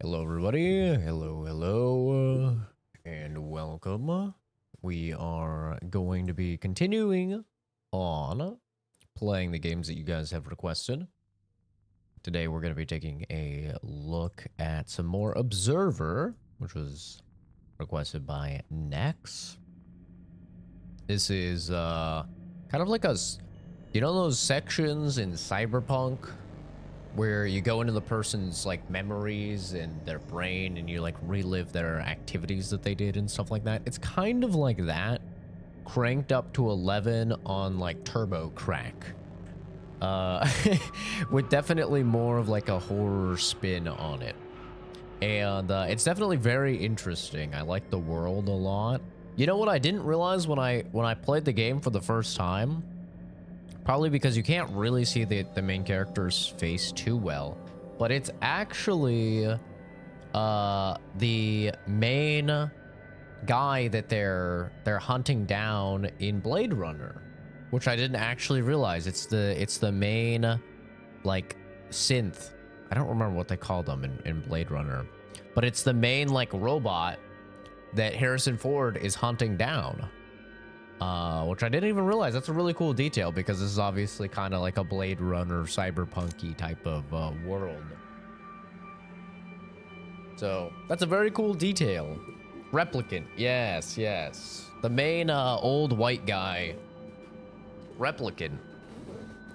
Hello, everybody. Hello, and welcome. We are going to be continuing on playing the games that you guys have requested. Today, we're going to be taking a look at some more Observer, which was requested by Nex. This is kind of like you know those sections in Cyberpunk where you go into the person's like memories and their brain and you like relive their activities that they did and stuff like that. It's kind of like that, cranked up to 11 on like turbo crack. With definitely more of like a horror spin on it. And it's definitely very interesting. I like the world a lot. You know what I didn't realize when I played the game for the first time? Probably because you can't really see the main character's face too well, but it's actually the main guy that they're hunting down in Blade Runner, which I didn't actually realize. It's the main like synth. I don't remember what they call them in Blade Runner, but it's the main like robot that Harrison Ford is hunting down. Which I didn't even realize. That's a really cool detail because this is obviously kind of like a Blade Runner cyberpunky type of world. So that's a very cool detail. Replicant, yes. The main old white guy, Replicant,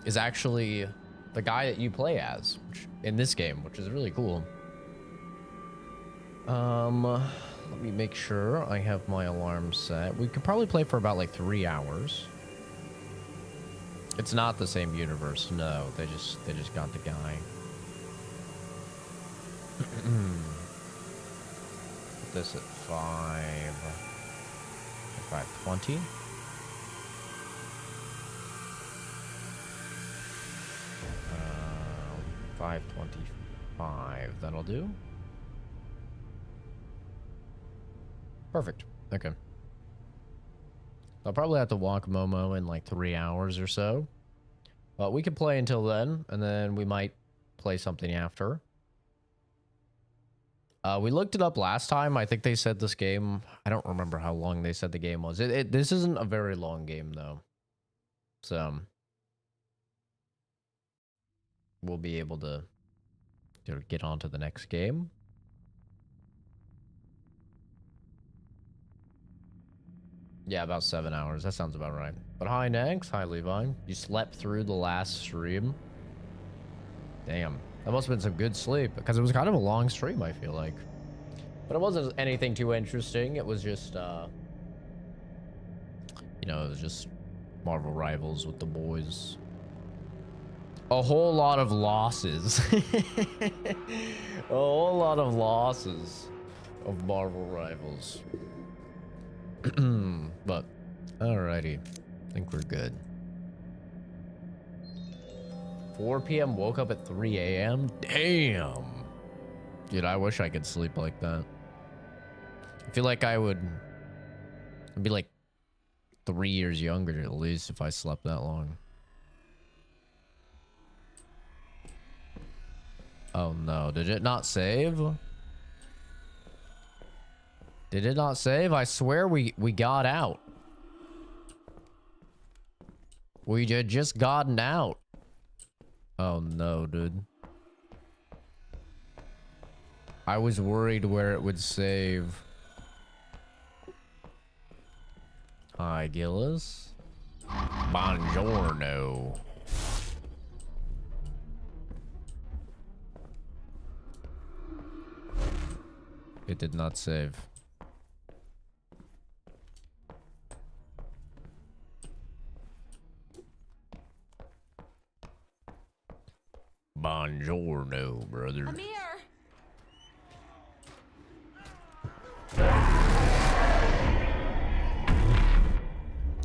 is actually the guy that you play as in this game, which is really cool. Let me make sure I have my alarm set. We could probably play for about like 3 hours. It's not the same universe. No, they just got the guy. Put this at 5:20. 5:25. That'll do. Perfect. Okay. I'll probably have to walk Momo in like 3 hours or so. But we could play until then, and then we might play something after. We looked it up last time. I think they said this game... I don't remember how long they said the game was. This isn't a very long game, though. So... we'll be able to get on to the next game. Yeah, about 7 hours. That sounds about right. But hi, Nex. Hi, Levi. You slept through the last stream? Damn. That must have been some good sleep. Because it was kind of a long stream, I feel like. But it wasn't anything too interesting. It was just, you know, it was just Marvel Rivals with the boys. A whole lot of losses. A whole lot of losses of Marvel Rivals. But alrighty, I think we're good. 4 p.m. woke up at 3 a.m. Damn, dude, I wish I could sleep like that. I feel like I'd be like 3 years younger at least if I slept that long. Oh no, did it not save? Did it not save? I swear we got out. We had just gotten out. Oh no, dude. I was worried where it would save. Hi, Gillis. Buongiorno. It did not save. Buongiorno, brother. Amir.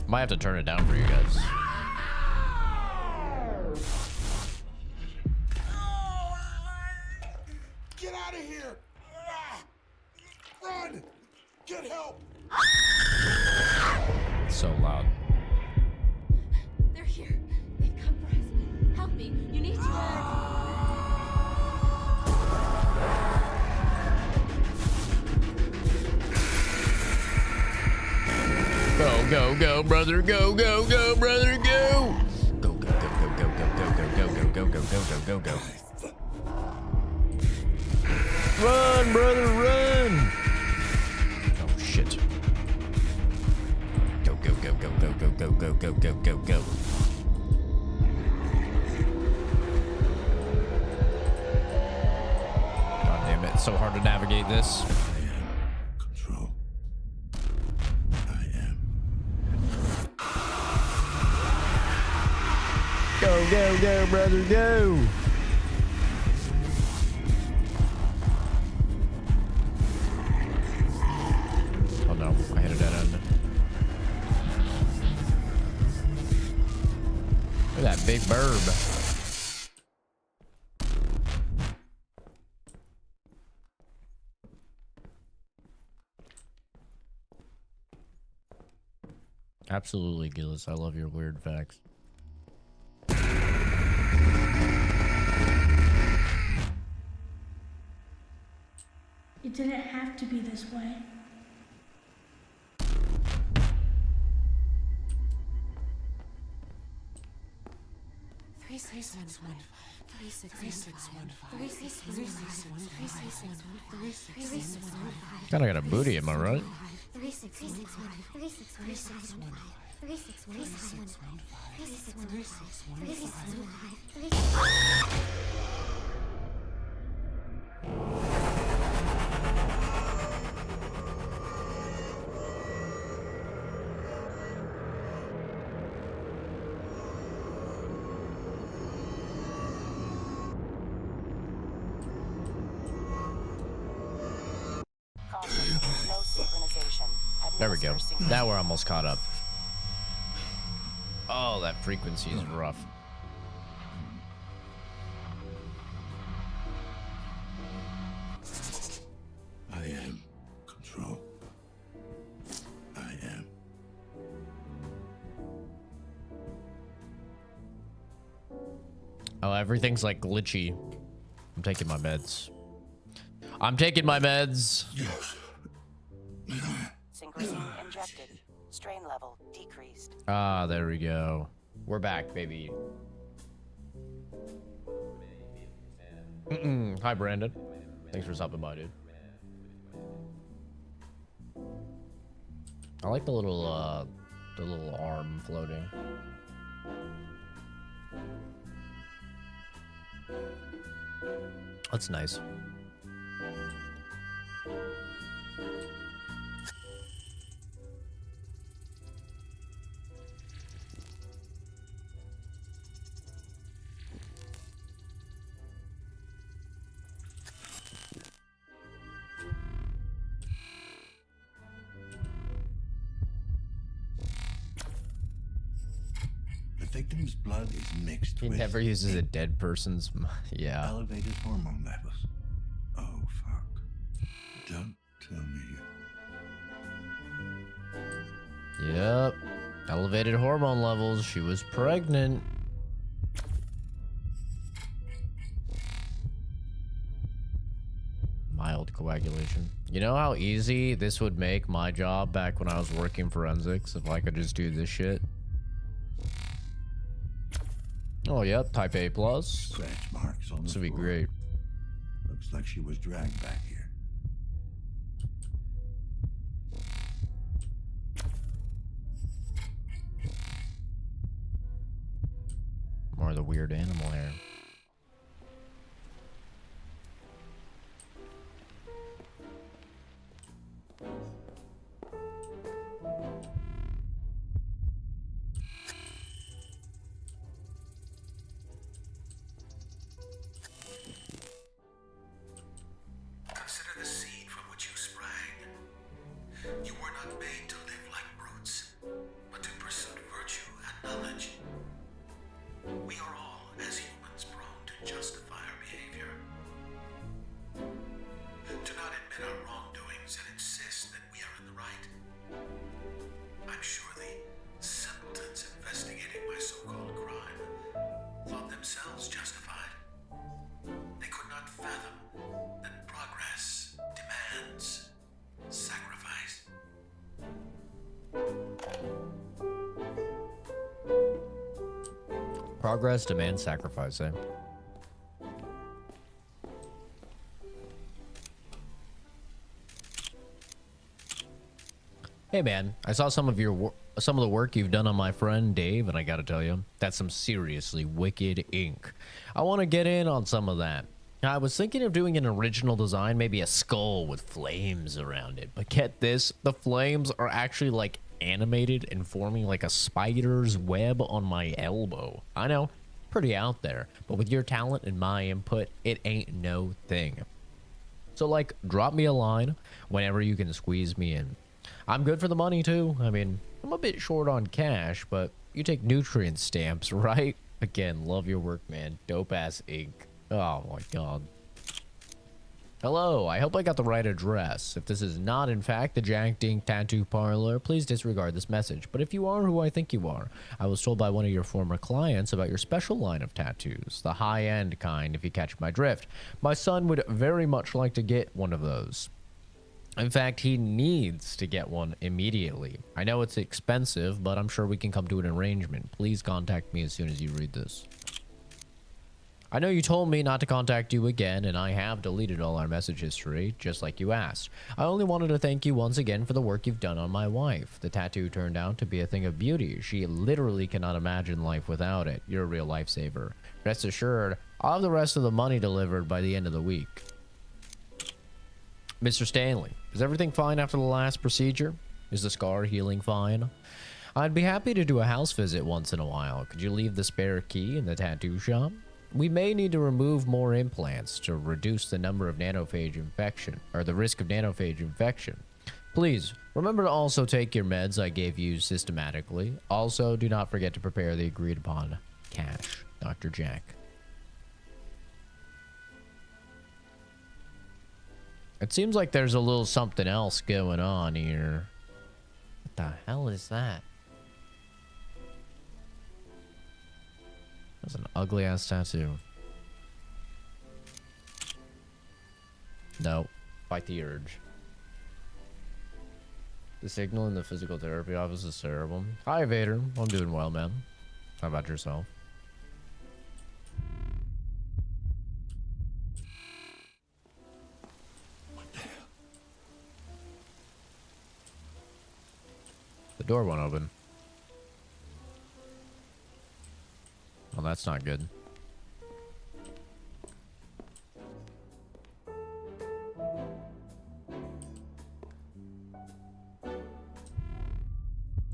Might have to turn it down for you guys. Get out of here! Run! Get help! It's so loud. They're here. They've come for us. Help me. You need to. Go, go, go, brother. Go, go, go, brother. Go. Go, go, go, go, go, go, go, go, go, go, go, go, go, go, go. Run, brother, run. Oh, shit. Go, go, go, go, go, go, go, go, go, go, go, go. God damn it, it's so hard to navigate this. Control. I am. Go, go, go, brother, go. Oh no, I hit a dead end. Look at that big burb. Absolutely, Gillis. I love your weird facts. It didn't have to be this way. Kinda got a booty, am I right? There we go. Now we're almost caught up. Oh, that frequency is rough. I am. Control. I am. Oh, everything's like glitchy. I'm taking my meds. I'm taking my meds. Yes. Synchrosine injected. Strain level decreased. Ah, there we go. We're back, baby. Hi, Brandon. Thanks for stopping by, dude. I like the little arm floating. That's nice. The victim's blood is mixed He with never uses a dead person's. Yeah. elevated hormone levels. Oh, fuck. Don't tell me. Yep. Elevated hormone levels. She was pregnant. Mild coagulation. You know how easy this would make my job back when I was working forensics if I could just do this shit? Oh, yep. Type A plus. Scratch marks on the This would be floor. great. Looks like she was dragged back here. More of the weird animal hair. Consider the seed from which you sprang. You were not made to live like brutes, but to pursue virtue and knowledge. We are all, as humans, Progress demands sacrifice, eh? Hey man, I saw some of the work you've done on my friend Dave, and I gotta tell you, that's some seriously wicked ink. I want to get in on some of that. I was thinking of doing an original design, maybe a skull with flames around it. But get this, the flames are actually like animated and forming like a spider's web on my elbow. I know, pretty out there, but with your talent and my input, it ain't no thing. So like, drop me a line whenever you can squeeze me in. I'm good for the money too. I mean, I'm a bit short on cash, but you take nutrient stamps, right? Again, love your work, man. Dope ass ink. Oh my god. Hello, I hope I got the right address. If this is not in fact the Jacked Ink Tattoo Parlor, please disregard this message. But if you are who I think you are, I was told by one of your former clients about your special line of tattoos, the high-end kind, if you catch my drift. My son would very much like to get one of those. In fact, he needs to get one immediately. I know it's expensive, but I'm sure we can come to an arrangement. Please contact me as soon as you read this. I know you told me not to contact you again, and I have deleted all our message history, just like you asked. I only wanted to thank you once again for the work you've done on my wife. The tattoo turned out to be a thing of beauty. She literally cannot imagine life without it. You're a real lifesaver. Rest assured, I'll have the rest of the money delivered by the end of the week. Mr. Stanley, is everything fine after the last procedure? Is the scar healing fine? I'd be happy to do a house visit once in a while. Could you leave the spare key in the tattoo shop? We may need to remove more implants to reduce the number of nanophage infection, or the risk of nanophage infection. Please, remember to also take your meds I gave you systematically. Also, do not forget to prepare the agreed upon cash. Dr. Jack. It seems like there's a little something else going on here. What the hell is that? That's an ugly ass tattoo. No, fight the urge. The signal in the physical therapy office is terrible. Hi, Vader. I'm doing well, man. How about yourself? What the hell? The door won't open. Well, that's not good.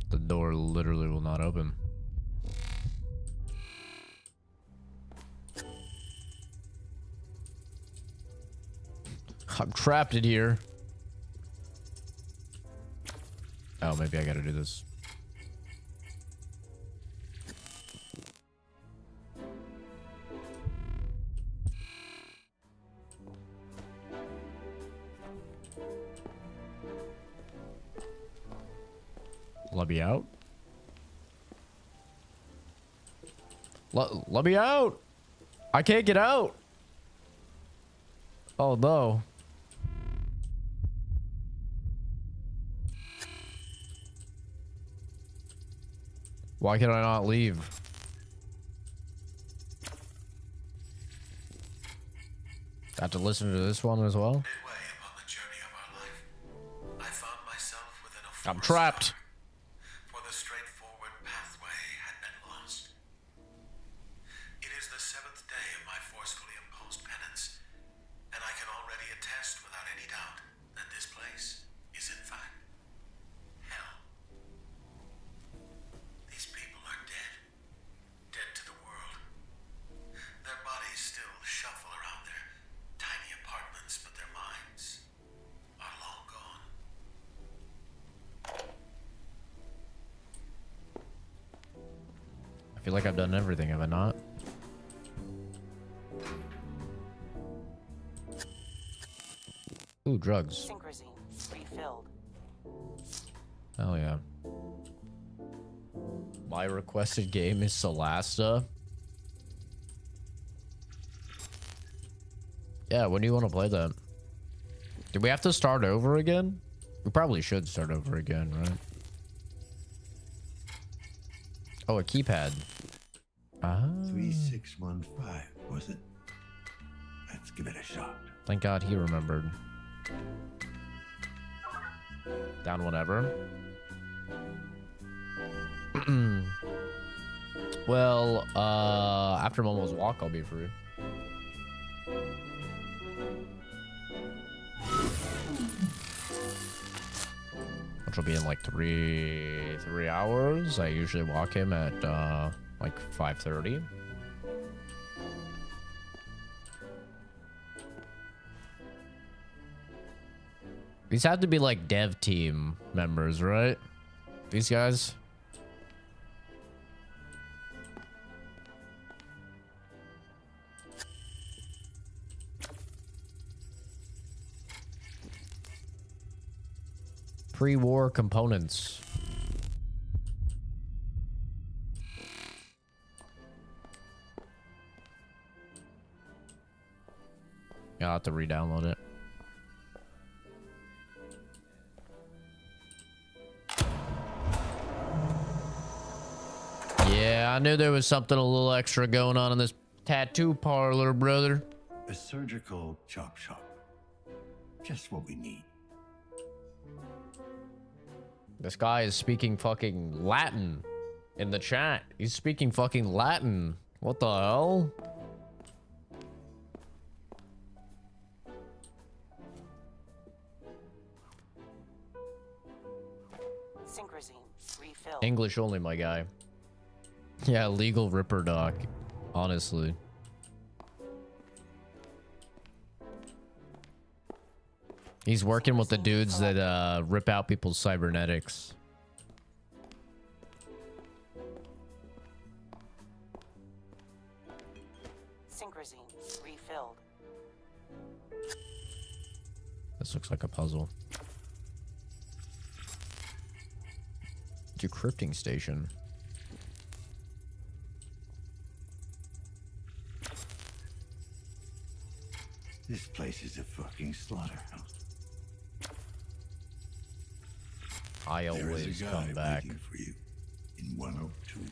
The door literally will not open. I'm trapped in here. Oh, maybe I gotta do this. Let me out. Let me out. I can't get out. Oh no. Why can I not leave? Got to listen to this one as well. Midway upon the journey of our life, I found myself within a forest I'm trapped. for the straightforward pathway had been lost. It is the 7th day of my forcefully imposed penance, and I can already attest without any doubt that this place is in fact hell. These people are dead. Dead to the world. Their bodies still shuffle around their tiny apartments, but their minds are long gone. I feel like I've done everything, have I not? Ooh, drugs. Synchrosine refilled. Hell yeah. My requested game is Solasta. Yeah, when do you want to play that? Do we have to start over again? We probably should start over again, right? Oh, a keypad. Ah. 3615, was it? Let's give it a shot. Thank God he remembered. Down whatever. Well, after Momo's walk, I'll be free. Which will be in like three hours. I usually walk him at like 5:30. These have to be like dev team members, right? These guys. Pre-war components. Yeah, I'll have to re-download it. Yeah, I knew there was something a little extra going on in this tattoo parlor, brother. A surgical chop shop. Just what we need. This guy is speaking fucking Latin in the chat. He's speaking fucking Latin. What the hell? Synchrosine. Refill. English only, my guy. Yeah, legal Ripper doc. Honestly. He's working with the dudes that rip out people's cybernetics. Synchrosine. Refilled. This looks like a puzzle. Decrypting station. This place is a fucking slaughterhouse. I There always is a guy come back. waiting for you in 102.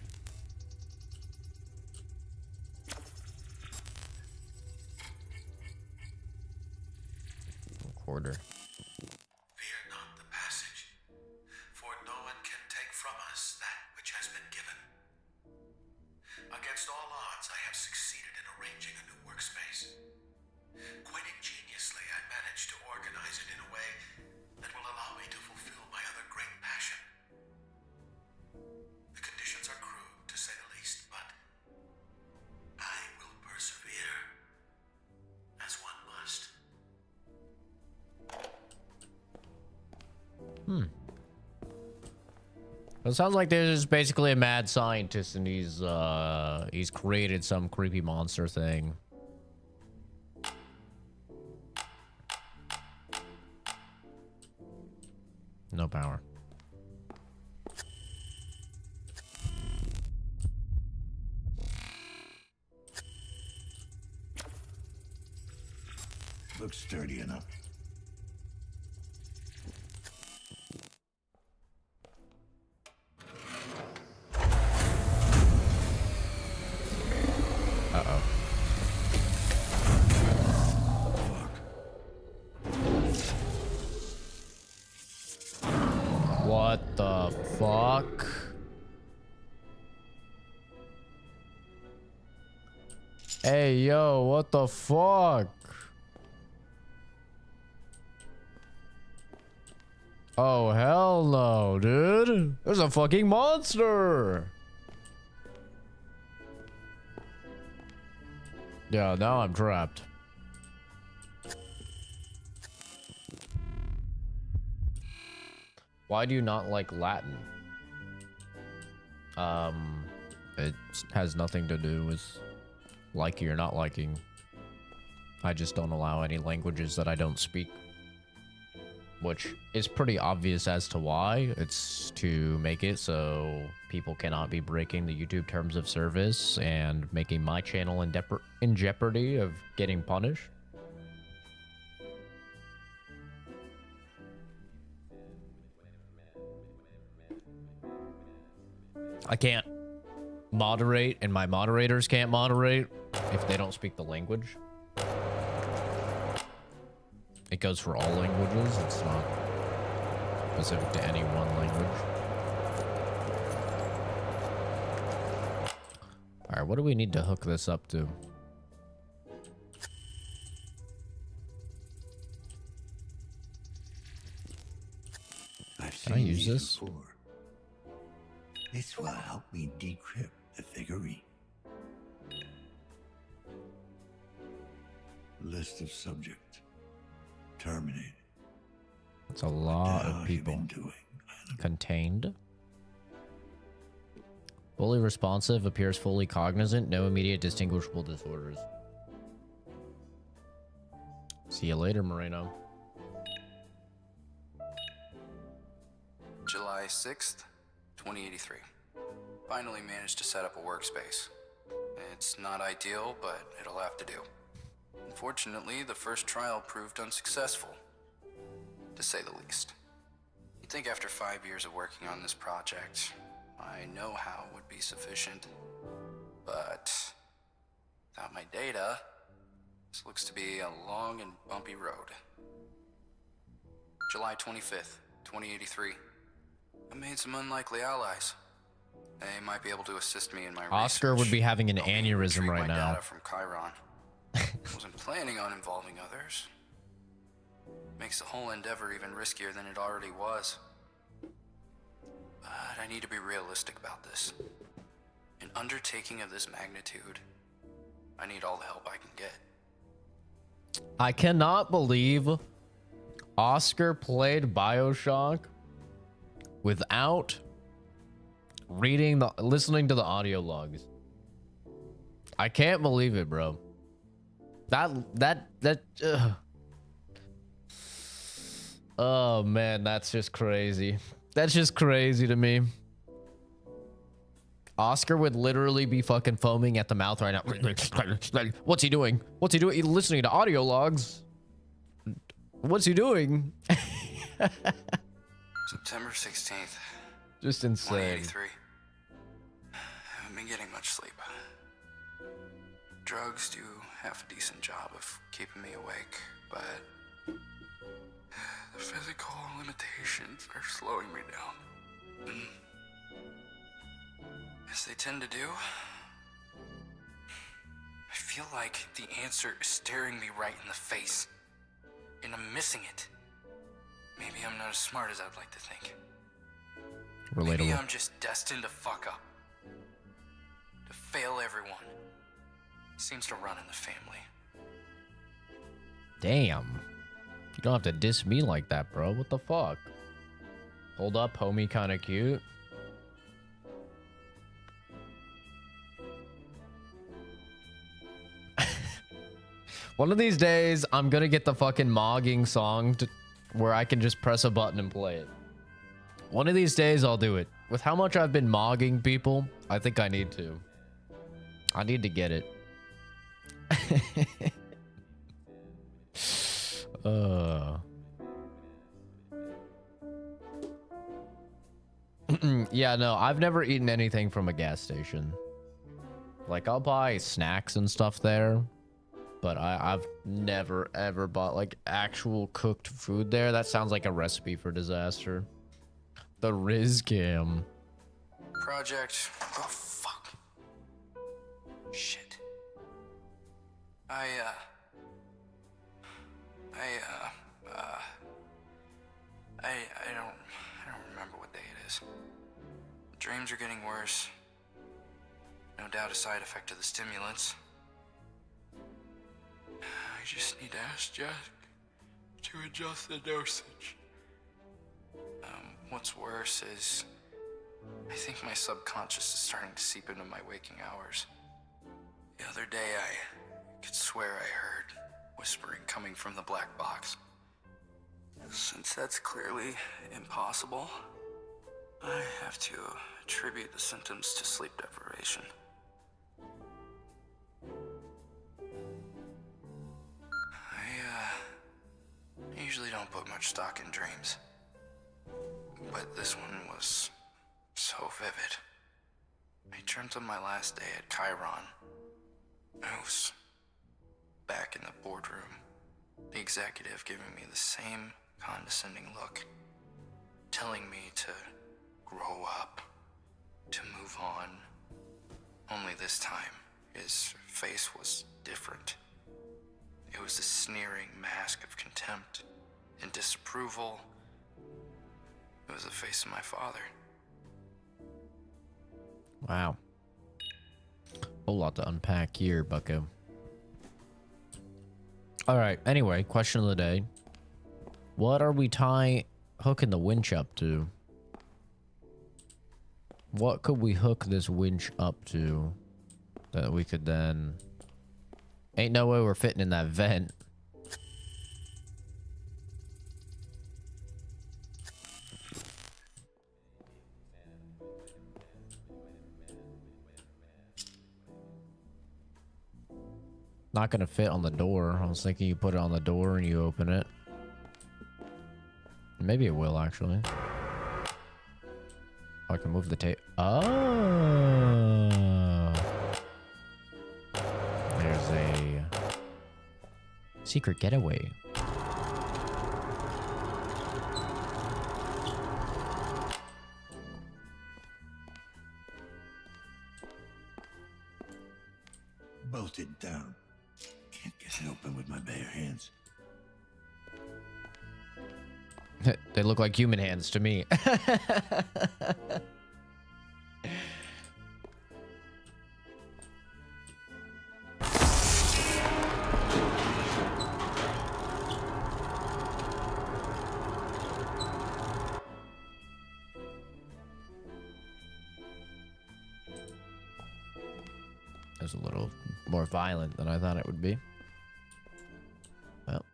Recorder. Fear not the passage, for no one can take from us that which has been given. Against all odds, I have succeeded in arranging a new workspace. Quite ingeniously, I managed to organize it in a way that will allow me to fulfill my other great passion. The conditions are crude, to say the least, but I will persevere, as one must. It sounds like there's basically a mad scientist and he's created some creepy monster thing. No power. Looks sturdy enough. Uh-oh. What the fuck? Hey, yo, what the fuck? Oh, hell no, dude. There's a fucking monster. Yeah, now I'm trapped. Why do you not like Latin? It has nothing to do with liking or not liking. I just don't allow any languages that I don't speak. Which is pretty obvious as to why. It's to make it so people cannot be breaking the YouTube terms of service and making my channel in jeopardy of getting punished. I can't moderate and my moderators can't moderate if they don't speak the language. It goes for all languages. It's not specific to any one language. All right, what do we need to hook this up to? I've Can I seen use these this? before. This will help me decrypt the figurine. List of subject. Terminated. It's a lot How of you people. been doing? Contained. Fully responsive, appears fully cognizant, no immediate distinguishable disorders. See you later, Moreno. July 6th, 2083. Finally managed to set up a workspace. It's not ideal, but it'll have to do. Unfortunately, the first trial proved unsuccessful, to say the least. You'd think after 5 years of working on this project, I know how would be sufficient. But without my data, this looks to be a long and bumpy road. July 25th, 2083. I made some unlikely allies. They might be able to assist me in my Oscar research. would be having an Help me aneurysm retrieve right my now. data from Chiron. Wasn't planning on involving others. Makes the whole endeavor even riskier than it already was. But I need to be realistic about this. An undertaking of this magnitude, I need all the help I can get. I cannot believe Oscar played Bioshock without listening to the audio logs. I can't believe it, bro. Oh man, that's just crazy. That's just crazy to me. Oscar would literally be fucking foaming at the mouth right now. What's he doing? What's he doing? He's listening to audio logs. What's he doing? September 16th, Just insane. 2083. Haven't been getting much sleep. Drugs do half a decent job of keeping me awake, but the physical limitations are slowing me down. As they tend to do, I feel like the answer is staring me right in the face, and I'm missing it. Maybe I'm not as smart as I'd like to think. Maybe Relatable. I'm just destined to fuck up. To fail everyone. Seems to run in the family. Damn. You don't have to diss me like that, bro. What the fuck? Hold up, homie, kinda cute. One of these days, I'm gonna get the fucking mogging song where I can just press a button and play it. One of these days, I'll do it. With how much I've been mogging people, I think I need to. I need to get it. Yeah, no, I've never eaten anything from a gas station. Like, I'll buy snacks and stuff there, but I've never ever bought like actual cooked food there. That sounds like a recipe for disaster. The Riz Cam. Project. Oh, fuck. Shit. I don't remember what day it is. Dreams are getting worse. No doubt a side effect of the stimulants. I just need to ask Jack to adjust the dosage. What's worse is I think my subconscious is starting to seep into my waking hours. The other day I could swear I heard whispering coming from the black box. Since that's clearly impossible, I have to attribute the symptoms to sleep deprivation. I usually don't put much stock in dreams, but this one was so vivid. I dreamt of my last day at Chiron. I was back in the boardroom, the executive giving me the same condescending look, telling me to grow up, to move on. Only this time, his face was different. It was a sneering mask of contempt and disapproval. It was the face of my father. Wow. Whole lot to unpack here, bucko. All right, anyway, question of the day. What are we hooking the winch up to? What could we hook this winch up to that we could then... Ain't no way we're fitting in that vent. Not gonna fit on the door. I was thinking you put it on the door and you open it. Maybe it will, actually. Oh, I can move the tape. Oh. There's a secret getaway. Bolted down. Can't get it open with my bare hands. They look like human hands to me. It's a little more violent than I thought it would be. Well,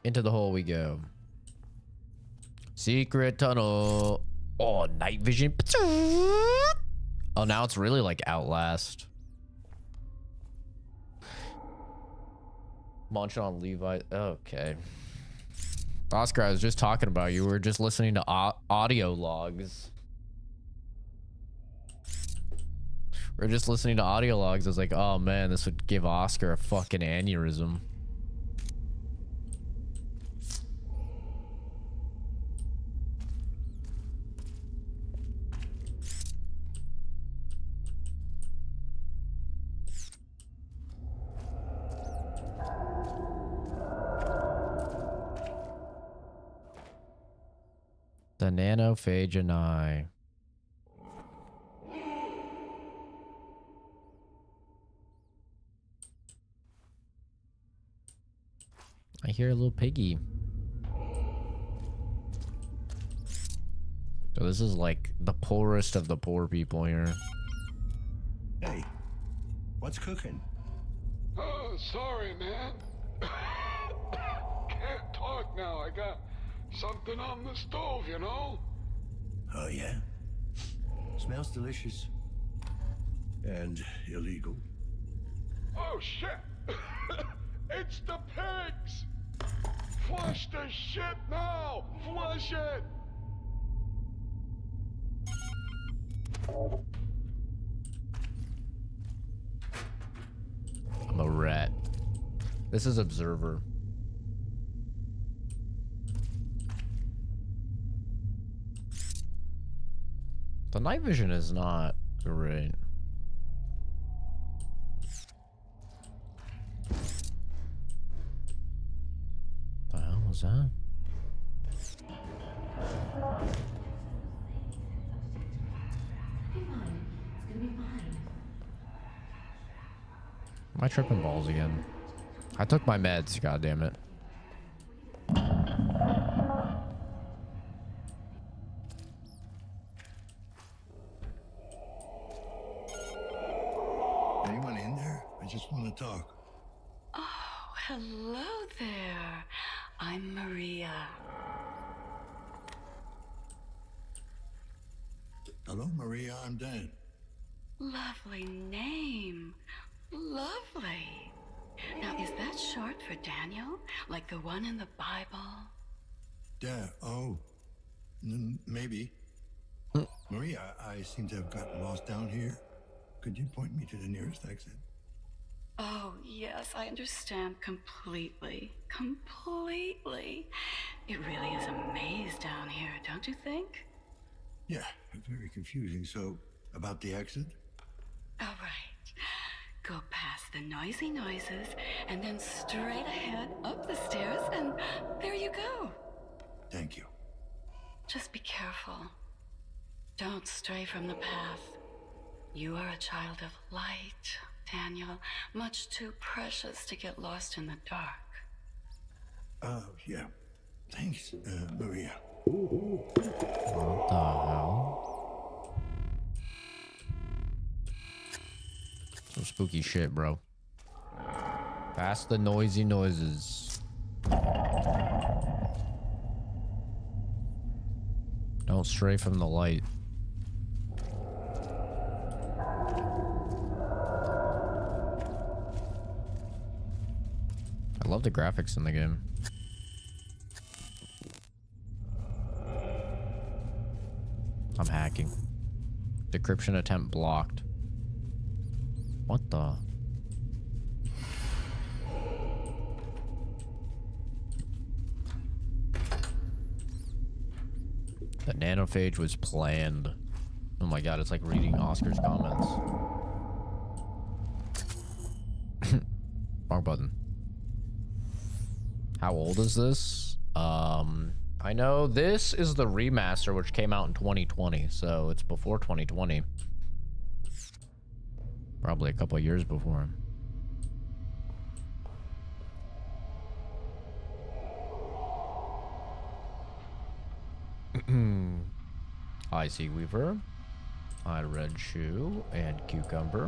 into the hole we go. Secret tunnel. Oh, night vision. Oh, now it's really like Outlast. Munch on Levi. Okay. Oscar, I was just talking about you. We were just listening to audio logs. We were just listening to audio logs. I was like, oh man, this would give Oscar a fucking aneurysm. The nanophage and I. I hear a little piggy. So this is like the poorest of the poor people here. Hey, what's cooking? Oh, sorry, man. Can't talk now. I got something on the stove, you know? Oh, yeah? Smells delicious. And illegal. Oh, shit! It's the pigs! Flush the shit now! Flush it! I'm a rat. This is Observer. The night vision is not great. The hell was that? Am I tripping balls again? I took my meds, god damn it. Anyone in there? I just want to talk. Oh, hello there. I'm Maria. Hello, Maria. I'm Dan. Lovely name. Lovely. Now, is that short for Daniel? Like the one in the Bible? Dan. Oh, maybe. Maria, I seem to have gotten lost down here. Could you point me to the nearest exit? Oh, yes, I understand completely. Completely. It really is a maze down here, don't you think? Yeah, very confusing. So, about the exit? All right. Go past the noisy noises and then straight ahead up the stairs, and there you go. Thank you. Just be careful. Don't stray from the path. You are a child of light, Daniel. Much too precious to get lost in the dark. Yeah. Thanks, Maria. What the hell? Some spooky shit, bro. Past the noisy noises. Don't stray from the light. I love the graphics in the game. I'm hacking. Decryption attempt blocked. What the? The nanophage was planned. Oh my god, it's like reading Oscar's comments. Wrong button. How old is this? I know this is the remaster, which came out in 2020, so it's before 2020. Probably a couple of years before. Icy Weaver, I Red Shoe, and Cucumber.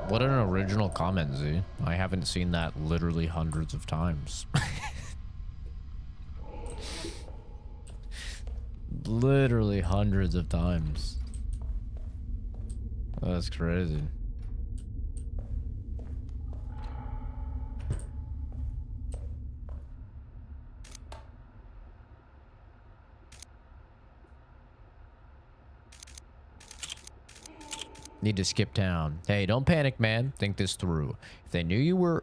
What an original comment, Z. I haven't seen that literally hundreds of times. Literally hundreds of times. That's crazy. Need to skip town. Hey, don't panic, man. Think this through. If they knew you were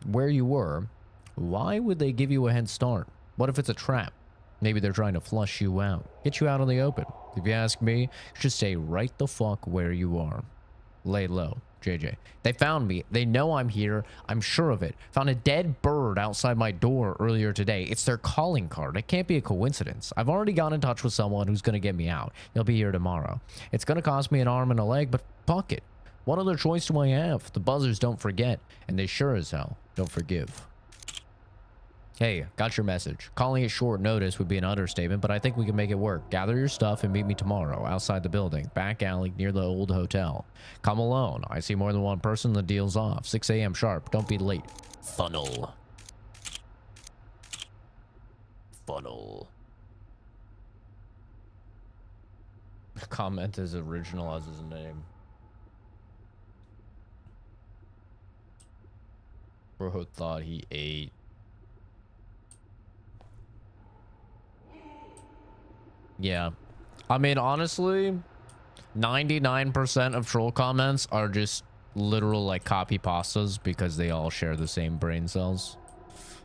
where you were, why would they give you a head start? What if it's a trap? Maybe they're trying to flush you out. Get you out in the open. If you ask me, you should stay right the fuck where you are. Lay low. JJ. They found me. They know I'm here. I'm sure of it. Found a dead bird outside my door earlier today. It's their calling card. It can't be a coincidence. I've already got in touch with someone who's going to get me out. He'll be here tomorrow. It's going to cost me an arm and a leg, but fuck it. What other choice do I have? The buzzers don't forget, and they sure as hell don't forgive. Hey, got your message. Calling it short notice would be an understatement, but I think we can make it work. Gather your stuff and meet me tomorrow outside the building, back alley near the old hotel. Come alone. I see more than one person, the deal's off. 6 a.m. sharp. Don't be late. Funnel. Funnel. Comment is original as his name. Bro thought he ate. Yeah. I mean, honestly, 99% of troll comments are just literal, like, copy pastas because they all share the same brain cells.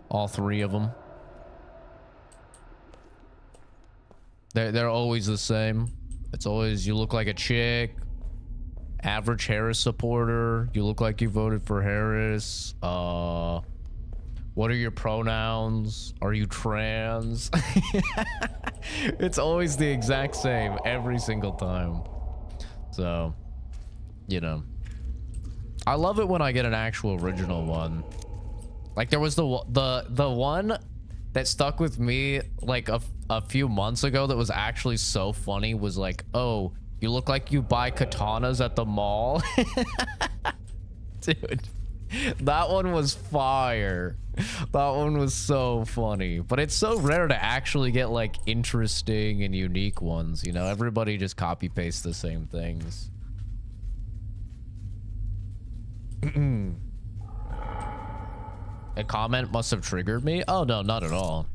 All three of them. They're always the same. It's always, you look like a chick. Average Harris supporter. You look like you voted for Harris. What are your pronouns? Are you trans? It's always the exact same every single time. So, you know. I love it when I get an actual original one. Like there was the one that stuck with me like a few months ago that was actually so funny was like, "Oh, you look like you buy katanas at the mall." Dude. That one was fire. That one was so funny. But it's so rare to actually get like interesting and unique ones, you know? Everybody just copy pastes the same things. A comment must have triggered me? Oh no, not at all.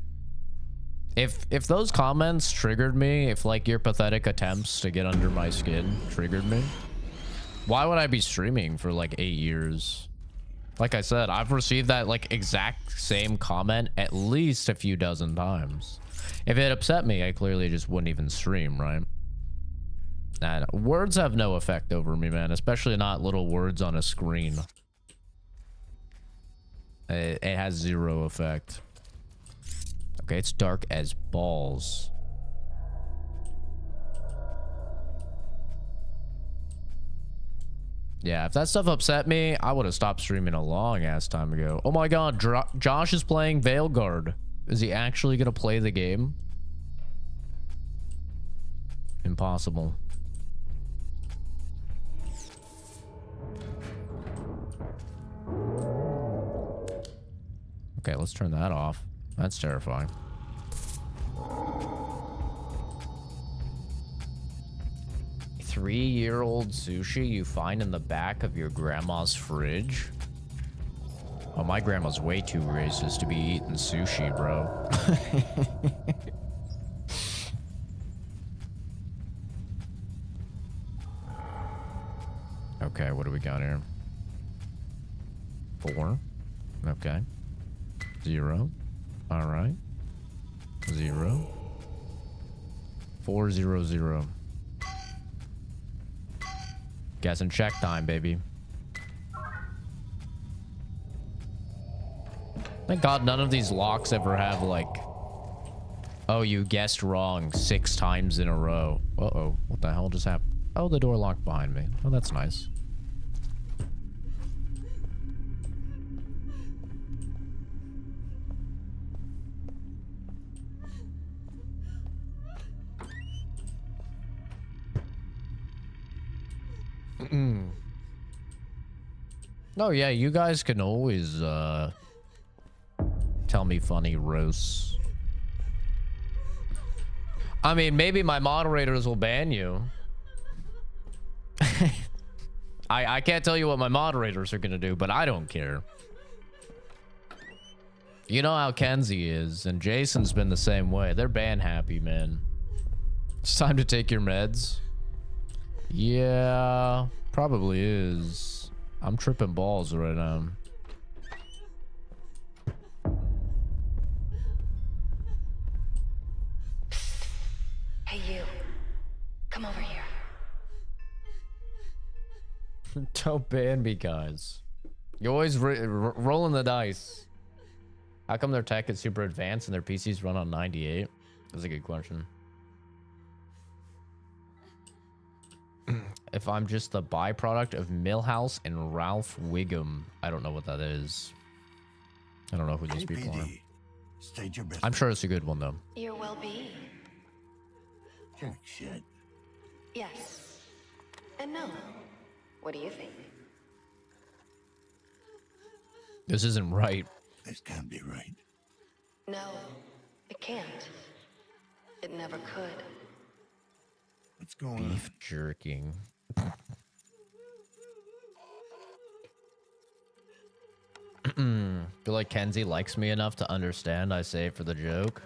If those comments triggered me, if like your pathetic attempts to get under my skin triggered me, why would I be streaming for like 8 years? Like I said, I've received that like exact same comment at least a few dozen times. If it upset me, I clearly just wouldn't even stream, right? And words have no effect over me, man, especially not little words on a screen. It has zero effect. Okay, it's dark as balls. Yeah, if that stuff upset me, I would have stopped streaming a long ass time ago. Oh my god, Josh is playing Veilguard. Is he actually gonna play the game? Impossible. Okay, let's turn that off. That's terrifying. Three-year-old sushi you find in the back of your grandma's fridge? Oh, my grandma's way too racist to be eating sushi, bro. Okay, what do we got here? 4. Okay. 0. All right. 0. 400. Guess and check time, baby. Thank God none of these locks ever have like, oh, you guessed wrong 6 times in a row. Uh-oh, what the hell just happened? Oh, the door locked behind me. Oh, that's nice. No, yeah, you guys can always tell me funny roasts. I mean, maybe my moderators will ban you. I can't tell you what my moderators are gonna do, but I don't care. You know how Kenzie is, and Jason's been the same way. They're ban happy, man. It's time to take your meds. Yeah, probably is. I'm tripping balls right now. Hey, you. Come over here. Don't ban me, guys. You're always rolling the dice. How come their tech is super advanced and their PCs run on 98? That's a good question. If I'm just the byproduct of Millhouse and Ralph Wiggum. I don't know what that is. I don't know who these people are. Stage your best. I'm sure it's a good one, though. Your well-being. Jack shit. Yes. And no. What do you think? This isn't right. This can't be right. No, it can't. It never could. What's going on? Beef jerking. Feel like Kenzie likes me enough to understand I say it for the joke.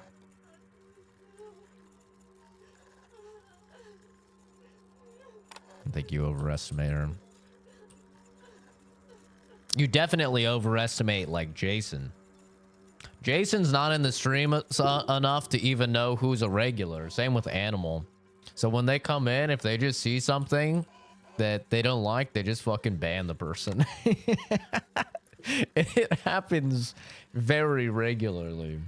I think you overestimate her. You definitely overestimate, like, Jason. Jason's not in the stream enough to even know who's a regular. Same with Animal. So when they come in, if they just see something that they don't like, they just fucking ban the person. It happens very regularly.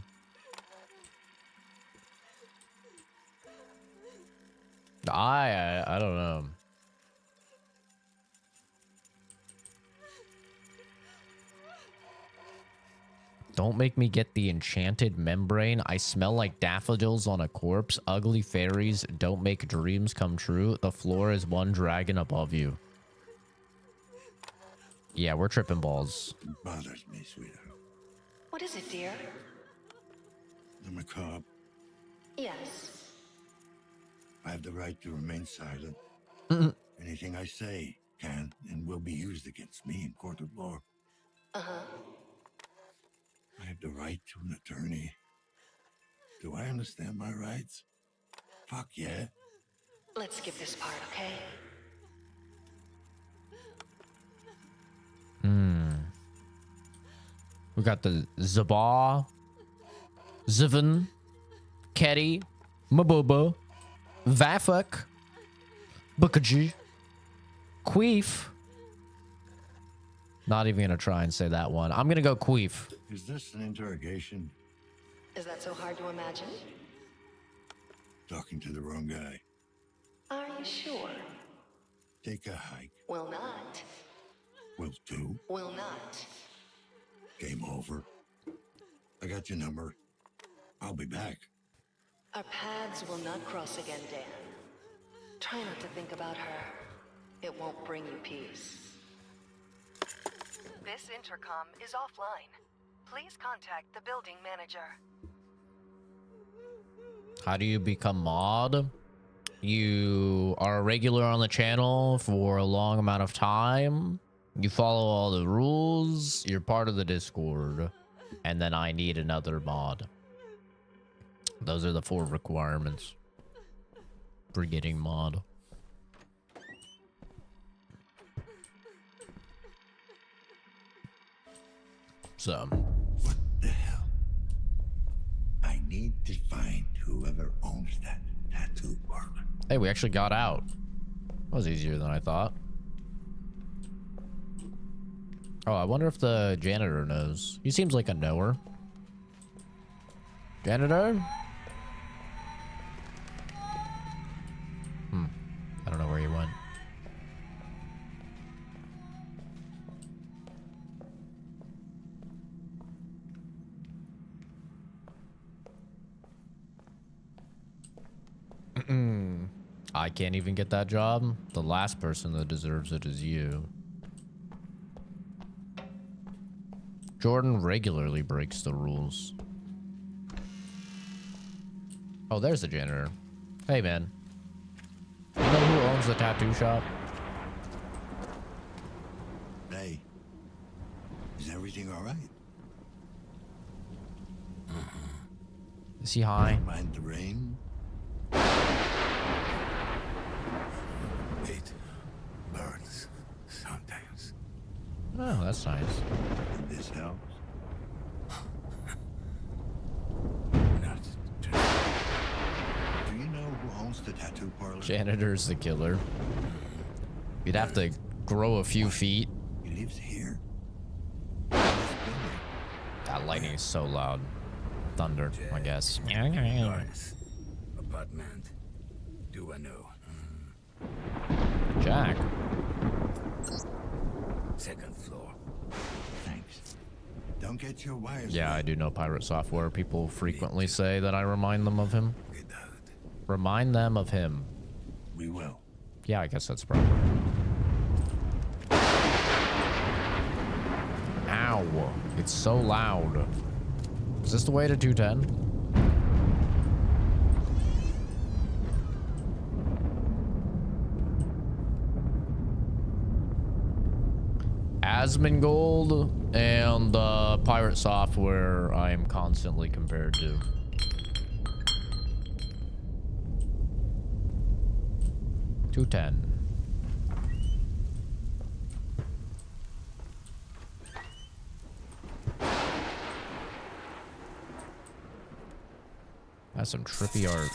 I don't know. Don't make me get the enchanted membrane. I smell like daffodils on a corpse. Ugly fairies don't make dreams come true. The floor is one dragon above you. Yeah, we're tripping balls. It bothers me, sweetheart. What is it, dear? I'm a cop. Yes. I have the right to remain silent. Anything I say can and will be used against me in court of law. Uh-huh. I have the right to an attorney, Do I understand my rights? Fuck yeah. Let's skip this part, okay? We got the Zabah, Zivan, Ketty, Maboba, Vafuk, Bukaji, Queef. Not even gonna try and say that one. I'm gonna go Queef. Is this an interrogation? Is that so hard to imagine? Talking to the wrong guy. Are you sure? Take a hike. Will not. Will do. Will not. Game over. I got your number. I'll be back. Our paths will not cross again, Dan. Try not to think about her. It won't bring you peace. This intercom is offline. Please contact the building manager. How do you become mod? You are a regular on the channel for a long amount of time. You follow all the rules. You're part of the Discord. And then I need another mod. Those are the 4 requirements for getting mod. So. What the hell? I need to find whoever owns that tattoo parlor. Hey, we actually got out. That was easier than I thought. Oh, I wonder if the janitor knows. He seems like a knower. Janitor? I don't know where he went. I can't even get that job. The last person that deserves it is you. Jordan regularly breaks the rules. Oh, there's the janitor. Hey, man. You know who owns the tattoo shop? Hey, is everything all right? Is he high? Mind the rain? It burns sometimes. Oh, that's nice. And this helps. Not to... Do you know who owns the tattoo parlor? Janitor's the killer. You'd have to grow a few feet. He lives here. In this building. That lightning is so loud. Thunder, I guess. Apartment. Do I know? Jack. Second floor. Thanks. Don't get your wires. Yeah, I do know pirate software. People frequently say that I remind them of him. Remind them of him. We will. Yeah, I guess that's proper. Ow. It's so loud. Is this the way to 210? Asmongold and pirate software I am constantly compared to. $210. That's some trippy art.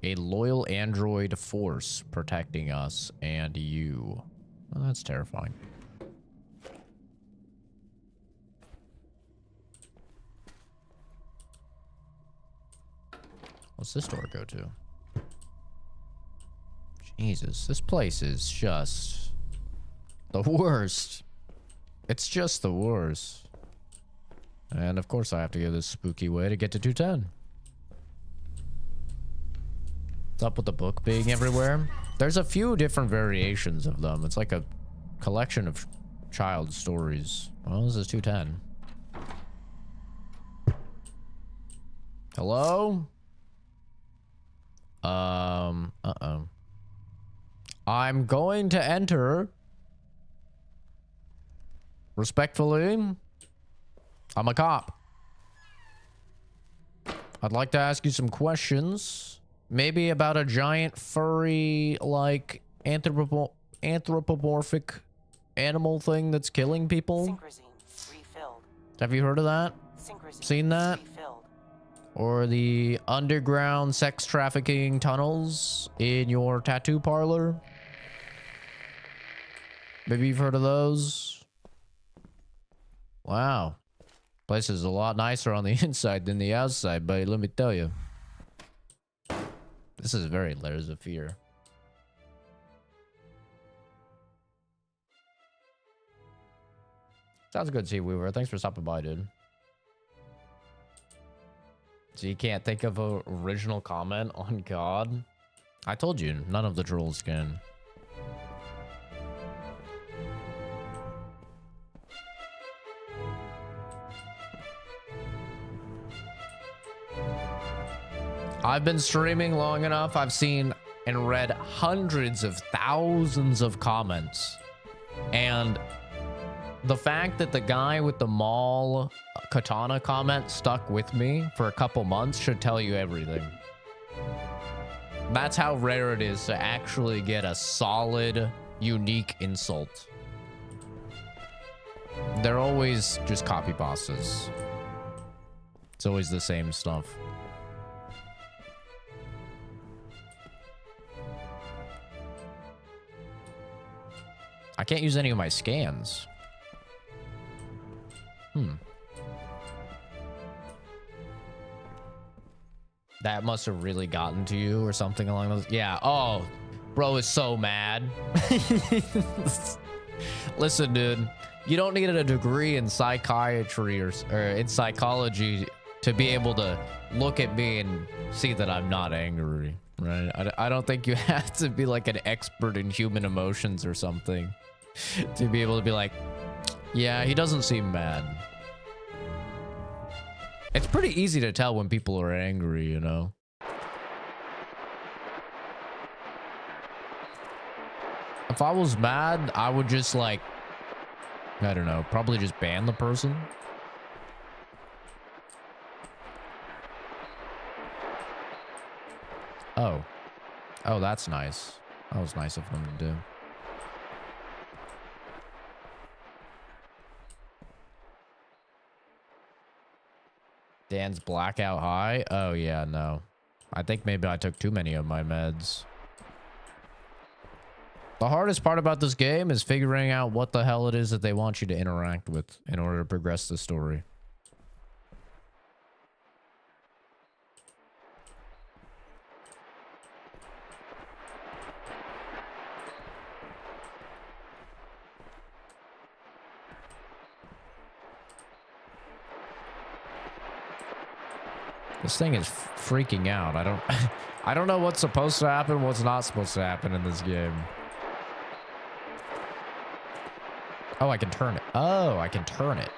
A loyal android force protecting us and you. Well, that's terrifying. What's this door go to? Jesus, this place is just the worst. It's just the worst. And of course I have to go this spooky way to get to 210. What's up with the book being everywhere? There's a few different variations of them. It's like a collection of child stories. Well, this is 210. Hello? Uh-oh. I'm going to enter. Respectfully. I'm a cop. I'd like to ask you some questions. Maybe about a giant furry, like, anthropomorphic animal thing that's killing people. Synchrosine refilled. Have you heard of that? Synchrosine Seen that? refilled. Or the underground sex trafficking tunnels in your tattoo parlor? Maybe you've heard of those? Wow. Place is a lot nicer on the inside than the outside, but let me tell you. This is very Layers of Fear. Sounds good, Sea Weaver. Thanks for stopping by, dude. So you can't think of an original comment on God? I told you, none of the trolls can. I've been streaming long enough. I've seen and read hundreds of thousands of comments. And the fact that the guy with the mall katana comment stuck with me for a couple months should tell you everything. That's how rare it is to actually get a solid, unique insult. They're always just copy pastas. It's always the same stuff. I can't use any of my scans. That must have really gotten to you or something along those. Yeah. Oh, bro is so mad. Listen, dude, you don't need a degree in psychiatry or in psychology to be able to look at me and see that I'm not angry, right? I don't think you have to be like an expert in human emotions or something to be able to be like, yeah, he doesn't seem mad. It's pretty easy to tell when people are angry, you know? If I was mad, I would just like, I don't know, probably just ban the person. Oh. Oh, that's nice. That was nice of them to do. Dan's blackout high? Oh, yeah, no. I think maybe I took too many of my meds. The hardest part about this game is figuring out what the hell it is that they want you to interact with in order to progress the story. This thing is freaking out. I don't know what's supposed to happen, what's not supposed to happen in this game. Oh, I can turn it. Oh, I can turn it.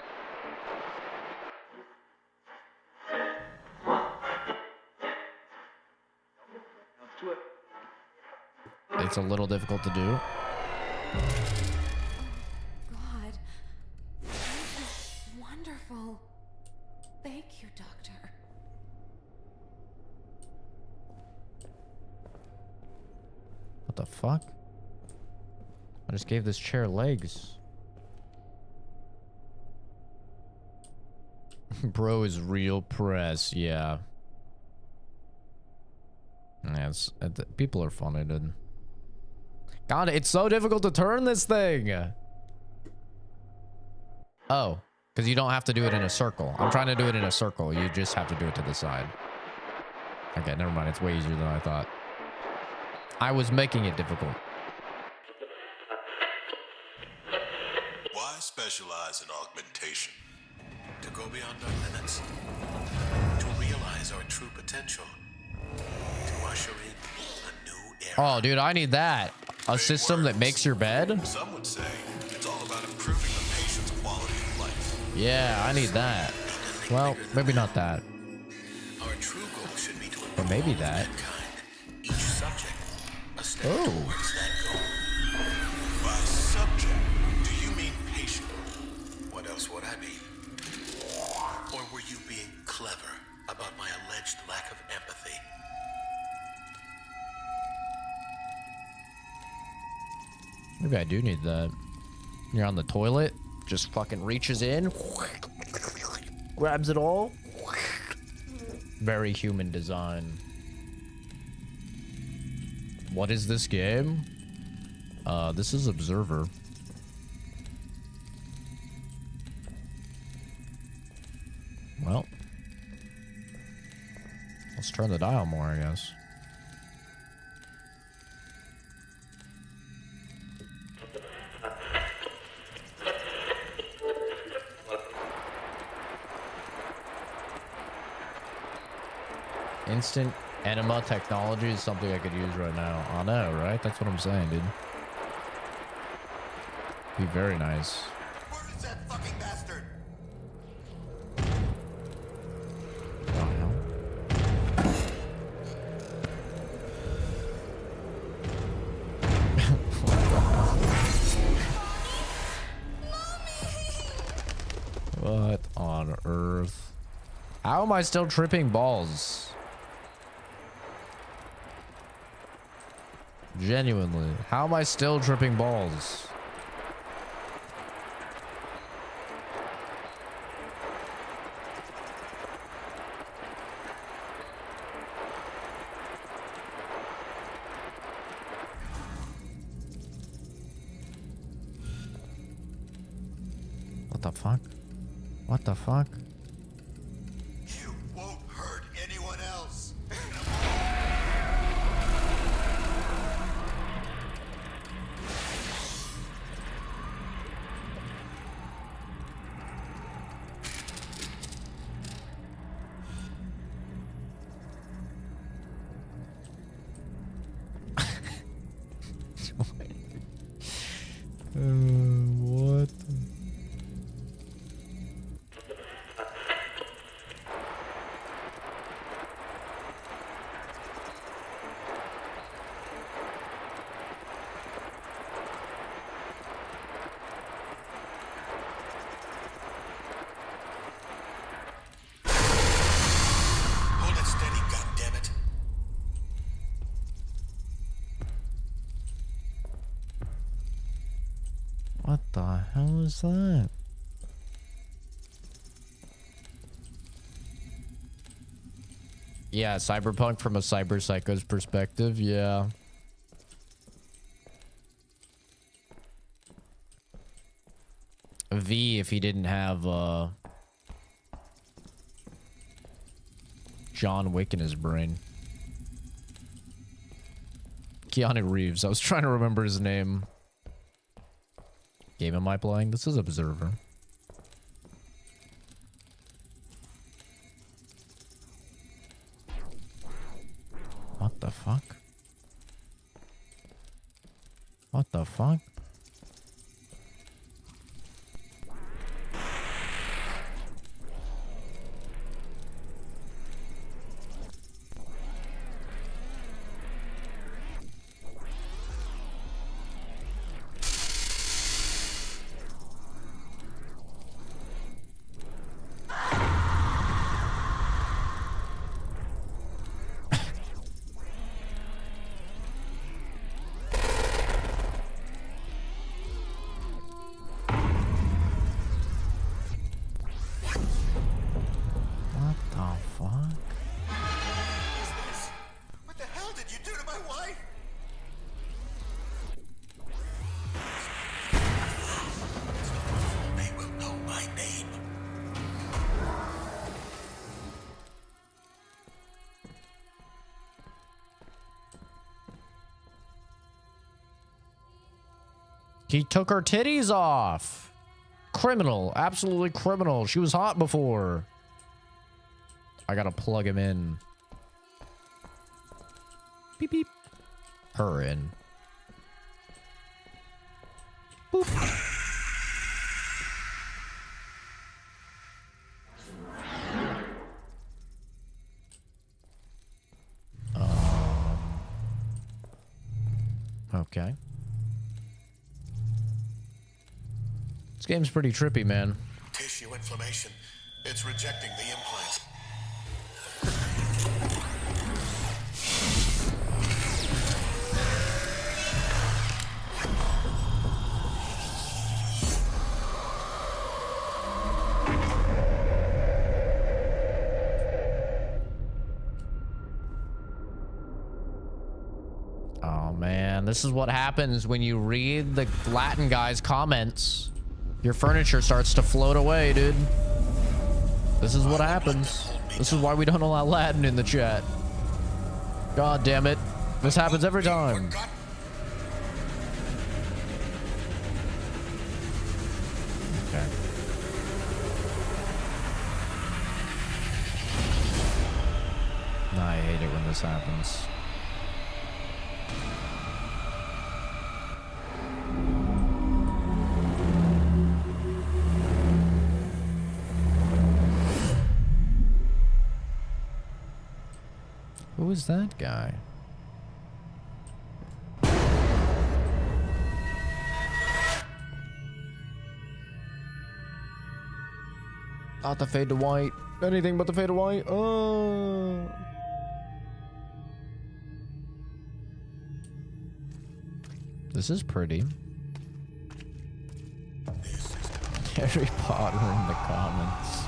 It's a little difficult to do. God, this is wonderful. Thank you, Doctor. What the fuck? I just gave this chair legs. Bro is real press, yeah. Yeah, people are funny, dude. God, it's so difficult to turn this thing. Oh, because you don't have to do it in a circle. I'm trying to do it in a circle. You just have to do it to the side. Okay, never mind. It's way easier than I thought. I was making it difficult. Why specialize in augmentation? To go beyond our limits. To realize our true potential. To usher in a new era. Oh, dude, I need that. A system that makes your bed? Some would say it's all about improving the patient's quality of life. Yeah, I need that. Well, maybe not that. Our true goal should be to Or maybe that. mankind. Each subject a step Oh. towards that goal. By subject, do you mean patient? What else would I be? Or were you being clever about my alleged lack of empathy. Maybe I do need that. You're on the toilet, just fucking reaches in, grabs it all. Very human design. What is this game? This is Observer. Well, let's turn the dial more, I guess. Instant enema technology is something I could use right now. I know, right? That's what I'm saying, dude. Be very nice. Where is that fucking bastard? What on earth? How am I still tripping balls? Genuinely, how am I still tripping balls? What the fuck? What the fuck? You won't hurt anyone else. What? Hold it steady, goddammit. What the hell is that? Yeah, cyberpunk from a cyber psycho's perspective, yeah. V if he didn't have John Wick in his brain. Keanu Reeves. I was trying to remember his name. Game am I playing? This is Observer. What the fuck? What the fuck? What the fuck? What the hell did you do to my wife? They will know my name. He took her titties off. Criminal. Absolutely criminal. She was hot before. I gotta plug him in. Beep beep. Her in. Boop. Okay. This game's pretty trippy, man. Tissue inflammation. It's rejecting the implant. man. This is what happens when you read the Latin guy's comments. Your furniture starts to float away, dude. This is what happens. This is why we don't allow Latin in the chat. God damn it. This happens every time. Okay. I hate it when this happens. Who is that guy? Not the fade to white. Anything but the fade to white. Oh. This is pretty. Harry Potter in the comments.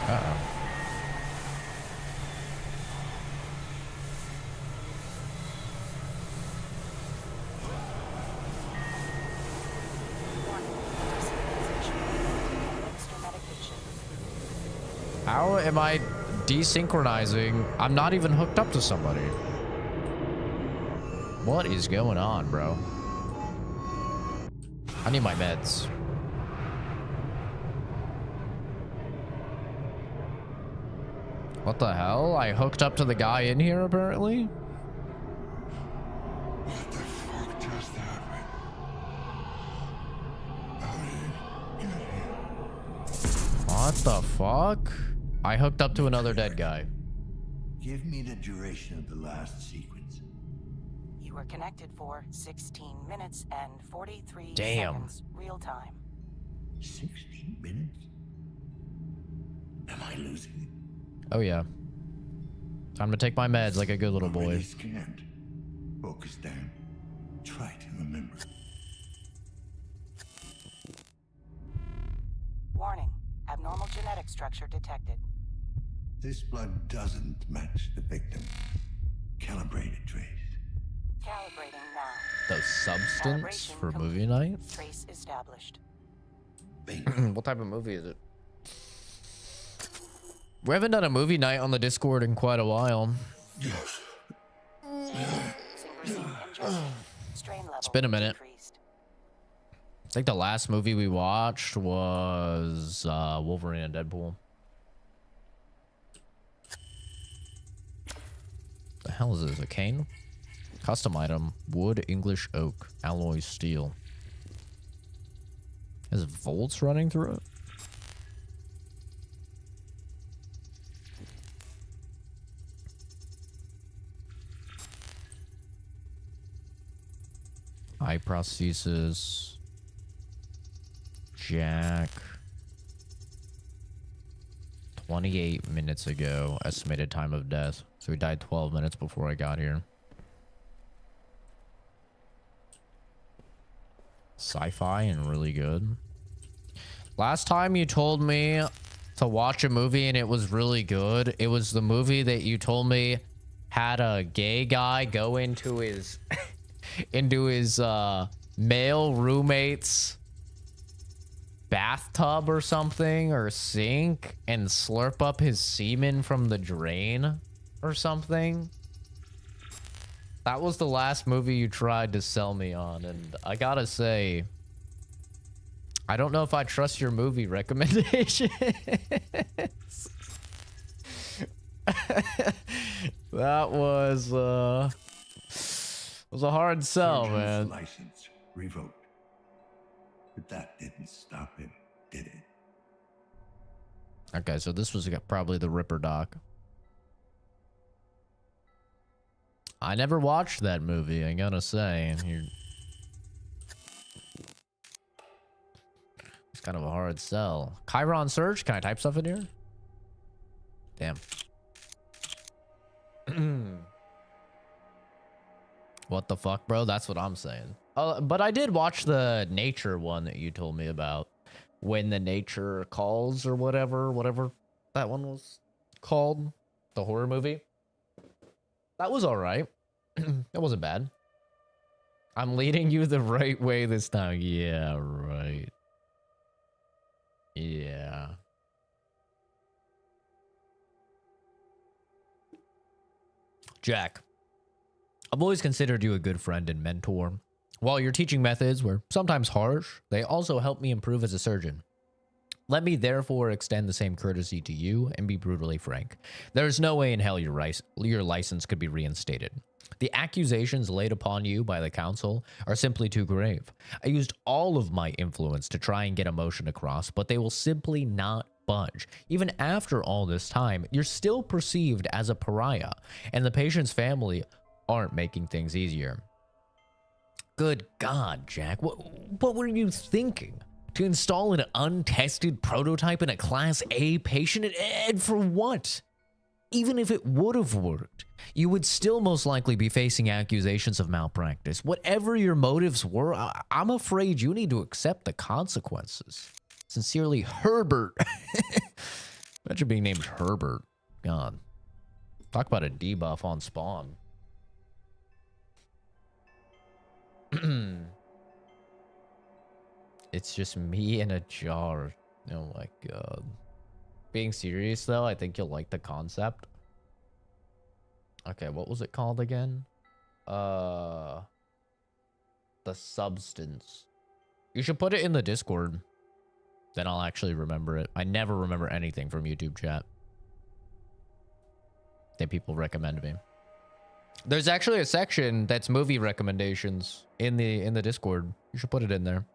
Uh-oh. How am I desynchronizing? I'm not even hooked up to somebody. What is going on, bro? I need my meds. What the hell? I hooked up to the guy in here, apparently? What the fuck just happened? How did it get here? What the fuck? I hooked up to another dead guy. Give me the duration of the last sequence. You were connected for 16 minutes and 43 Damn. seconds real time. 16 minutes? Am I losing? Oh yeah. Time to take my meds like a good little boy. Already scanned. Focus down. Try to remember. Warning. Abnormal genetic structure detected. This blood doesn't match the victim. Calibrate it, Trace. Calibrating now. The substance Calibration for complete. movie night? Trace established. What type of movie is it? We haven't done a movie night on the Discord in quite a while. Yes. It's been a minute. I think the last movie we watched was Wolverine and Deadpool. The hell is this? A cane? Custom item. Wood, English oak, alloy steel. Has volts running through it? Eye prosthesis. Jack. 28 minutes ago. Estimated time of death. So he died 12 minutes before I got here. Sci-fi and really good. Last time you told me to watch a movie and it was really good. It was the movie that you told me had a gay guy go into his into his male roommate's bathtub or something, or sink, and slurp up his semen from the drain or something. That was the last movie you tried to sell me on, and I gotta say, I don't know if I trust your movie recommendations. That was a hard sell, Surgeon's man. License revoked. But that didn't stop him, did it? Okay, so this was probably the Ripper doc. I never watched that movie, I gotta say. It's kind of a hard sell. Chiron Surge, can I type stuff in here? Damn. What the fuck, bro? That's what I'm saying. But I did watch the nature one that you told me about. When the nature calls or whatever that one was. called? The horror movie? That was alright. That wasn't bad. I'm leading you the right way this time. Yeah, right. Yeah. Jack, I've always considered you a good friend and mentor. While your teaching methods were sometimes harsh, they also helped me improve as a surgeon. Let me therefore extend the same courtesy to you and be brutally frank. There is no way in hell your license could be reinstated. The accusations laid upon you by the council are simply too grave. I used all of my influence to try and get emotion across, but they will simply not budge. Even after all this time, you're still perceived as a pariah, and the patient's family aren't making things easier. Good God, Jack, what were you thinking? To install an untested prototype in a Class A patient? And for what? Even if it would have worked, you would still most likely be facing accusations of malpractice. Whatever your motives were, I'm afraid you need to accept the consequences. Sincerely, Herbert. Imagine being named Herbert. God. Talk about a debuff on Spawn. It's just me in a jar. Oh my god. Being serious though, I think you'll like the concept. Okay, what was it called again? The substance. You should put it in the Discord. Then I'll actually remember it. I never remember anything from YouTube chat that people recommend me. There's actually a section that's movie recommendations in the Discord. You should put it in there.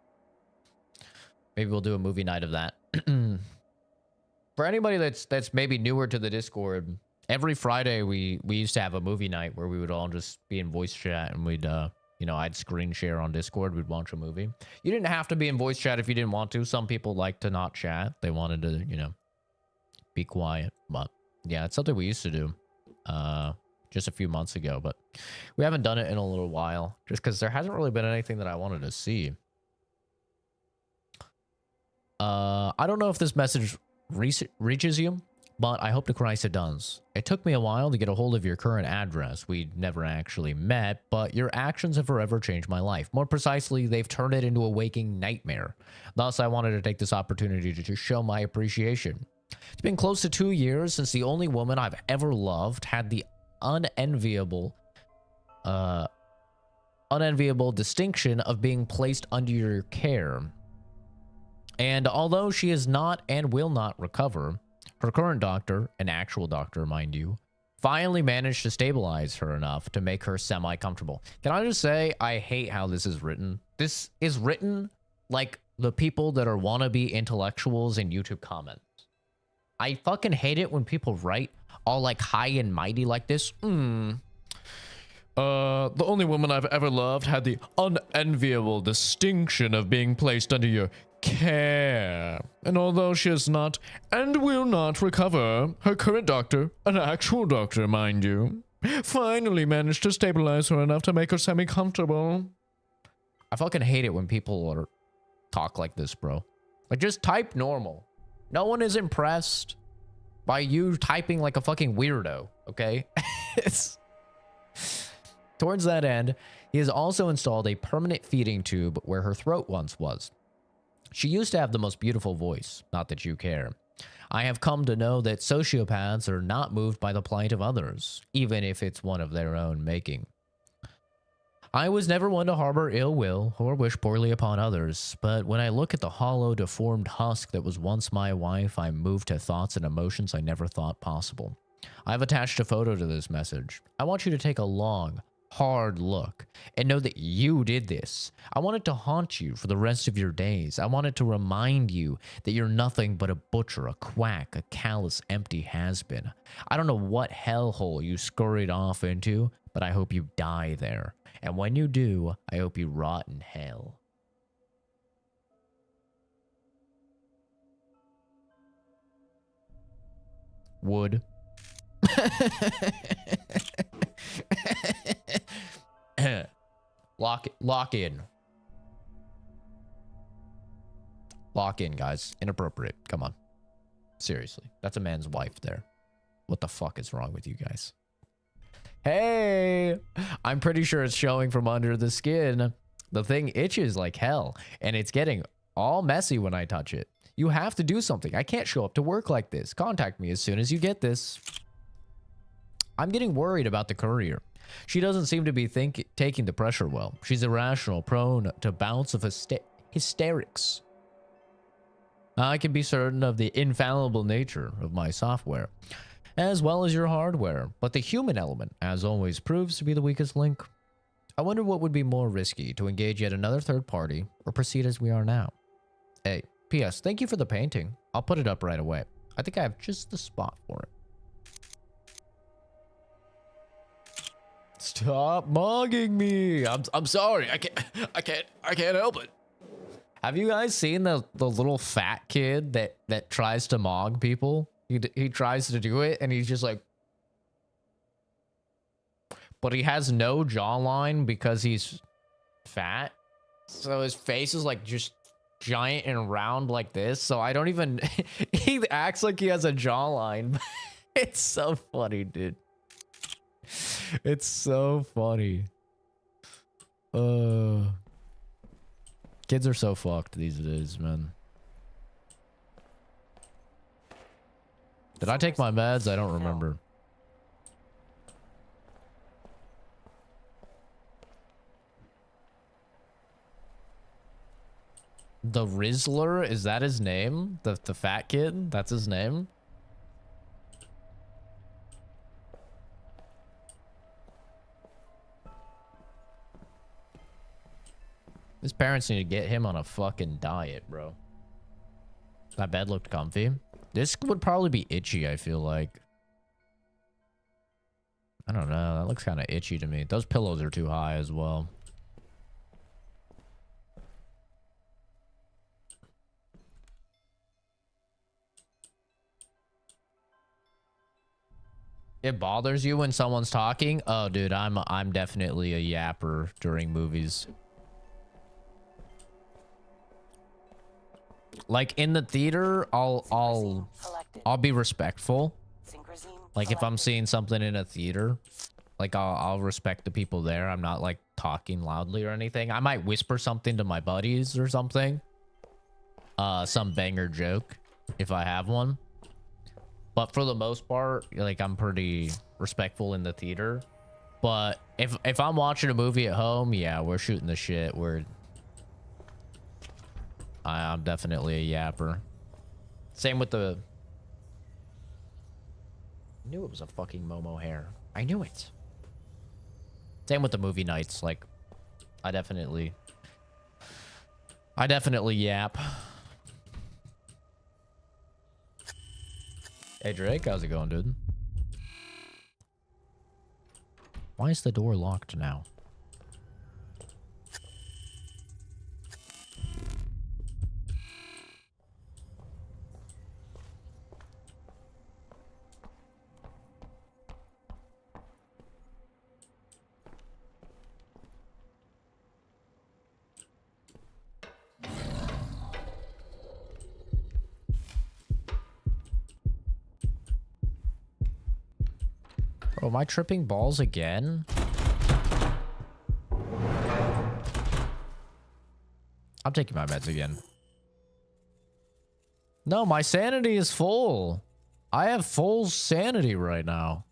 Maybe we'll do a movie night of that. For anybody that's maybe newer to the Discord, every Friday we used to have a movie night where we would all just be in voice chat and we'd I'd screen share on Discord. We'd watch a movie. You didn't have to be in voice chat if you didn't want to. Some people like to not chat. They wanted to, be quiet. But yeah, it's something we used to do just a few months ago. But we haven't done it in a little while just because there hasn't really been anything that I wanted to see. I don't know if this message reaches you, but I hope to Christ it does. It took me a while to get a hold of your current address. We'd never actually met, but your actions have forever changed my life. More precisely, they've turned it into a waking nightmare. Thus, I wanted to take this opportunity to show my appreciation. It's been close to 2 years since the only woman I've ever loved had the unenviable distinction of being placed under your care. And although she is not and will not recover, her current doctor, an actual doctor, mind you, finally managed to stabilize her enough to make her semi-comfortable. Can I just say, I hate how this is written. This is written like the people that are wannabe intellectuals in YouTube comments. I fucking hate it when people write all like high and mighty like this. The only woman I've ever loved had the unenviable distinction of being placed under your care. And although she is not and will not recover, her current doctor, an actual doctor, mind you, finally managed to stabilize her enough to make her semi-comfortable. I fucking hate it when people talk like this, bro. Like, just type normal. No one is impressed by you typing like a fucking weirdo, okay? Towards that end, he has also installed a permanent feeding tube where her throat once was. She used to have the most beautiful voice, not that you care. I have come to know that sociopaths are not moved by the plight of others, even if it's one of their own making. I was never one to harbor ill will or wish poorly upon others, but when I look at the hollow, deformed husk that was once my wife, I'm moved to thoughts and emotions I never thought possible. I've attached a photo to this message. I want you to take a long, hard look and know that you did this. I want it to haunt you for the rest of your days. I want it to remind you that you're nothing but a butcher, a quack, a callous, empty has-been. I don't know what hellhole you scurried off into, but I hope you die there. And when you do, I hope you rot in hell. Wood. Lock in. Lock in, guys. Inappropriate. Come on. Seriously. That's a man's wife there. What the fuck is wrong with you guys? Hey, I'm pretty sure it's showing from under the skin. The thing itches like hell, and it's getting all messy when I touch it. You have to do something. I can't show up to work like this. Contact me as soon as you get this. I'm getting worried about the courier. She doesn't seem to be taking the pressure well. She's irrational, prone to bouts of hysterics. I can be certain of the infallible nature of my software, as well as your hardware, but the human element, as always, proves to be the weakest link. I wonder what would be more risky, to engage yet another third party, or proceed as we are now. Hey, P.S. Thank you for the painting. I'll put it up right away. I think I have just the spot for it. Stop mugging me. I'm sorry. I can't help it. Have you guys seen the little fat kid that tries to mog people? He tries to do it and he's just like, but he has no jawline because he's fat. So his face is like just giant and round like this. So I don't even, he acts like he has a jawline. It's so funny, dude. It's so funny. Kids are so fucked these days, man. Did I take my meds? I don't remember. The Rizzler? Is that his name? The fat kid? That's his name? His parents need to get him on a fucking diet, bro. That bed looked comfy. This would probably be itchy, I feel like. I don't know. That looks kind of itchy to me. Those pillows are too high as well. It bothers you when someone's talking? Oh, dude, I'm definitely a yapper during movies. Like in the theater, I'll be respectful. Like if I'm seeing something in a theater, like I'll respect the people there. I'm not like talking loudly or anything. I might whisper something to my buddies or something. Some banger joke if I have one. But for the most part, like I'm pretty respectful in the theater. But if I'm watching a movie at home, yeah, we're shooting the shit. I'm definitely a yapper. Same with the... I knew it was a fucking Momo hair. I knew it. Same with the movie nights. Like, I definitely yap. Hey Drake, how's it going, dude? Why is the door locked now? Bro, am I tripping balls again? I'm taking my meds again. No, my sanity is full. I have full sanity right now.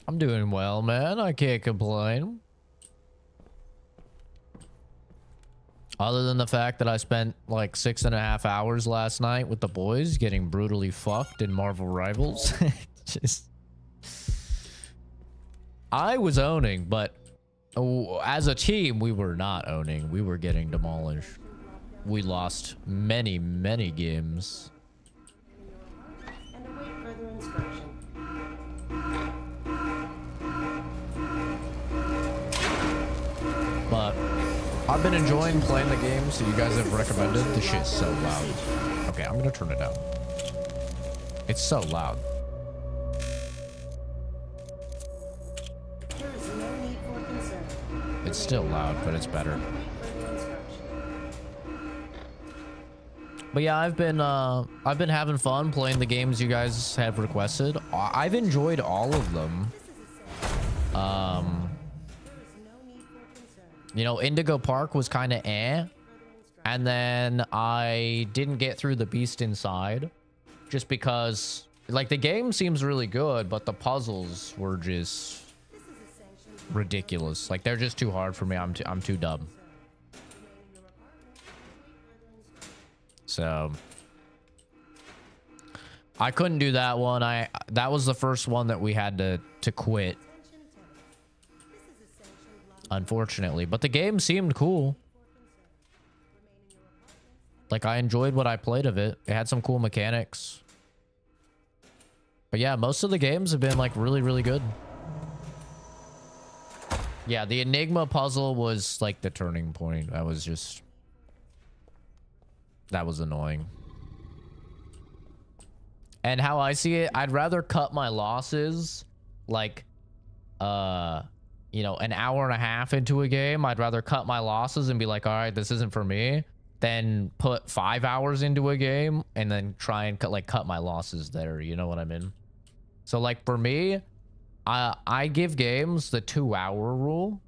I'm doing well, man. I can't complain. Other than the fact that I spent like 6.5 hours last night with the boys getting brutally fucked in Marvel Rivals. Just... I was owning, but as a team, we were not owning. We were getting demolished. We lost many, many games. And await further instruction. But I've been enjoying playing the games that you guys have recommended. This shit's so loud. Okay, I'm gonna turn it down. It's so loud. There is no need for concern. It's still loud, but it's better. But yeah, I've been having fun playing the games you guys have requested. I've enjoyed all of them. You know, Indigo Park was kind of eh. And then I didn't get through The Beast Inside just because, like, the game seems really good, but the puzzles were just ridiculous. Like, they're just too hard for me. I'm too dumb. So I couldn't do that one. That was the first one that we had to quit, unfortunately. But the game seemed cool. Like, I enjoyed what I played of it. It had some cool mechanics. But yeah, most of the games have been, like, really, really good. Yeah, the Enigma puzzle was, like, the turning point. That was annoying. And how I see it, I'd rather cut my losses, like, you know, an hour and a half into a game. I'd rather cut my losses and be like, all right, this isn't for me, than put 5 hours into a game and then try and cut my losses there. You know what I mean? So, like, for me, I give games the 2-hour rule.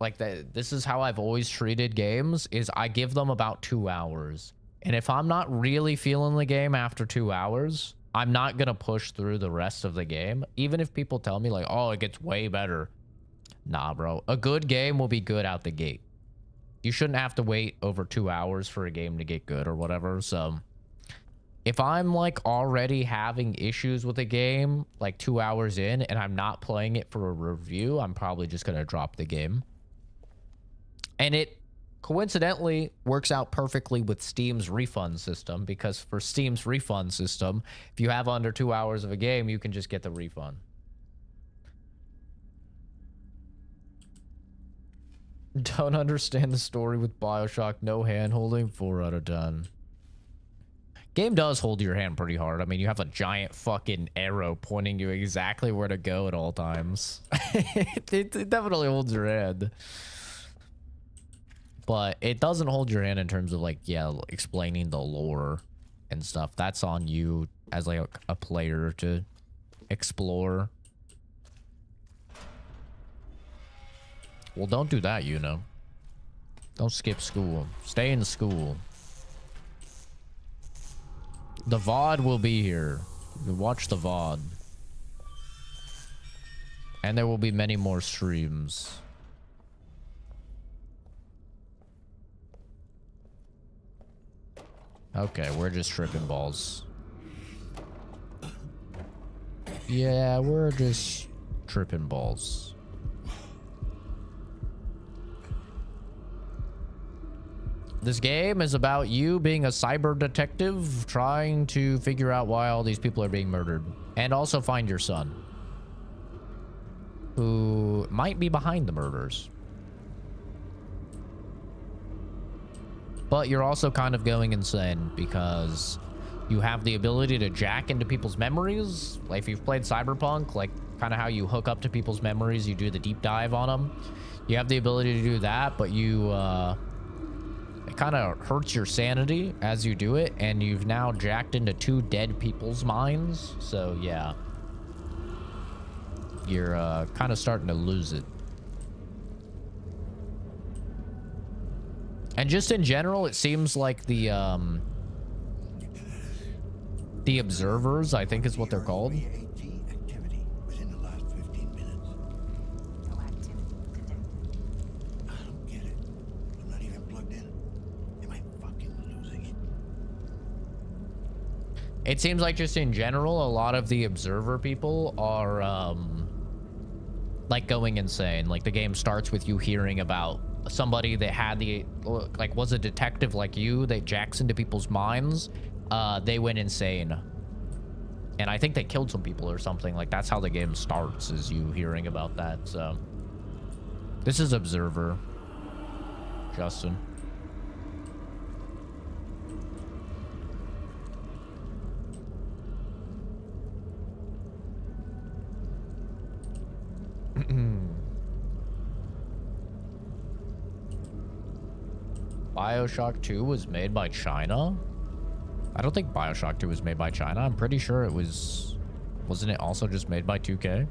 Like, this is how I've always treated games, is I give them about 2 hours. And if I'm not really feeling the game after 2 hours, I'm not going to push through the rest of the game. Even if people tell me, like, oh, it gets way better. Nah, bro. A good game will be good out the gate. You shouldn't have to wait over 2 hours for a game to get good or whatever. So if I'm, like, already having issues with a game, like, 2 hours in, and I'm not playing it for a review, I'm probably just going to drop the game. And it coincidentally works out perfectly with Steam's refund system, because for Steam's refund system, if you have under 2 hours of a game, you can just get the refund. Don't understand the story with Bioshock. No hand holding. 4 out of 10. Game does hold your hand pretty hard. I mean, you have a giant fucking arrow pointing you exactly where to go at all times. it definitely holds your hand. But it doesn't hold your hand in terms of, like, yeah, explaining the lore and stuff. That's on you as, like, a player to explore. Well, don't do that, you know. Don't skip school. Stay in school. The VOD will be here. You watch the VOD. And there will be many more streams. Okay, we're just tripping balls. Yeah, we're just tripping balls. This game is about you being a cyber detective trying to figure out why all these people are being murdered. And also find your son, who might be behind the murders. But you're also kind of going insane because you have the ability to jack into people's memories. Like, if you've played Cyberpunk, like, kind of how you hook up to people's memories, you do the deep dive on them. You have the ability to do that, but you, it kind of hurts your sanity as you do it, and you've now jacked into 2 dead people's minds. So, yeah. You're, kind of starting to lose it. And just in general, it seems like the observers, I think is what they're called. Activity within the last 15 minutes. No activity detected. I don't get it. I'm not even plugged in. Am I fucking losing it? It seems like just in general, a lot of the observer people are, like, going insane. Like, the game starts with you hearing about somebody that had the, like, was a detective like you that jacks into people's minds. They went insane. And I think they killed some people or something. Like, that's how the game starts, is you hearing about that. So this is Observer, Justin. Bioshock 2 was made by China? I don't think Bioshock 2 was made by China. I'm pretty sure it was... Wasn't it also just made by 2K?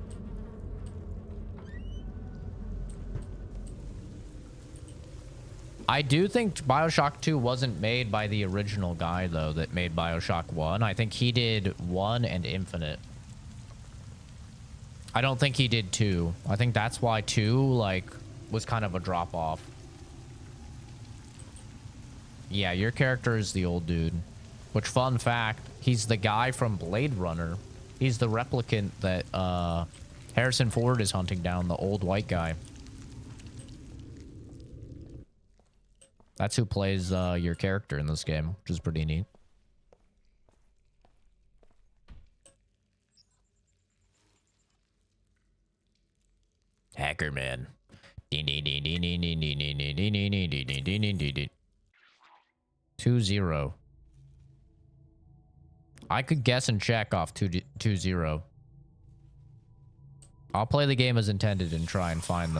I do think Bioshock 2 wasn't made by the original guy, though, that made Bioshock 1. I think he did 1 and Infinite. I don't think he did 2. I think that's why 2, like, was kind of a drop-off. Yeah, your character is the old dude. Which, fun fact, he's the guy from Blade Runner. He's the replicant that Harrison Ford is hunting down, the old white guy. That's who plays your character in this game, which is pretty neat. Hacker man. 2-0. I could guess and check off 2-0. I'll play the game as intended and try and find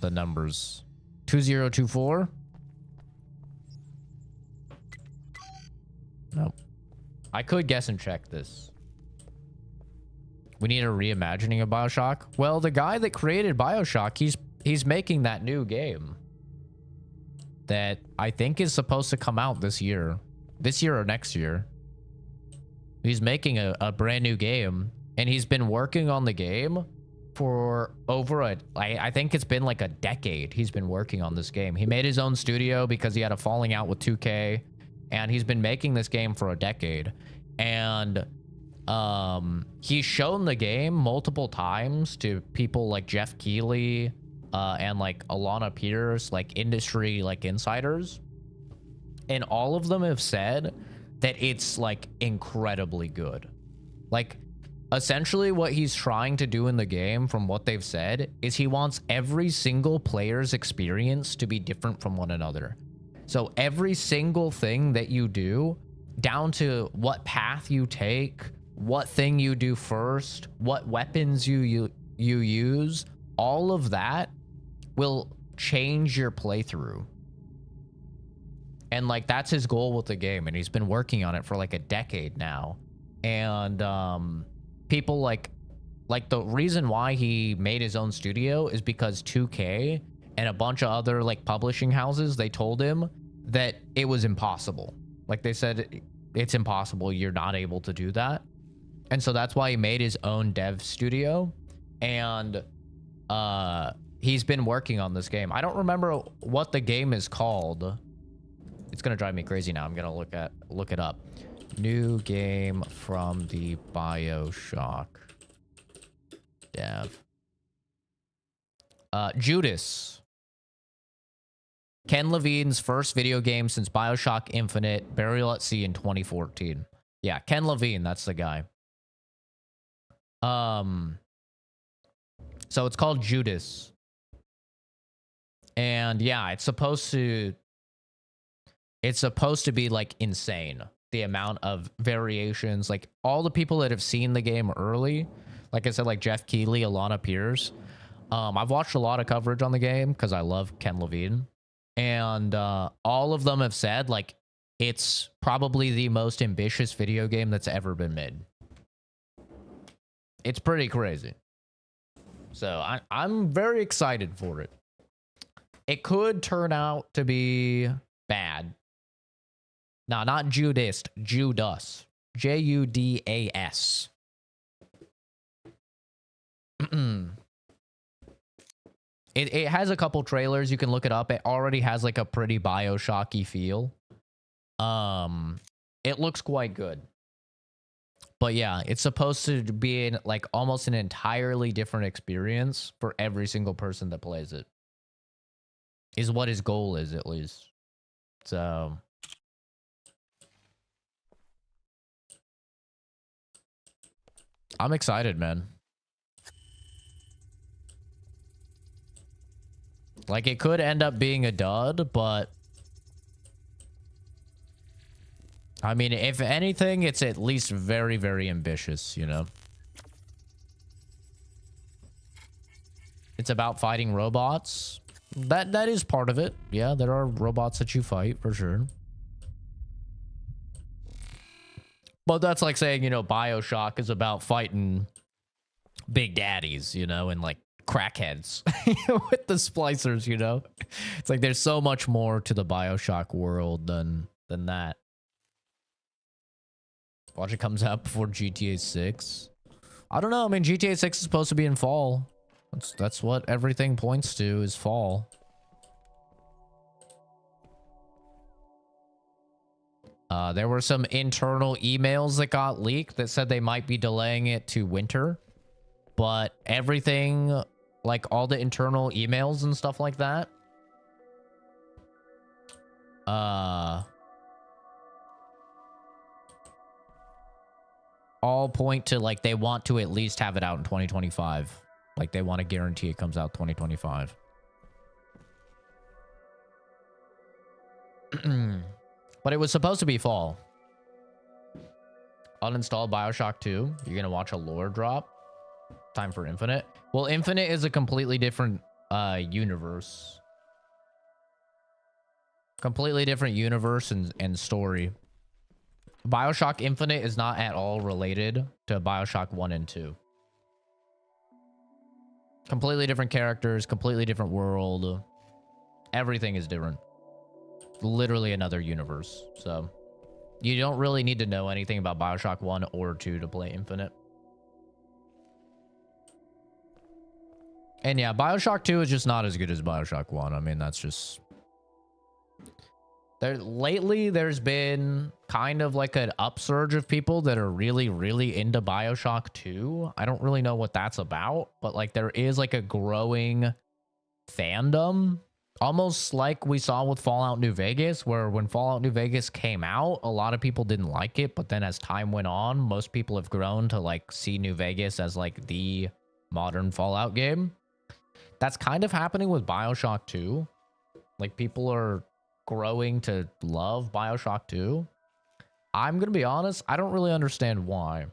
the numbers. 2024? Nope. I could guess and check this. We need a reimagining of Bioshock. Well, the guy that created Bioshock, he's making that new game that I think is supposed to come out this year. This year or next year. He's making a brand new game, and he's been working on the game for over I think it's been like a decade he's been working on this game. He made his own studio because he had a falling out with 2K, and he's been making this game for a decade. And he's shown the game multiple times to people like Jeff Keighley and like Alana Pierce, like industry like insiders, and all of them have said that it's like incredibly good. Like, essentially what he's trying to do in the game, from what they've said, is he wants every single player's experience to be different from one another. So every single thing that you do, down to what path you take, what thing you do first, what weapons you use, all of that will change your playthrough. And like, that's his goal with the game, and he's been working on it for like a decade now. And people like the reason why he made his own studio is because 2K and a bunch of other like publishing houses, they told him that it was impossible. Like, they said, it's impossible, you're not able to do that. And so that's why he made his own dev studio. And he's been working on this game. I don't remember what the game is called. It's gonna drive me crazy now. I'm gonna look it up. New game from the Bioshock dev. Judas. Ken Levine's first video game since Bioshock Infinite, Burial at Sea in 2014. Yeah, Ken Levine, that's the guy. So it's called Judas. And yeah, it's supposed to be like insane. The amount of variations, like all the people that have seen the game early, like I said, like Jeff Keighley, Alana Pierce. I've watched a lot of coverage on the game because I love Ken Levine. And all of them have said like it's probably the most ambitious video game that's ever been made. It's pretty crazy. So I'm very excited for it. It could turn out to be bad. No, not Judas. Judas. Judas. It has a couple trailers. You can look it up. It already has like a pretty Bioshocky feel. It looks quite good. But yeah, it's supposed to be like almost an entirely different experience for every single person that plays it. Is what his goal is, at least. So I'm excited, man. Like, it could end up being a dud, but I mean, if anything, it's at least very, very ambitious, you know? It's about fighting robots. That is part of it. Yeah, there are robots that you fight, for sure. But that's like saying, you know, Bioshock is about fighting big daddies, you know, and like crackheads with the splicers, you know. It's like there's so much more to the Bioshock world than that. Watch it comes out before GTA 6. I don't know. I mean, GTA 6 is supposed to be in fall. That's what everything points to, is fall. There were some internal emails that got leaked that said they might be delaying it to winter. But everything, like all the internal emails and stuff like that, all point to like they want to at least have it out in 2025. Like they want to guarantee it comes out 2025. But it was supposed to be fall. Uninstall Bioshock 2. You're gonna watch a lore drop. Time for Infinite. Well, Infinite is a completely different universe. Completely different universe and story. Bioshock Infinite is not at all related to Bioshock 1 and 2. Completely different characters, completely different world. Everything is different. Literally another universe. So you don't really need to know anything about Bioshock 1 or 2 to play Infinite. And yeah, Bioshock 2 is just not as good as Bioshock 1. I mean, that's just... Lately, there's been kind of like an upsurge of people that are really, really into Bioshock 2. I don't really know what that's about, but like there is like a growing fandom. Almost like we saw with Fallout New Vegas, where when Fallout New Vegas came out, a lot of people didn't like it, but then as time went on, most people have grown to like see New Vegas as like the modern Fallout game. That's kind of happening with Bioshock 2. Like people are growing to love Bioshock 2. I'm gonna be honest, I don't really understand why.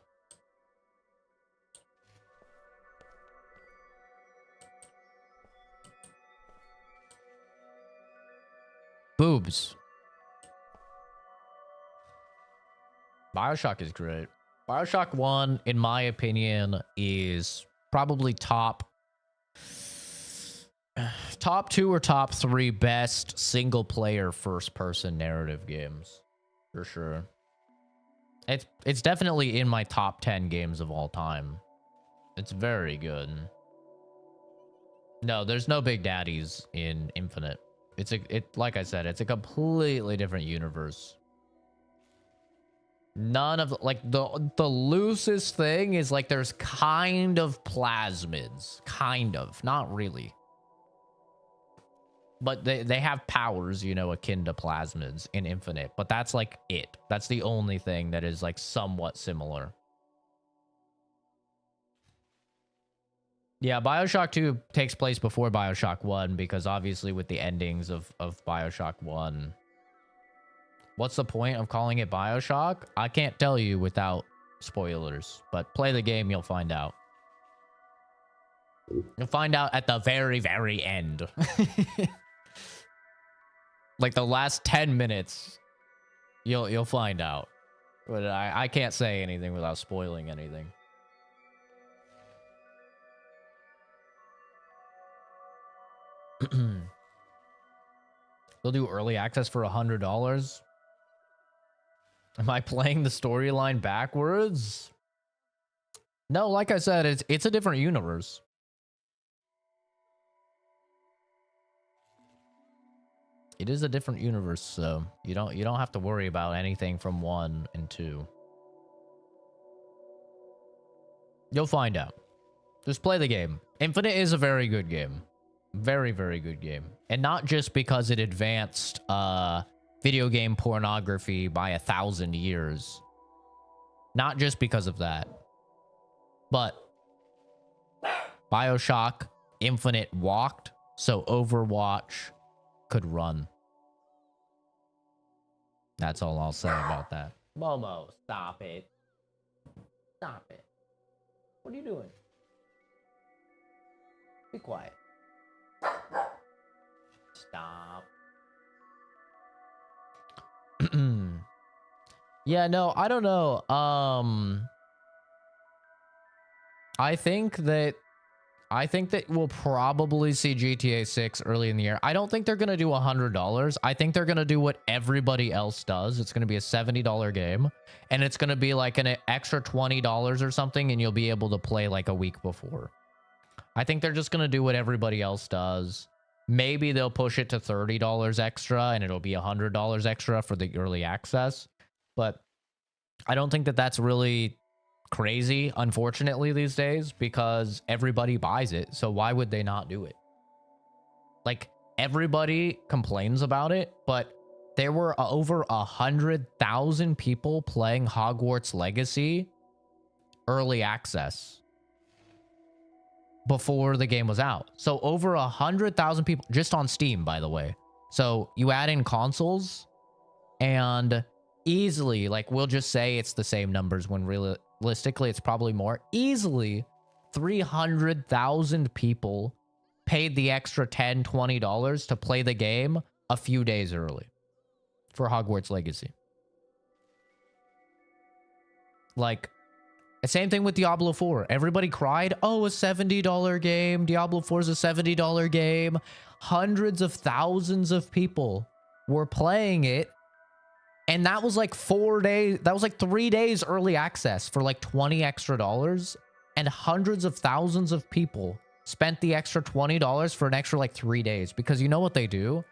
Boobs. Bioshock is great. Bioshock 1, in my opinion, is probably top 2 or top 3 best single player first person narrative games. For sure. It's definitely in my top 10 games of all time. It's very good. No, there's no big daddies in Infinite. Like I said, it's a completely different universe. None of like the loosest thing is like there's kind of plasmids, kind of, not really. But they have powers, you know, akin to plasmids in Infinite, but that's like it. That's the only thing that is like somewhat similar. Yeah, Bioshock 2 takes place before Bioshock 1 because obviously with the endings of Bioshock 1. What's the point of calling it Bioshock? I can't tell you without spoilers, but play the game, you'll find out. You'll find out at the very, very end. Like the last 10 minutes, you'll find out. But I can't say anything without spoiling anything. They'll do early access for $100. Am I playing the storyline backwards? No, like I said, it's a different universe. It is a different universe, so you don't have to worry about anything from 1 and 2. You'll find out. Just play the game. Infinite is a very good game. Very, very good game. And not just because it advanced video game pornography by 1,000 years. Not just because of that. But Bioshock Infinite walked, so Overwatch could run. That's all I'll say about that. Momo, stop it. Stop it. What are you doing? Be quiet. Stop. Yeah, no, I don't know. I think that we'll probably see GTA 6 early in the year. I don't think they're going to do $100. I think they're going to do what everybody else does. It's going to be a $70 game, and it's going to be like an extra $20 or something, and you'll be able to play like a week before. I think they're just going to do what everybody else does. Maybe they'll push it to $30 extra, and it'll be $100 extra for the early access. But I don't think that that's really crazy, unfortunately, these days, because everybody buys it. So why would they not do it? Like, everybody complains about it, but there were over 100,000 people playing Hogwarts Legacy early access before the game was out. So over 100,000 people just on Steam, by the way. So you add in consoles, and easily, like, we'll just say it's the same numbers when realistically it's probably more. Easily 300,000 people paid the extra $10, $20 to play the game a few days early for Hogwarts Legacy. Like, same thing with Diablo 4. Everybody cried, oh, a $70 game. Diablo 4 is a $70 game. Hundreds of thousands of people were playing it. And that was like 4 days. That was like 3 days early access for like $20 extra. And hundreds of thousands of people spent the extra $20 for an extra like 3 days. Because you know what they do?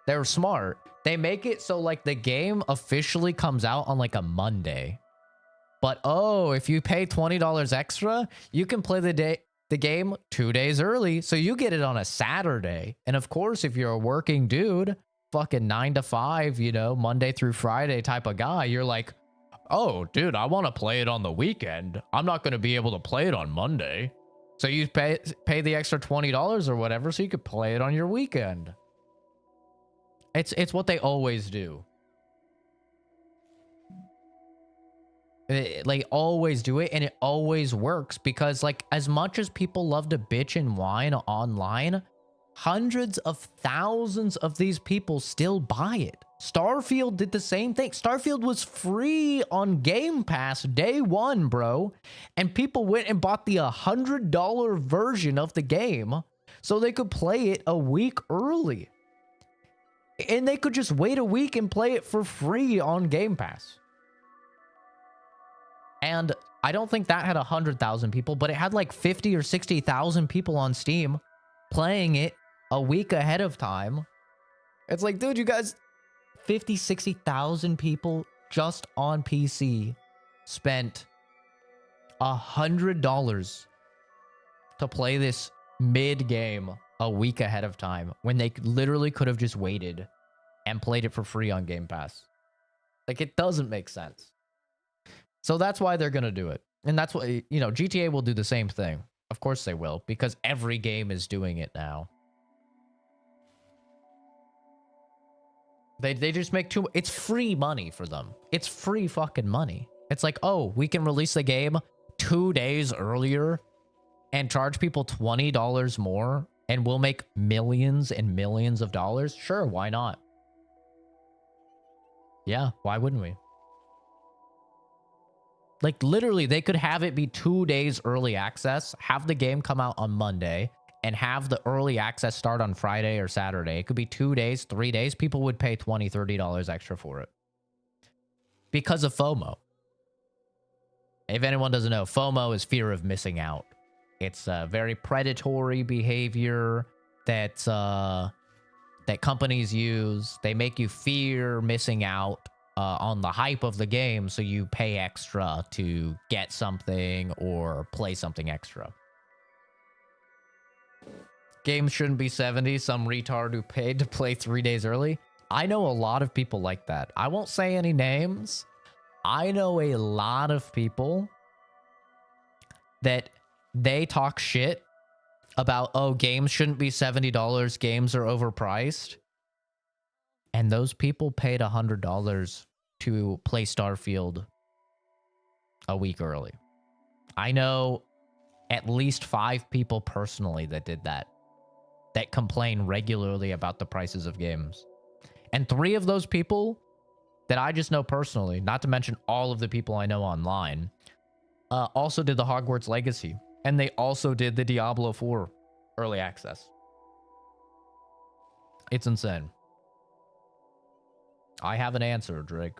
They're smart. They make it so like the game officially comes out on like a Monday. But oh, if you pay $20 extra, you can play the game 2 days early. So you get it on a Saturday. And of course, if you're a working dude, fucking 9 to 5, you know, Monday through Friday type of guy, you're like, oh, dude, I want to play it on the weekend. I'm not going to be able to play it on Monday. So you pay the extra $20 or whatever so you could play it on your weekend. It's what they always do. Like, always do it, and it always works, because like, as much as people love to bitch and whine online, hundreds of thousands of these people still buy it. Starfield did the same thing. Starfield was free on Game Pass day one, bro, and people went and bought the $100 version of the game so they could play it a week early, and they could just wait a week and play it for free on Game Pass. And I don't think that had 100,000 people, but it had like 50 or 60,000 people on Steam playing it a week ahead of time. It's like, dude, you guys, 50, 60,000 people just on PC spent $100 to play this mid-game a week ahead of time when they literally could have just waited and played it for free on Game Pass. Like, it doesn't make sense. So that's why they're going to do it. And that's what, you know, GTA will do the same thing. Of course they will, because every game is doing it now. They just make too... It's free money for them. It's free fucking money. It's like, oh, we can release the game 2 days earlier and charge people $20 more, and we'll make millions and millions of dollars. Sure, why not? Yeah, why wouldn't we? Like, literally, they could have it be 2 days early access, have the game come out on Monday, and have the early access start on Friday or Saturday. It could be 2 days, 3 days. People would pay $20, $30 extra for it. Because of FOMO. If anyone doesn't know, FOMO is fear of missing out. It's a very predatory behavior that companies use. They make you fear missing out on the hype of the game, so you pay extra to get something or play something extra. Games shouldn't be 70. Some retard who paid to play 3 days early. I know a lot of people like that. I won't say any names. I know a lot of people that they talk shit about, oh, games shouldn't be $70. Games are overpriced. And those people paid $100 to play Starfield a week early. I know at least 5 people personally that did that complain regularly about the prices of games. And 3 of those people that I just know personally, not to mention all of the people I know online, also did the Hogwarts Legacy. And they also did the Diablo 4 early access. It's insane. I have an answer, Drake.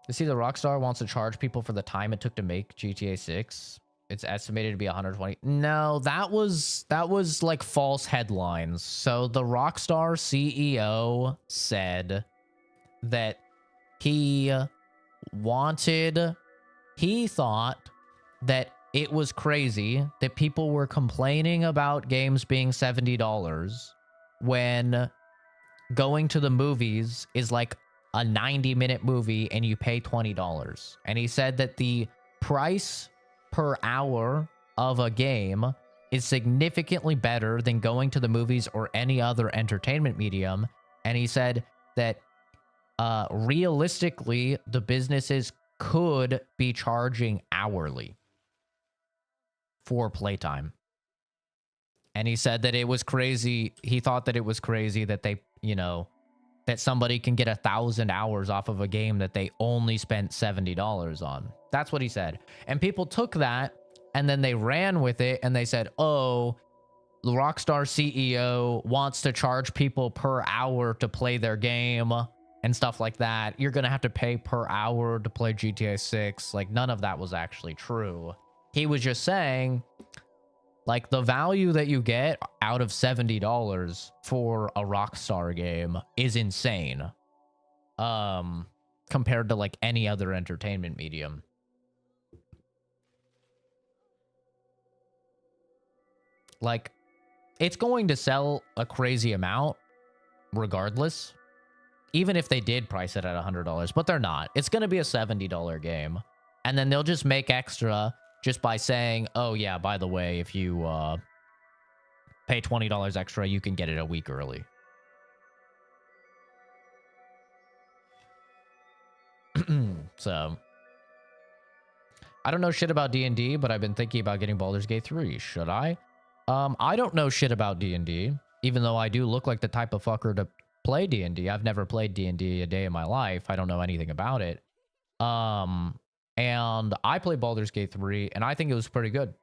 You see, the Rockstar wants to charge people for the time it took to make GTA 6. It's estimated to be 120. No, that was like false headlines. So the Rockstar CEO said that he thought that it was crazy that people were complaining about games being $70 when going to the movies is like a 90-minute movie and you pay $20. And he said that the price per hour of a game is significantly better than going to the movies or any other entertainment medium. And he said that realistically, the businesses could be charging hourly for playtime. And he said that it was crazy. He thought that it was crazy that they, you know, that somebody can get 1,000 hours off of a game that they only spent $70 on. That's what he said. And people took that and then they ran with it and they said, oh, the Rockstar CEO wants to charge people per hour to play their game and stuff like that. You're going to have to pay per hour to play GTA 6. Like, none of that was actually true. He was just saying, like, the value that you get out of $70 for a Rockstar game is insane. Compared to, like, any other entertainment medium. Like, it's going to sell a crazy amount regardless. Even if they did price it at $100, but they're not. It's going to be a $70 game. And then they'll just make extra just by saying, oh yeah, by the way, if you pay $20 extra, you can get it a week early. So, I don't know shit about D&D, but I've been thinking about getting Baldur's Gate 3. Should I? I don't know shit about D&D, even though I do look like the type of fucker to play D&D. I've never played D&D a day in my life. I don't know anything about it. And I played Baldur's Gate 3, and I think it was pretty good.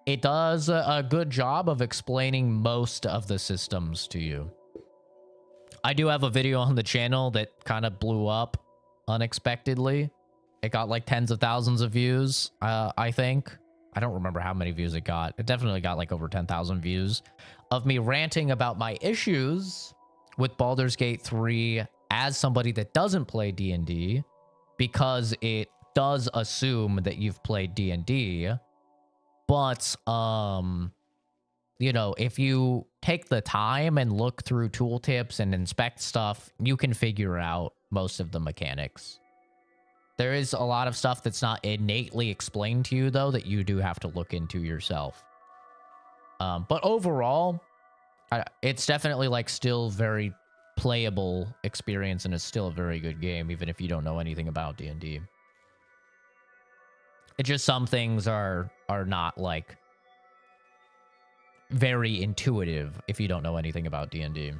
It does a good job of explaining most of the systems to you. I do have a video on the channel that kind of blew up unexpectedly. It got like tens of thousands of views, I think. I don't remember how many views it got. It definitely got like over 10,000 views of me ranting about my issues with Baldur's Gate 3 as somebody that doesn't play D&D, because it does assume that you've played D&D. But, you know, if you take the time and look through tooltips and inspect stuff, you can figure out most of the mechanics. There is a lot of stuff that's not innately explained to you, though, that you do have to look into yourself. But overall, it's definitely, like, still very playable experience, and it's still a very good game, even if you don't know anything about D&D. It's just some things are not, like, very intuitive if you don't know anything about D&D.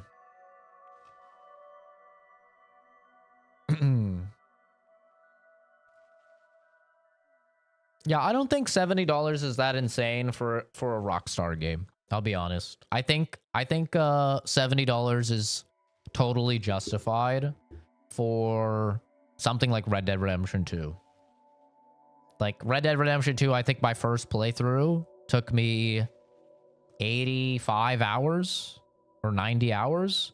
Yeah, I don't think $70 is that insane for a Rockstar game. I'll be honest. I think $70 is totally justified for something like Red Dead Redemption 2. Like, Red Dead Redemption 2, I think my first playthrough took me 85 hours or 90 hours.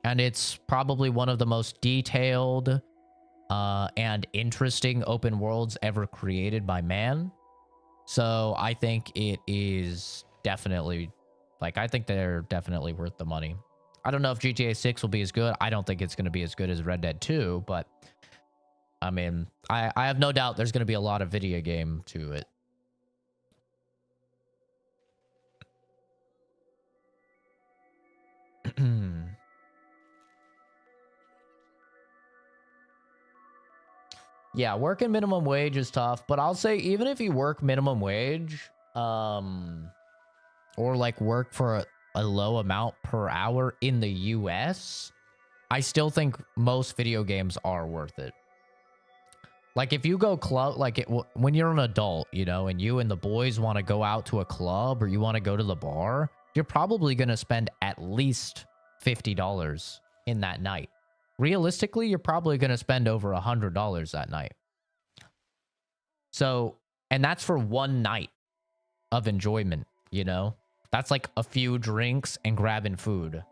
And it's probably one of the most detailed and interesting open worlds ever created by man. So I think it is definitely, like, I think they're definitely worth the money. I don't know if GTA 6 will be as good. I don't think it's going to be as good as Red Dead 2, but I mean, I have no doubt there's going to be a lot of video game to it. Yeah, working minimum wage is tough, but I'll say even if you work minimum wage, or like work for a low amount per hour in the US, I still think most video games are worth it. Like if you go club, like when you're an adult, you know, and you and the boys want to go out to a club or you want to go to the bar, you're probably going to spend at least $50 in that night. Realistically, you're probably going to spend over $100 that night. So, and that's for one night of enjoyment, you know? That's like a few drinks and grabbing food.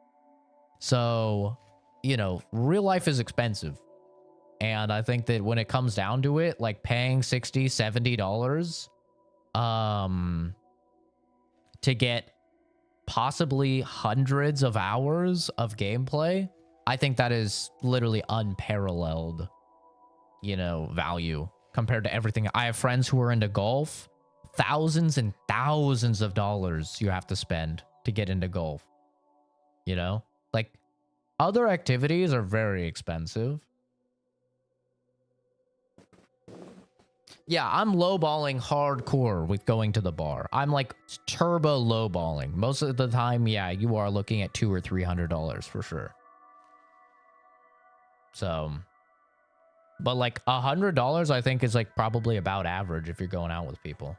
So, you know, real life is expensive. And I think that when it comes down to it, like paying $60, $70 to get possibly hundreds of hours of gameplay, I think that is literally unparalleled, you know, value compared to everything. I have friends who are into golf. Thousands and thousands of dollars you have to spend to get into golf. You know? Like, other activities are very expensive. Yeah, I'm lowballing hardcore with going to the bar. I'm like turbo lowballing. Most of the time, yeah, you are looking at $200 or $300 for sure. So, but like $100, I think is like probably about average if you're going out with people.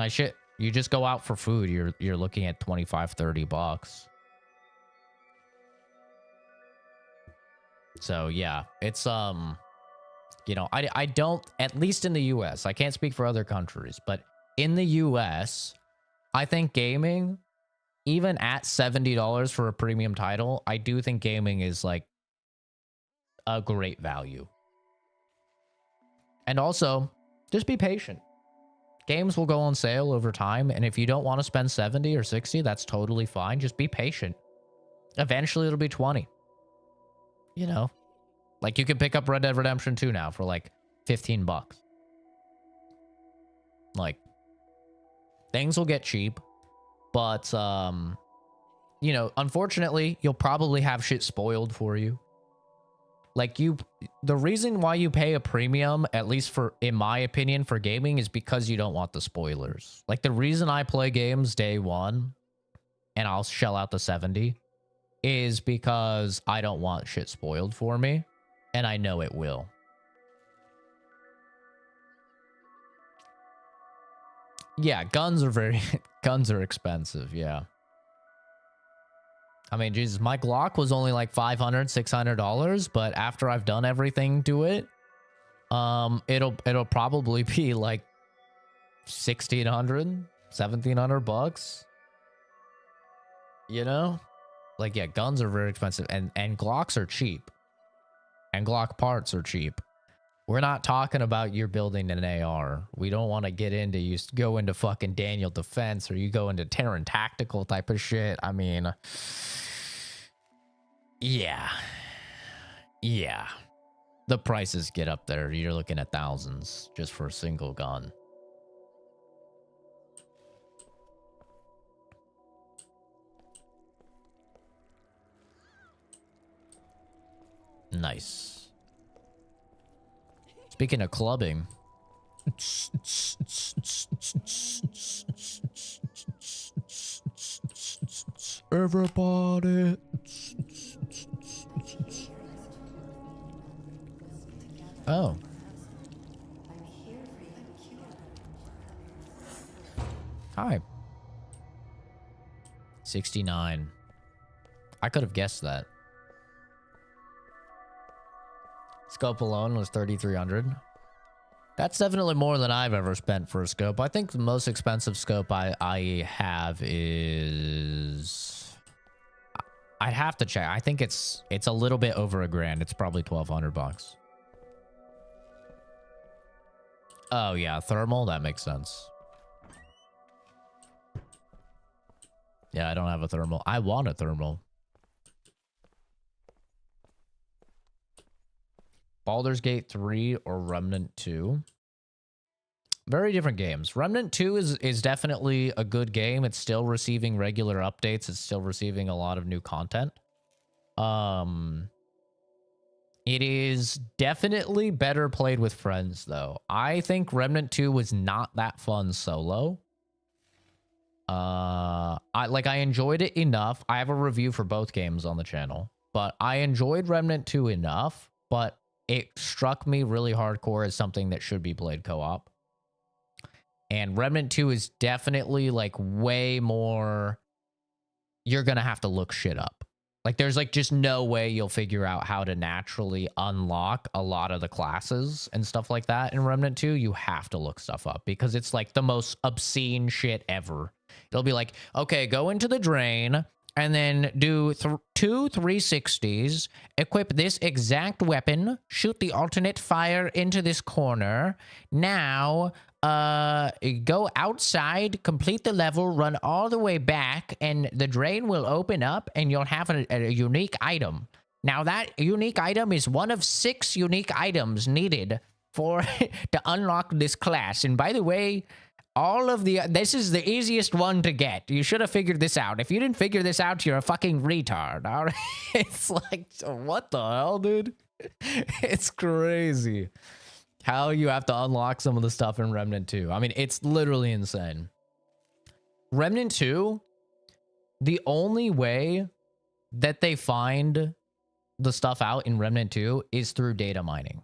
Shit, you just go out for food, you're looking at $25-$30. So yeah, it's you know, I don't, at least in the US, I can't speak for other countries, but in the US, I think gaming, even at $70 for a premium title, I do think gaming is like a great value. And also, just be patient. Games will go on sale over time, and if you don't want to spend 70 or 60, that's totally fine. Just be patient. Eventually, it'll be 20. You know? Like, you can pick up Red Dead Redemption 2 now for, like, $15. Like, things will get cheap, but, you know, unfortunately, you'll probably have shit spoiled for you. Like, the reason why you pay a premium, at least for, in my opinion, for gaming is because you don't want the spoilers. Like, the reason I play games day one and I'll shell out the 70 is because I don't want shit spoiled for me, and I know it will. Yeah, guns are expensive, yeah. I mean, Jesus, my Glock was only like $500, $600, but after I've done everything to it, it'll probably be like $1,600, $1,700. You know? Like, yeah, guns are very expensive, and Glocks are cheap. And Glock parts are cheap. We're not talking about you're building an AR. We don't want to get into, you go into fucking Daniel Defense or you go into Terran Tactical type of shit. I mean, yeah. Yeah. The prices get up there. You're looking at thousands just for a single gun. Nice. Speaking of clubbing. Everybody. Oh. Hi. 69. I could have guessed that. Scope alone was 3,300. That's definitely more than I've ever spent for a scope. I think the most expensive scope I have is... I'd have to check. I think it's a little bit over $1,000. It's probably $1,200. Oh yeah, thermal, that makes sense. Yeah, I don't have a thermal. I want a thermal. Baldur's Gate 3 or Remnant 2. Very different games. Remnant 2 is definitely a good game. It's still receiving regular updates. It's still receiving a lot of new content. It is definitely better played with friends, though. I think Remnant 2 was not that fun solo. I enjoyed it enough. I have a review for both games on the channel, but I enjoyed Remnant 2 enough, but it struck me really hardcore as something that should be played co-op. And Remnant 2 is definitely like way more, you're going to have to look shit up. Like there's like just no way you'll figure out how to naturally unlock a lot of the classes and stuff like that in Remnant 2. You have to look stuff up because it's like the most obscene shit ever. It'll be like, okay, go into the drain and then do two 360s, equip this exact weapon, shoot the alternate fire into this corner. Now, go outside, complete the level, run all the way back, and the drain will open up and you'll have a unique item. Now that unique item is one of 6 unique items needed for to unlock this class. And by the way, all of this is the easiest one to get. You should have figured this out. If you didn't figure this out, you're a fucking retard. All right? It's like, what the hell, dude? It's crazy how you have to unlock some of the stuff in Remnant 2. I mean, it's literally insane. Remnant 2, the only way that they find the stuff out in Remnant 2 is through data mining.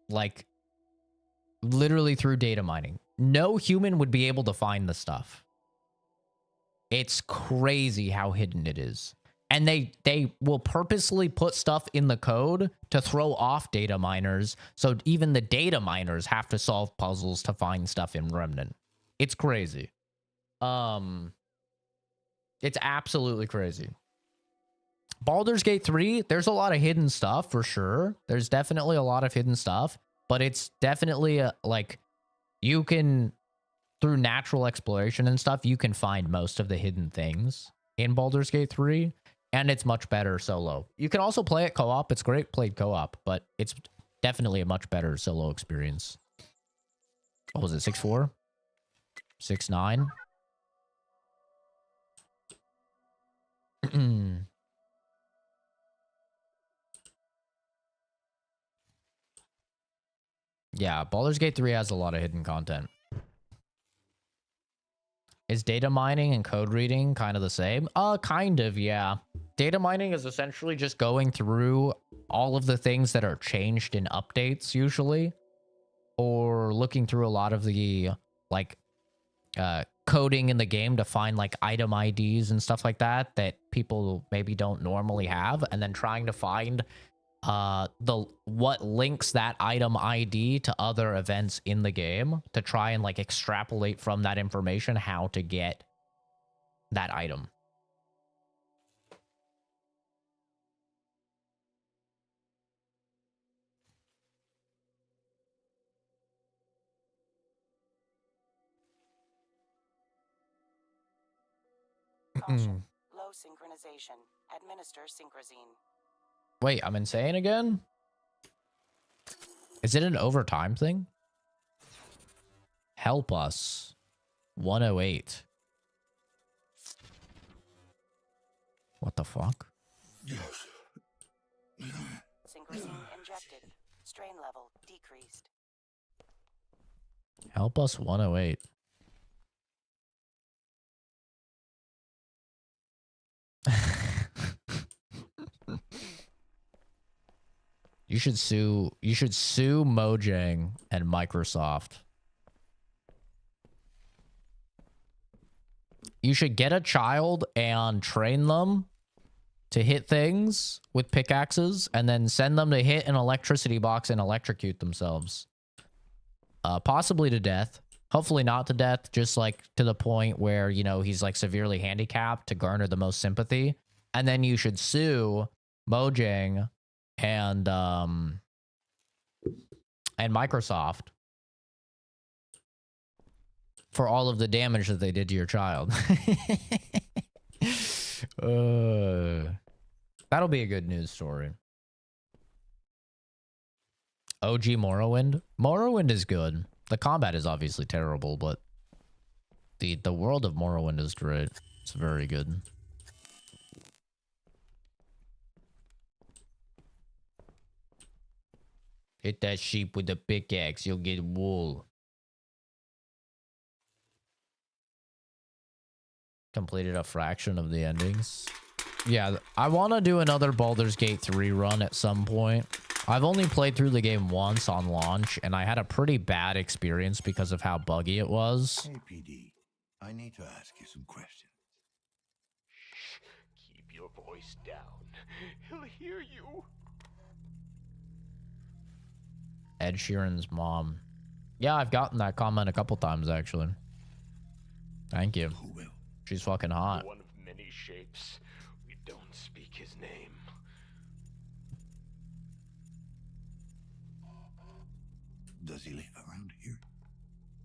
Like, literally through data mining. No human would be able to find the stuff. It's crazy how hidden it is. And they will purposely put stuff in the code to throw off data miners, so even the data miners have to solve puzzles to find stuff in Remnant. It's crazy. It's absolutely crazy. Baldur's Gate 3, there's a lot of hidden stuff for sure. There's definitely a lot of hidden stuff, but it's definitely like you can, through natural exploration and stuff, you can find most of the hidden things in Baldur's Gate 3, and it's much better solo. You can also play it co-op. It's great played co-op, but it's definitely a much better solo experience. What was it, 6-4? 6-9? Yeah, Baldur's Gate 3 has a lot of hidden content. Is data mining and code reading kind of the same? Kind of, yeah. Data mining is essentially just going through all of the things that are changed in updates, usually. Or looking through a lot of the, like, coding in the game to find, like, item IDs and stuff like that that people maybe don't normally have. And then trying to find what links that item ID to other events in the game to try and like extrapolate from that information how to get that item. Caution. Low synchronization. Administer synchrosine. Wait, I'm insane again? Is it an overtime thing? Help us. 108. What the fuck? Yes. Synchrosine injected. Strain level decreased. Help us 108. You should sue Mojang and Microsoft. You should get a child and train them to hit things with pickaxes and then send them to hit an electricity box and electrocute themselves. Possibly to death. Hopefully not to death, just like to the point where, you know, he's like severely handicapped to garner the most sympathy. And then you should sue Mojang and Microsoft for all of the damage that they did to your child. That'll be a good news story. OG Morrowind. Morrowind is good. The combat is obviously terrible, but the world of Morrowind is great. It's very good. Hit that sheep with a pickaxe, you'll get wool. Completed a fraction of the endings. Yeah, I want to do another Baldur's Gate 3 run at some point. I've only played through the game once on launch, and I had a pretty bad experience because of how buggy it was. Hey, PD, I need to ask you some questions. Keep your voice down. He'll hear you. Ed Sheeran's mom. Yeah, I've gotten that comment a couple times, actually. Thank you. Who will? She's fucking hot. One of many shapes. We don't speak his name. Does he live around here?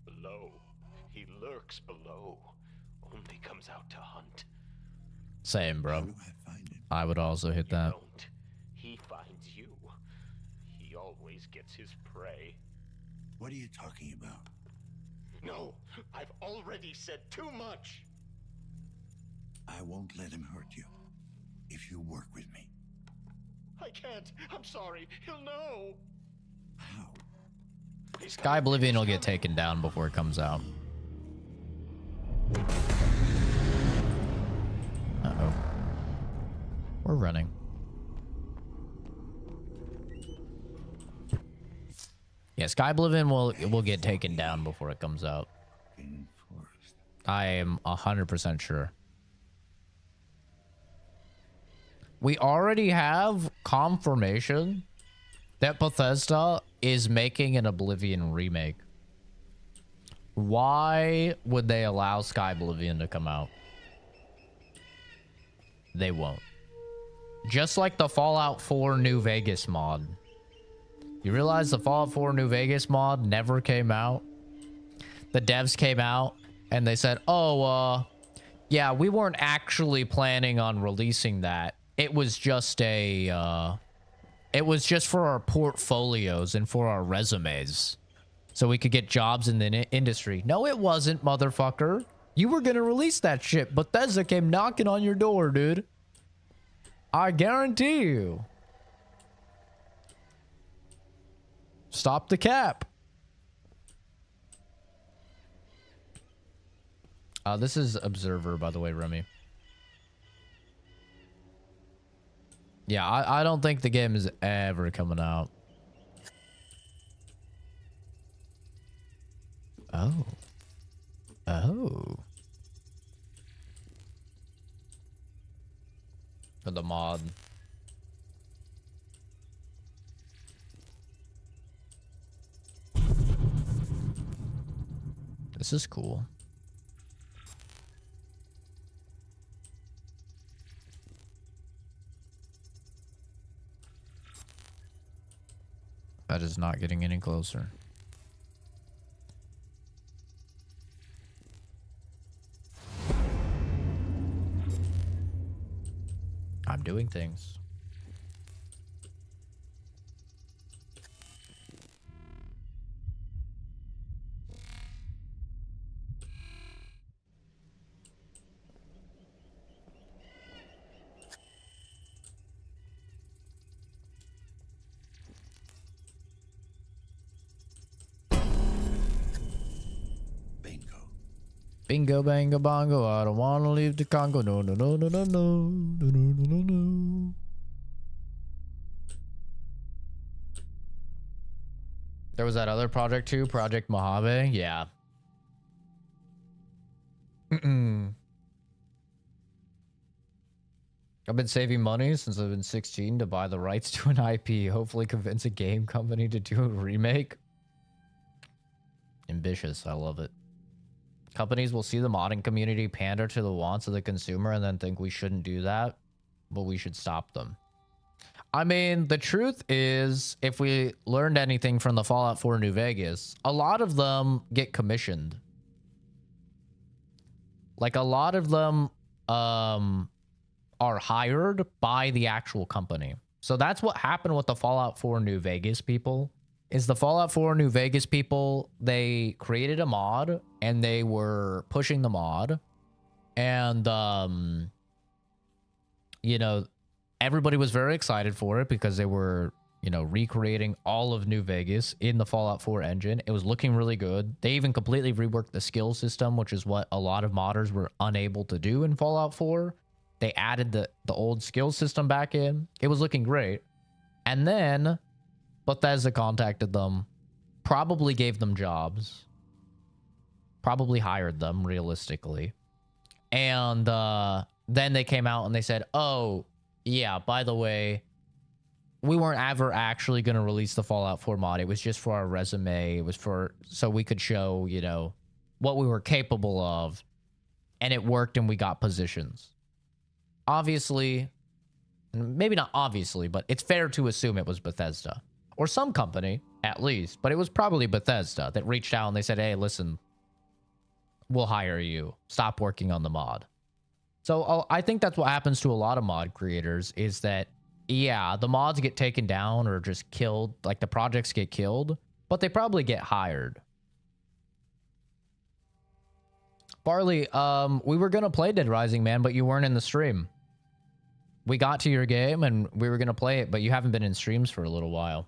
Below. He lurks below. Only comes out to hunt. Same, bro. How do I find him? I would also hit that. Don't. He finds you. He always gets his prey. What are you talking about? No, I've already said too much. I won't let him hurt you if you work with me. I can't. I'm sorry. He'll know. How? Sky Oblivion will get taken down before it comes out. Uh-oh. We're running. Yeah, Sky Oblivion will get taken down before it comes out. I am 100% sure. We already have confirmation that Bethesda is making an Oblivion remake. Why would they allow Sky Oblivion to come out? They won't. Just like the Fallout 4 New Vegas mod. You realize the Fallout 4 New Vegas mod never came out? The devs came out and they said, oh, yeah, we weren't actually planning on releasing that. It was just a, it was just for our portfolios and for our resumes. So we could get jobs in the industry. No, it wasn't, motherfucker. You were gonna release that shit. Bethesda came knocking on your door, dude. I guarantee you. Stop the cap. This is Observer, by the way, Remy. Yeah, I don't think the game is ever coming out. Oh. Oh. For the mod. This is cool. That is not getting any closer. I'm doing things. Bingo, bango, bongo. I don't want to leave the Congo. No, no, no, no, no, no, no, no, no, no, no. There was that other project too, Project Mojave. Yeah. I've been saving money since I've been 16 to buy the rights to an IP. Hopefully convince a game company to do a remake. Ambitious. I love it. Companies will see the modding community pander to the wants of the consumer and then think we shouldn't do that, but we should stop them. I mean, the truth is, if we learned anything from the Fallout 4 New Vegas, a lot of them get commissioned. Like, a lot of them are hired by the actual company. So that's what happened with the Fallout 4 New Vegas people. Is the Fallout 4 New Vegas people, they created a mod and they were pushing the mod, and you know, everybody was very excited for it because they were you know, recreating all of New Vegas in the Fallout 4 engine. It was looking really good. They even completely reworked the skill system, which is what a lot of modders were unable to do in Fallout 4. They added the old skill system back in. It was looking great. And then Bethesda contacted them, probably gave them jobs, probably hired them realistically. And then they came out and they said, oh, yeah, by the way, we weren't ever actually going to release the Fallout 4 mod. It was just for our resume. It was for so we could show, you know, what we were capable of. And it worked and we got positions. Obviously, maybe not obviously, but it's fair to assume it was Bethesda. Or some company, at least. But it was probably Bethesda that reached out and they said, hey, listen, we'll hire you. Stop working on the mod. So I think that's what happens to a lot of mod creators is that, yeah, the mods get taken down or just killed. Like the projects get killed, but they probably get hired. Barley, we were going to play Dead Rising, man, but you weren't in the stream. We got to your game and we were going to play it, but you haven't been in streams for a little while.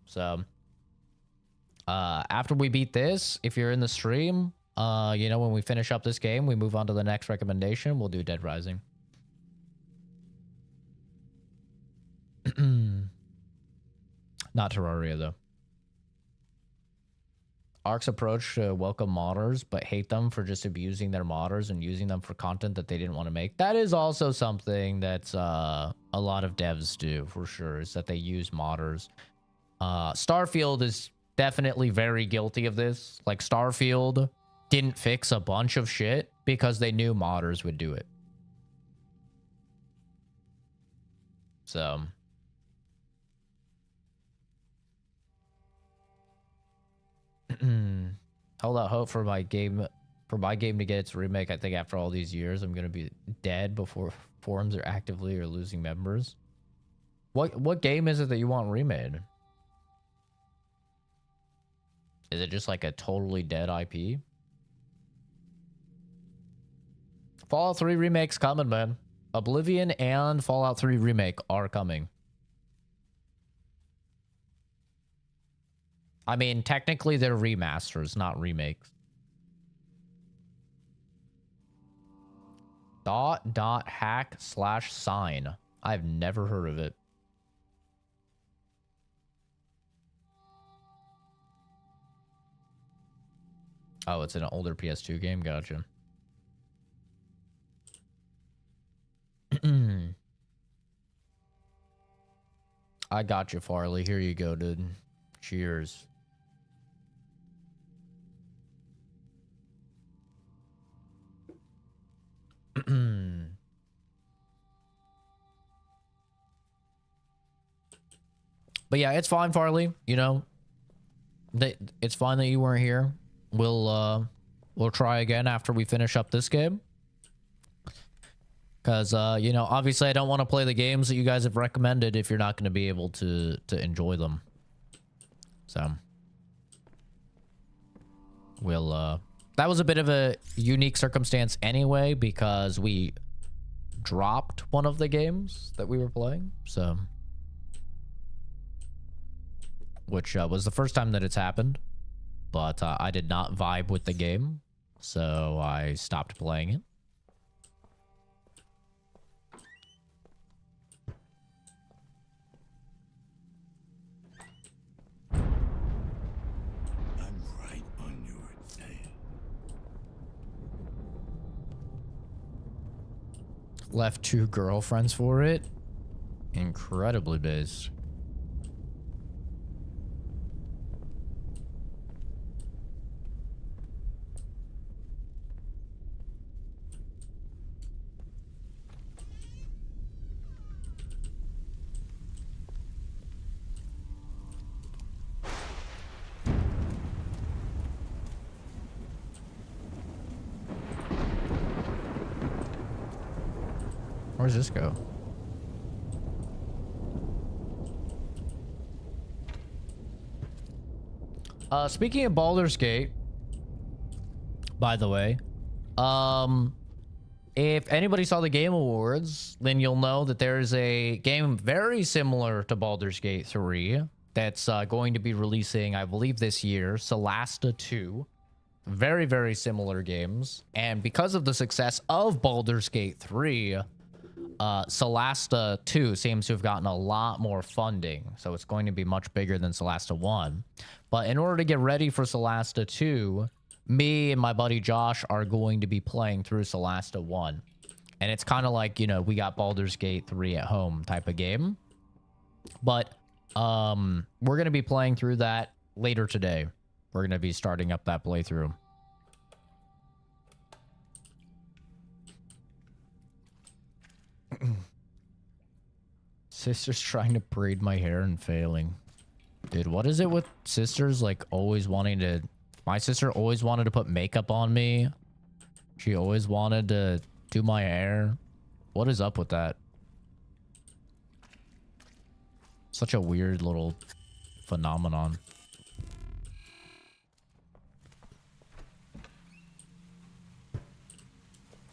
So, after we beat this, if you're in the stream, you know, when we finish up this game, we move on to the next recommendation. We'll do Dead Rising. Not Terraria, though. Ark's approach to welcome modders, but hate them for just abusing their modders and using them for content that they didn't want to make. That is also something that a lot of devs do, for sure, is that they use modders. Starfield is definitely very guilty of this. Like, Starfield didn't fix a bunch of shit because they knew modders would do it. So... hold out hope for my game to get its remake. I think after all these years I'm gonna be dead before forums are actively or losing members. What game is it that you want remade? Is it just like a totally dead IP? Fallout 3 remake's coming, man. Oblivion and Fallout 3 remake are coming. I mean, technically they're remasters, not remakes. .hack/sign. I've never heard of it. Oh, it's an older PS2 game? Gotcha. I got you, Farley. Here you go, dude. Cheers. But yeah, it's fine, Farley. You know, it's fine that you weren't here. We'll try again after we finish up this game. Because, you know, obviously I don't want to play the games that you guys have recommended if you're not going to be able to enjoy them. So, we'll, that was a bit of a unique circumstance anyway, because we dropped one of the games that we were playing, so, which was the first time that it's happened, but I did not vibe with the game, so I stopped playing it. Left 2 girlfriends for it. Incredibly based. Where's this go? Speaking of Baldur's Gate, by the way, if anybody saw the Game Awards, then you'll know that there's a game very similar to Baldur's Gate 3 that's going to be releasing, I believe, this year, Solasta 2. Very, very similar games. And because of the success of Baldur's Gate 3, Solasta 2 seems to have gotten a lot more funding. So it's going to be much bigger than Solasta 1. But in order to get ready for Solasta 2, me and my buddy Josh are going to be playing through Solasta 1. And it's kind of like, you know, we got Baldur's Gate 3 at home type of game. But we're going to be playing through that later today. We're going to be starting up that playthrough. Sister's trying to braid my hair and failing. Dude, what is it with sisters like always wanting to... My sister always wanted to put makeup on me. She always wanted to do my hair. What is up with that? Such a weird little phenomenon.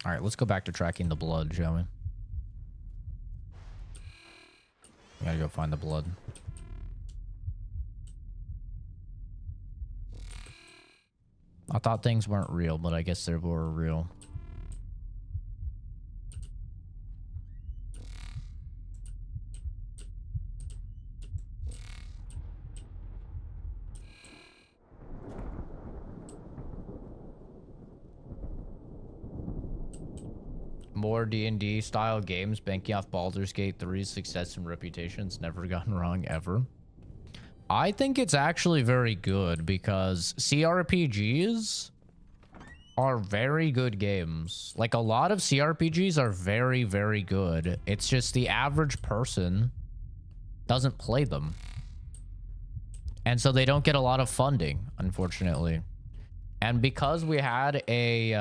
All right, let's go back to tracking the blood, shall we? We gotta go find the blood. I thought things weren't real, but I guess they were real. More D&D style games banking off Baldur's Gate 3's success and reputation. It's never gotten wrong ever. I think it's actually very good because CRPGs are very good games. Like, a lot of CRPGs are very, very good. It's just the average person doesn't play them. And so they don't get a lot of funding, unfortunately. And because we had a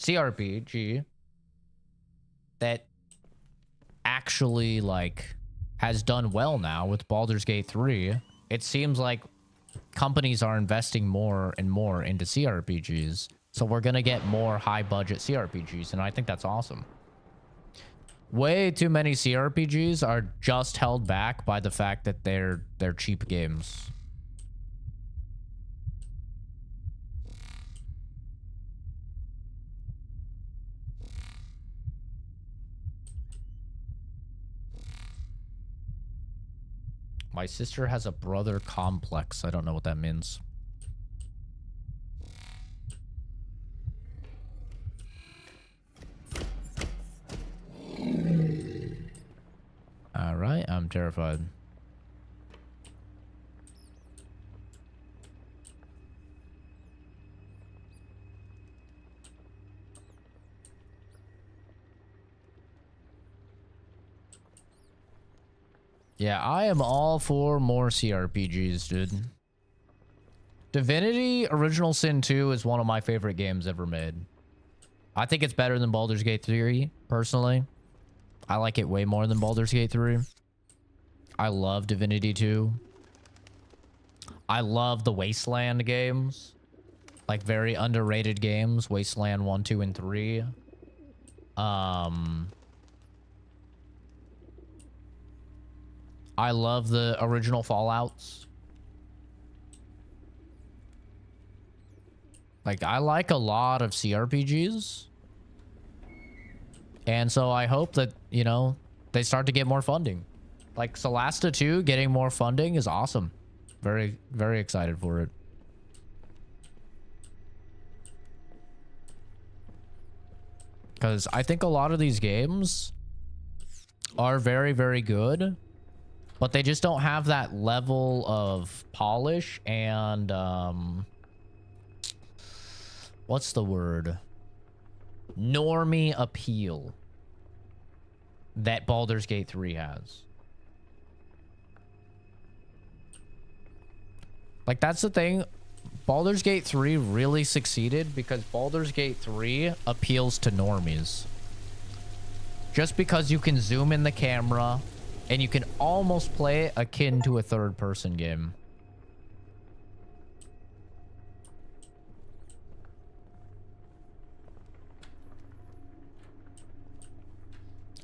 CRPG that actually like has done well now with Baldur's Gate 3, it seems like companies are investing more and more into CRPGs. So we're gonna get more high budget CRPGs, and I think that's awesome. Way too many CRPGs are just held back by the fact that they're cheap games. My sister has a brother complex. I don't know what that means. All right, I'm terrified. Yeah, I am all for more CRPGs, dude. Divinity Original Sin 2 is one of my favorite games ever made. I think it's better than Baldur's Gate 3, personally. I like it way more than Baldur's Gate 3. I love Divinity 2. I love the Wasteland games. Like, very underrated games. Wasteland 1, 2, and 3. I love the original Fallouts. Like, I like a lot of CRPGs. And so I hope that, you know, they start to get more funding. Like, Solasta 2 getting more funding is awesome. Very, very excited for it. Because I think a lot of these games are very, very good. But they just don't have that level of polish and, what's the word? Normie appeal that Baldur's Gate 3 has. Like, that's the thing. Baldur's Gate 3 really succeeded because Baldur's Gate 3 appeals to normies. Just because you can zoom in the camera and you can almost play it akin to a third-person game.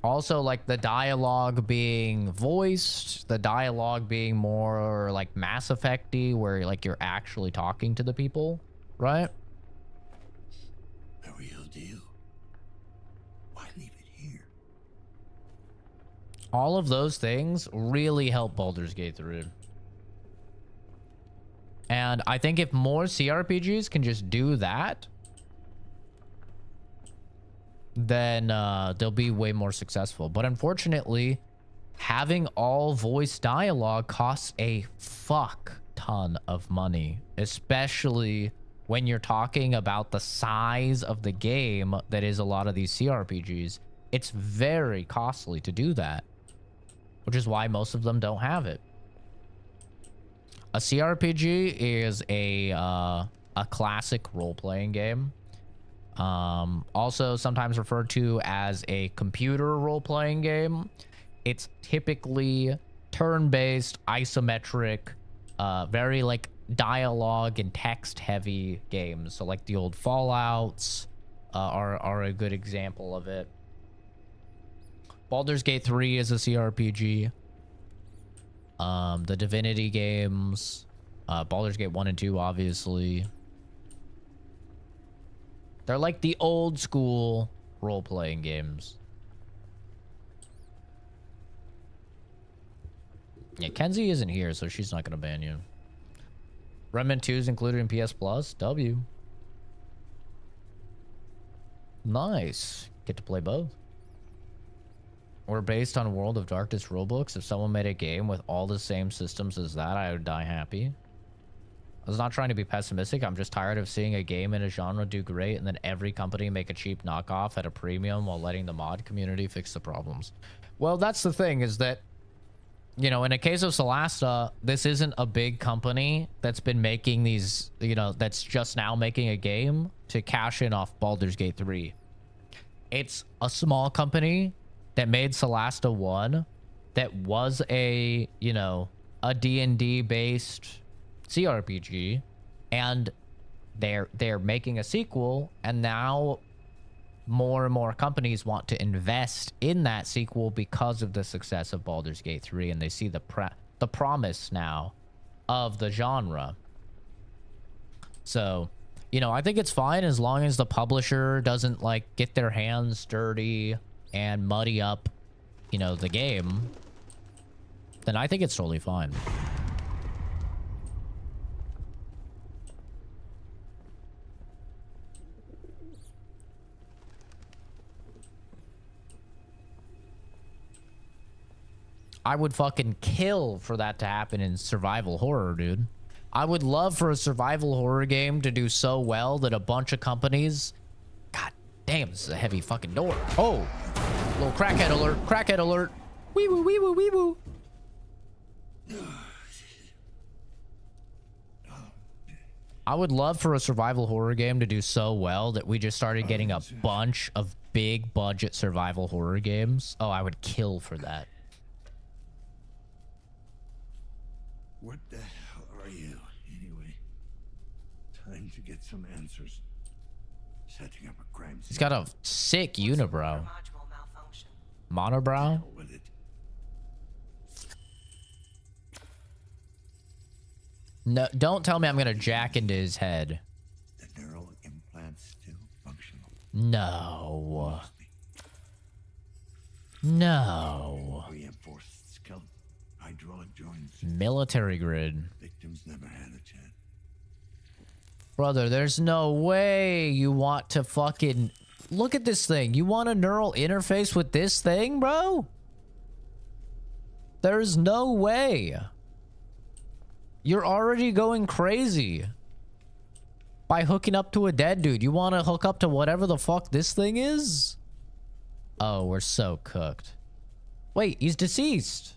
Also, like the dialogue being voiced, the dialogue being more like Mass Effect-y, where like you're actually talking to the people, right? The real deal. Why leave it here? All of those things really help Baldur's Gate 3. And I think if more CRPGs can just do that, then they'll be way more successful. But unfortunately, having all voice dialogue costs a fuck ton of money, especially when you're talking about the size of the game that is a lot of these CRPGs. It's very costly to do that, which is why most of them don't have it. A CRPG is a classic role-playing game. Also sometimes referred to as a computer role-playing game. It's typically turn-based, isometric, very like dialogue and text-heavy games. So like the old Fallouts are a good example of it. Baldur's Gate 3 is a CRPG. The Divinity games, Baldur's Gate 1 and 2, obviously. They're like the old school role-playing games. Yeah, Kenzie isn't here, so she's not gonna ban you. Remnant 2 is included in PS Plus. W. Nice. Get to play both. Or based on World of Darkness rulebooks. If someone made a game with all the same systems as that, I would die happy. I was not trying to be pessimistic. I'm just tired of seeing a game in a genre do great and then every company make a cheap knockoff at a premium while letting the mod community fix the problems. Well, that's the thing, is that, you know, in a case of Solasta, this isn't a big company that's been making these, you know, that's just now making a game to cash in off Baldur's Gate 3. It's a small company that made Solasta 1 that was a, you know, a D&D based CRPG, and they're making a sequel, and now more and more companies want to invest in that sequel because of the success of Baldur's Gate 3, and they see the promise now of the genre. So, you know, I think it's fine as long as the publisher doesn't like get their hands dirty and muddy up, you know, the game. Then I think it's totally fine. I would fucking kill for that to happen in survival horror, dude. I would love for a survival horror game to do so well that a bunch of companies... God damn, this is a heavy fucking door. Oh, little crackhead alert, crackhead alert. Wee woo, wee woo, wee woo. I would love for a survival horror game to do so well that we just started getting a bunch of big budget survival horror games. Oh, I would kill for that. What the hell are you, anyway? Time to get some answers. Setting up a crime scene. He's got a sick unibrow. Monobrow? With it. No, don't tell me I'm gonna jack into his head. The neural implant's still functional. No. No. Reinforced skeleton. Hydraulic joints. Military grid. Victims never had a chance. Brother, there's no way you want to fucking... Look at this thing. You want a neural interface with this thing, bro? There's no way. You're already going crazy by hooking up to a dead dude. You want to hook up to whatever the fuck this thing is? Oh, we're so cooked. Wait, he's deceased.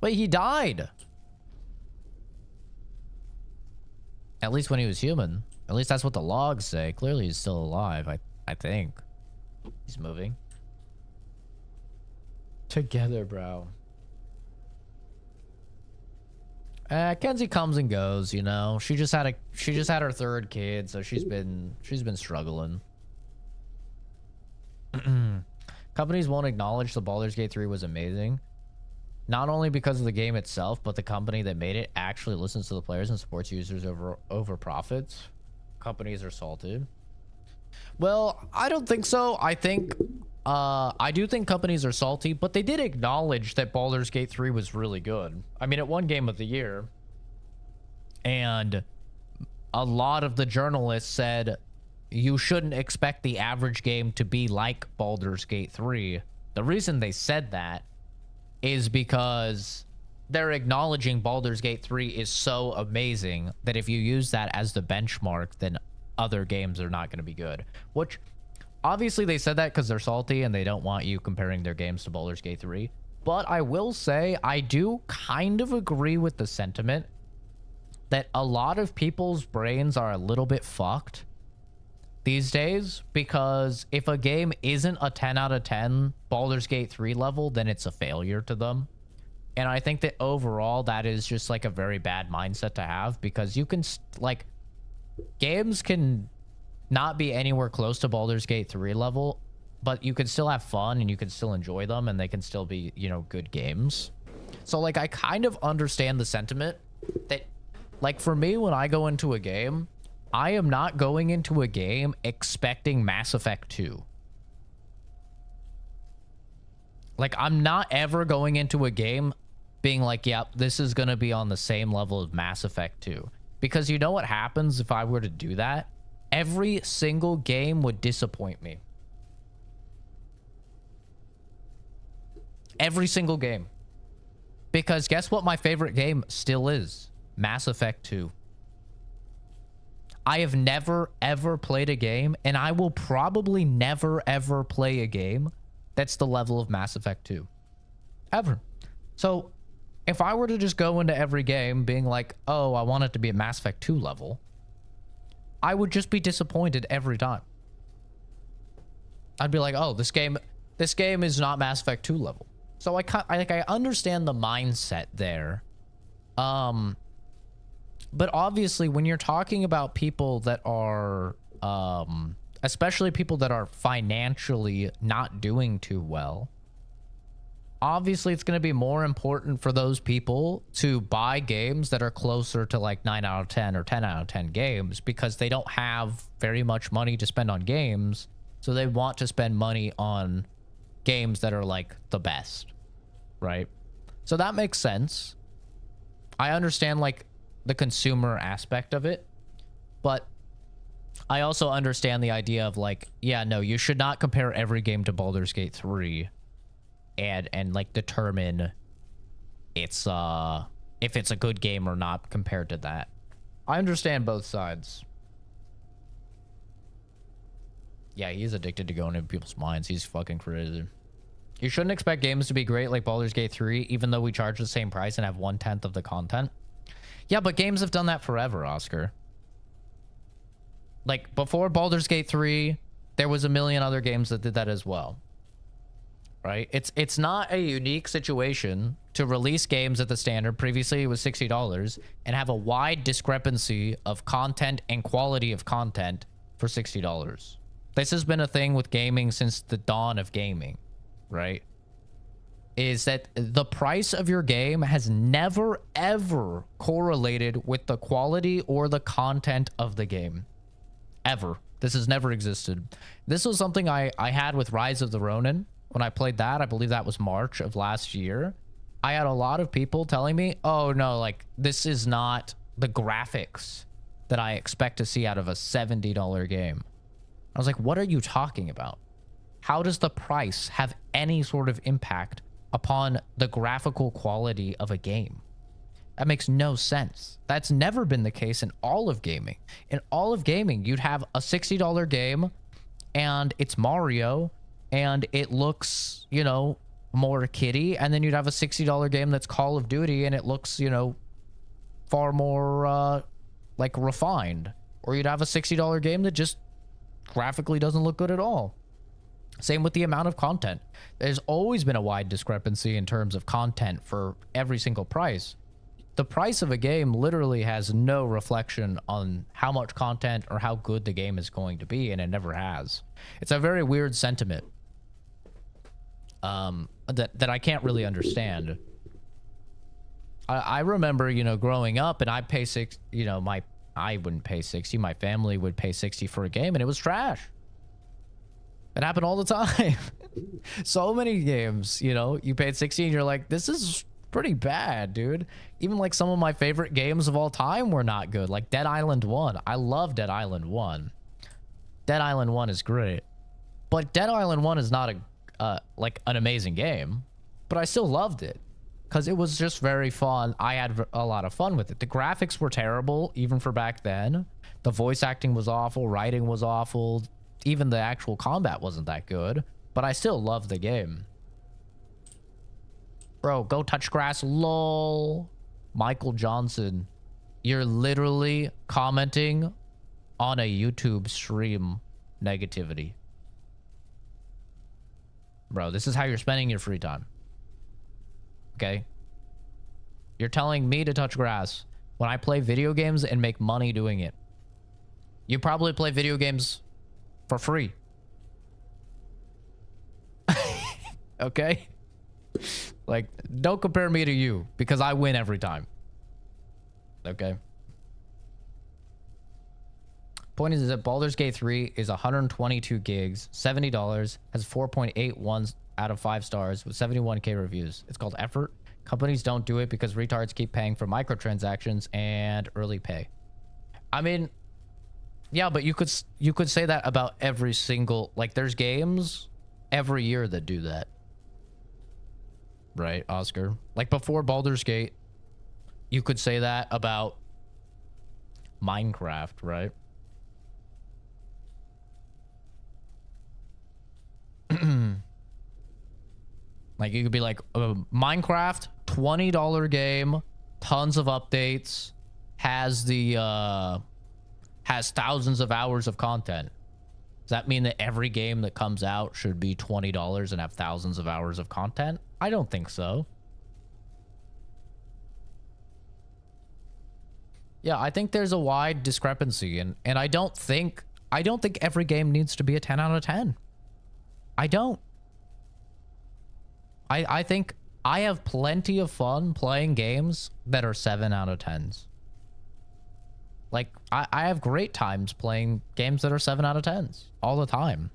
Wait, he died. At least when he was human. At least that's what the logs say. Clearly he's still alive, I think. He's moving. Together, bro. Kenzie comes and goes, you know. She just had her third kid, so she's been struggling. Companies won't acknowledge the Baldur's Gate 3 was amazing. Not only because of the game itself, but the company that made it actually listens to the players and supports users over profits. Companies are salted. Well, I don't think so. I think I do think companies are salty, but they did acknowledge that Baldur's Gate 3 was really good. I mean, it won Game of the Year. And a lot of the journalists said you shouldn't expect the average game to be like Baldur's Gate 3. The reason they said that is because they're acknowledging Baldur's Gate 3 is so amazing that if you use that as the benchmark, then other games are not going to be good. Which, obviously they said that because they're salty and they don't want you comparing their games to Baldur's Gate 3. But I will say, I do kind of agree with the sentiment that a lot of people's brains are a little bit fucked these days, because if a game isn't a 10 out of 10 Baldur's Gate 3 level, then it's a failure to them. And I think that overall that is just like a very bad mindset to have, because you can like games can not be anywhere close to Baldur's Gate 3 level, but you can still have fun and you can still enjoy them and they can still be, you know, good games. So like I kind of understand the sentiment that, like, for me, when I go into a game, I am not going into a game expecting Mass Effect 2. Like, I'm not ever going into a game being like, yep, this is going to be on the same level as Mass Effect 2. Because you know what happens if I were to do that? Every single game would disappoint me. Every single game. Because guess what my favorite game still is? Mass Effect 2. I have never, ever played a game, and I will probably never, ever play a game that's the level of Mass Effect 2. Ever. So, if I were to just go into every game being like, oh, I want it to be at Mass Effect 2 level, I would just be disappointed every time. I'd be like, oh, this game is not Mass Effect 2 level. So I understand the mindset there. But obviously, when you're talking about people that are, especially people that are financially not doing too well, obviously it's going to be more important for those people to buy games that are closer to like 9 out of 10 or 10 out of 10 games, because they don't have very much money to spend on games. So they want to spend money on games that are like the best, right? So that makes sense. I understand like the consumer aspect of it, but I also understand the idea of like, yeah, no, you should not compare every game to Baldur's Gate 3 and like determine it's if it's a good game or not compared to that. I understand both sides. Yeah, he's addicted to going into people's minds. He's fucking crazy. You shouldn't expect games to be great like Baldur's Gate 3, even though we charge the same price and have 1/10 of the content. Yeah, but games have done that forever, Oscar. Like, before Baldur's Gate 3, there was a million other games that did that as well. Right? It's not a unique situation to release games at the standard, previously it was $60, and have a wide discrepancy of content and quality of content for $60. This has been a thing with gaming since the dawn of gaming, right? Is that the price of your game has never, ever correlated with the quality or the content of the game. Ever. This has never existed. This was something I had with Rise of the Ronin. When I played that, I believe that was March of last year. I had a lot of people telling me, oh no, like, this is not the graphics that I expect to see out of a $70 game. I was like, what are you talking about? How does the price have any sort of impact upon the graphical quality of a game? That makes no sense. That's never been the case in all of gaming. In all of gaming, you'd have a $60 game and it's Mario and it looks, you know, more kiddie, and then you'd have a $60 game that's Call of Duty and it looks, you know, far more like refined. Or you'd have a $60 game that just graphically doesn't look good at all. Same with the amount of content. There's always been a wide discrepancy in terms of content for every single price. The price of a game literally has no reflection on how much content or how good the game is going to be, and it never has. It's a very weird sentiment. that I can't really understand. I remember, you know, growing up, and I wouldn't pay 60. My family would pay 60 for a game, and it was trash. It happened all the time. So many games, you know, you paid 60 and you're like, this is pretty bad, dude. Even like some of my favorite games of all time were not good. Like Dead Island 1. I love Dead Island 1. Dead Island 1 is great. But Dead Island 1 is not like an amazing game. But I still loved it. Because it was just very fun. I had a lot of fun with it. The graphics were terrible, even for back then. The voice acting was awful. Writing was awful. Even the actual combat wasn't that good. But I still loved the game. Bro, go touch grass, lol. Michael Johnson. You're literally commenting on a YouTube stream negativity. Bro, this is how you're spending your free time. Okay? You're telling me to touch grass when I play video games and make money doing it. You probably play video games for free. Okay? Like, don't compare me to you, because I win every time. Okay? Point is that Baldur's Gate 3 is 122 gigs, $70, has 4.81 out of 5 stars with 71k reviews. It's called effort. Companies don't do it because retards keep paying for microtransactions and early pay. I mean, yeah, but you could say that about every single, like, there's games every year that do that. Right, Oscar? Like, before Baldur's Gate, you could say that about Minecraft, right? Like, you could be like, Minecraft, $20 game, tons of updates, has thousands of hours of content. Does that mean that every game that comes out should be $20 and have thousands of hours of content? I don't think so. Yeah, I think there's a wide discrepancy, and I don't think every game needs to be a 10 out of 10. I don't. I think I have plenty of fun playing games that are 7 out of 10s. Like, I have great times playing games that are 7 out of 10s all the time.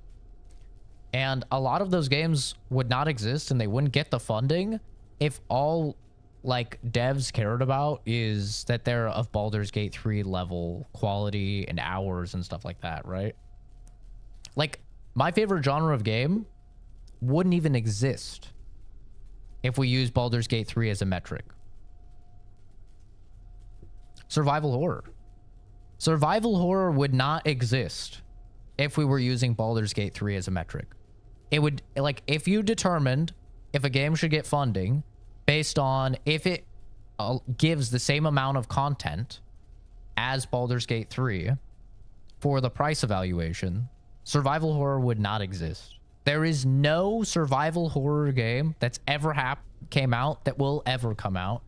And a lot of those games would not exist and they wouldn't get the funding if all, like, devs cared about is that they're of Baldur's Gate 3 level quality and hours and stuff like that, right? Like, my favorite genre of game wouldn't even exist if we use Baldur's Gate 3 as a metric. Survival horror. Survival horror would not exist if we were using Baldur's Gate 3 as a metric. It would, like, if you determined if a game should get funding based on if it gives the same amount of content as Baldur's Gate 3 for the price evaluation, survival horror would not exist. There is no survival horror game that's ever came out, that will ever come out,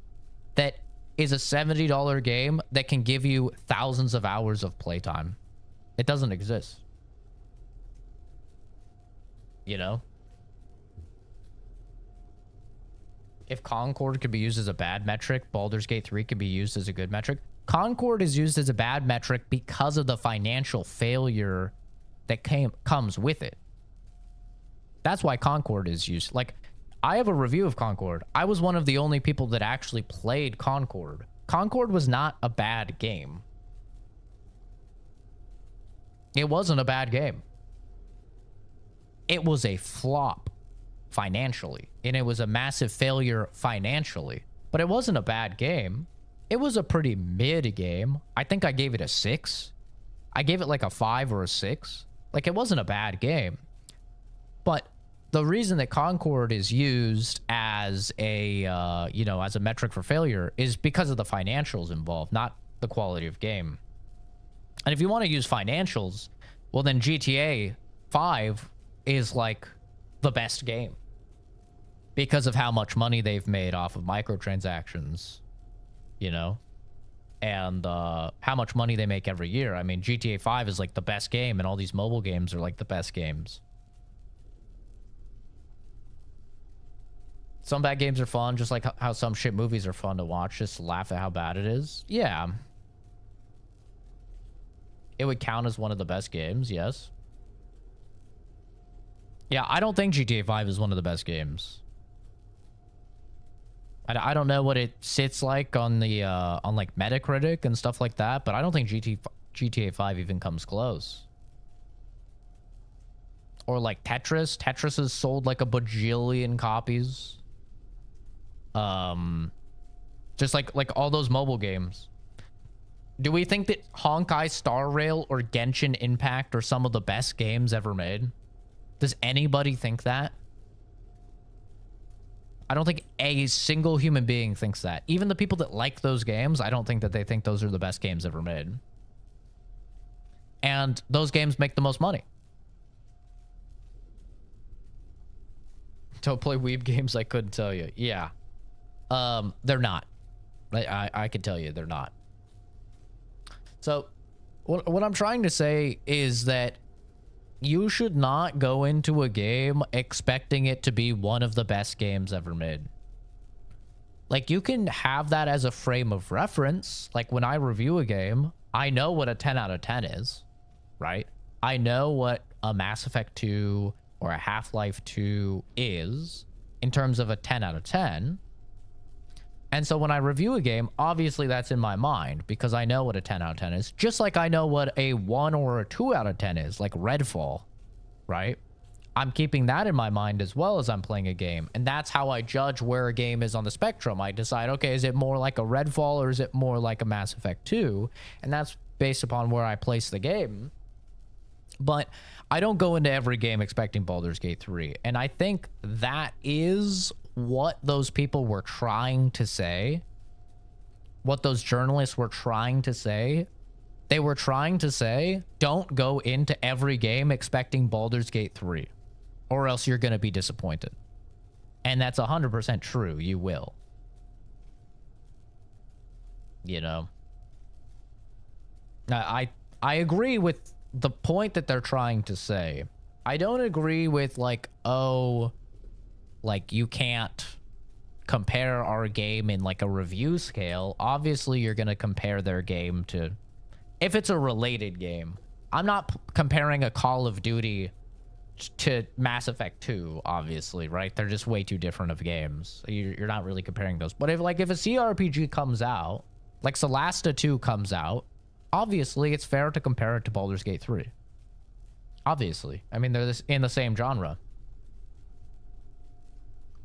that is a $70 game that can give you thousands of hours of playtime. It doesn't exist. You know? If Concord could be used as a bad metric, Baldur's Gate 3 could be used as a good metric. Concord is used as a bad metric because of the financial failure that comes with it. That's why Concord is used. Like, I have a review of Concord. I was one of the only people that actually played Concord. Concord was not a bad game. It wasn't a bad game. It was a flop financially, and it was a massive failure financially, but it wasn't a bad game. It was a pretty mid game. I think I gave it a 6. I gave it like a 5 or a 6. Like, it wasn't a bad game. But the reason that Concord is used as a, you know, as a metric for failure is because of the financials involved, not the quality of game. And if you want to use financials, well, then GTA 5 is like the best game because of how much money they've made off of microtransactions, you know, and how much money they make every year. I mean, GTA 5 is like the best game, and all these mobile games are like the best games. Some bad games are fun, just like how some shit movies are fun to watch. Just laugh at how bad it is. Yeah. It would count as one of the best games, yes. Yeah, I don't think GTA 5 is one of the best games. I don't know what it sits like on the on like Metacritic and stuff like that, but I don't think GTA 5 even comes close. Or like Tetris. Tetris has sold like a bajillion copies. Just like all those mobile games. Do we think that Honkai Star Rail or Genshin Impact are some of the best games ever made? Does anybody think that? I don't think a single human being thinks that. Even the people that like those games, I don't think that they think those are the best games ever made. And those games make the most money. Don't play weeb games, I couldn't tell you. Yeah. They're not. I can tell you they're not. So, what I'm trying to say is that you should not go into a game expecting it to be one of the best games ever made. Like, you can have that as a frame of reference. Like, when I review a game, I know what a 10 out of 10 is, right? I know what a Mass Effect 2 or a Half-Life 2 is in terms of a 10 out of 10. And so when I review a game, obviously that's in my mind because I know what a 10 out of 10 is. Just like I know what a 1 or a 2 out of 10 is, like Redfall, right? I'm keeping that in my mind as well as I'm playing a game. And that's how I judge where a game is on the spectrum. I decide, okay, is it more like a Redfall or is it more like a Mass Effect 2? And that's based upon where I place the game. But I don't go into every game expecting Baldur's Gate 3. And I think that is what those people were trying to say. What those journalists were trying to say. They were trying to say, don't go into every game expecting Baldur's Gate 3. Or else you're going to be disappointed. And that's 100% true. You will. You know? I agree with the point that they're trying to say. I don't agree with like, oh, like you can't compare our game in like a review scale. Obviously, you're going to compare their game to, if it's a related game. I'm not comparing a Call of Duty to Mass Effect 2, obviously, right? They're just way too different of games. You're not really comparing those. But if a CRPG comes out, like Solasta 2 comes out, obviously it's fair to compare it to Baldur's Gate 3. Obviously. I mean, they're in the same genre.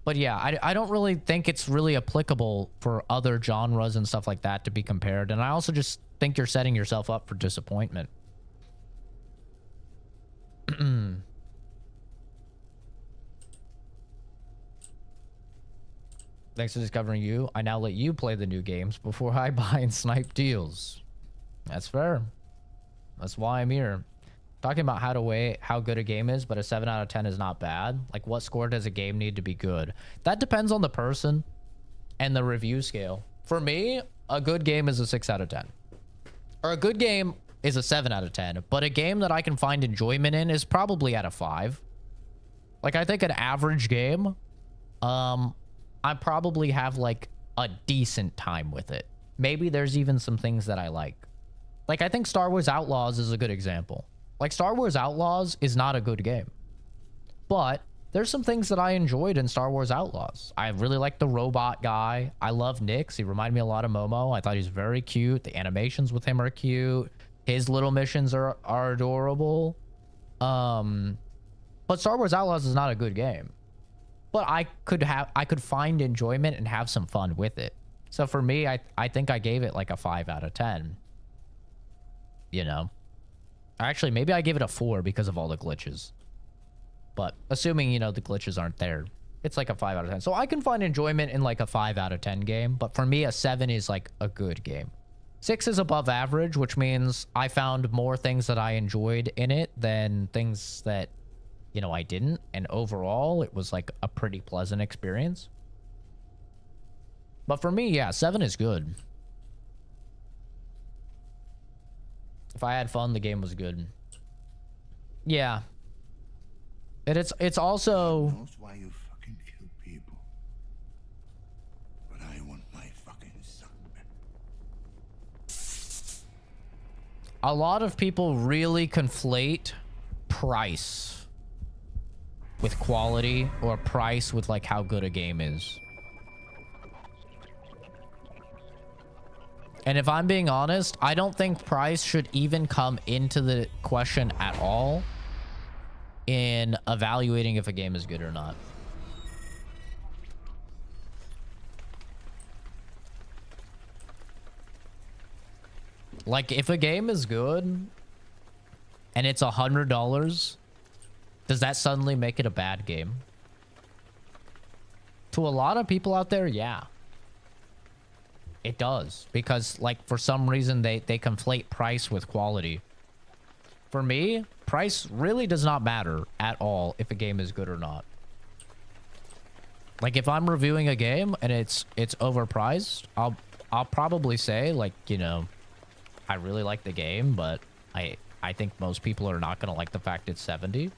But yeah, I don't really think it's really applicable for other genres and stuff like that to be compared. And I also just think you're setting yourself up for disappointment. Thanks for discovering you. I now let you play the new games before I buy and snipe deals. That's fair. That's why I'm here. Talking about how to weigh how good a game is, but a 7 out of 10 is not bad. Like, what score does a game need to be good? That depends on the person and the review scale. For me, a good game is a 6 out of 10. Or a good game is a 7 out of 10. But a game that I can find enjoyment in is probably at a 5. Like, I think an average game, I probably have, like, a decent time with it. Maybe there's even some things that I like. Like, I think Star Wars Outlaws is a good example. Like, Star Wars Outlaws is not a good game. But there's some things that I enjoyed in Star Wars Outlaws. I really like the robot guy. I love Nyx. He reminded me a lot of Momo. I thought he's very cute. The animations with him are cute. His little missions are adorable. But Star Wars Outlaws is not a good game. But I could find enjoyment and have some fun with it. So for me, I think I gave it like a 5 out of 10. You know? Actually, maybe I gave it a 4 because of all the glitches. But assuming, you know, the glitches aren't there, it's like a 5 out of 10. So I can find enjoyment in like a 5 out of 10 game. But for me, a 7 is like a good game. 6 is above average, which means I found more things that I enjoyed in it than things that, you know, I didn't. And overall, it was like a pretty pleasant experience. But for me, yeah, 7 is good. If I had fun, the game was good. Yeah. And it's also... Why you fucking kill people. a lot of people really conflate price with quality, or price with like how good a game is. And if I'm being honest, I don't think price should even come into the question at all in evaluating if a game is good or not. Like, if a game is good and it's $100, does that suddenly make it a bad game? To a lot of people out there, yeah. It does. Because, like, for some reason, they conflate price with quality. For me, price really does not matter at all if a game is good or not. Like, if I'm reviewing a game and it's overpriced, I'll probably say, like, you know, I really like the game, but I think most people are not going to like the fact it's 70.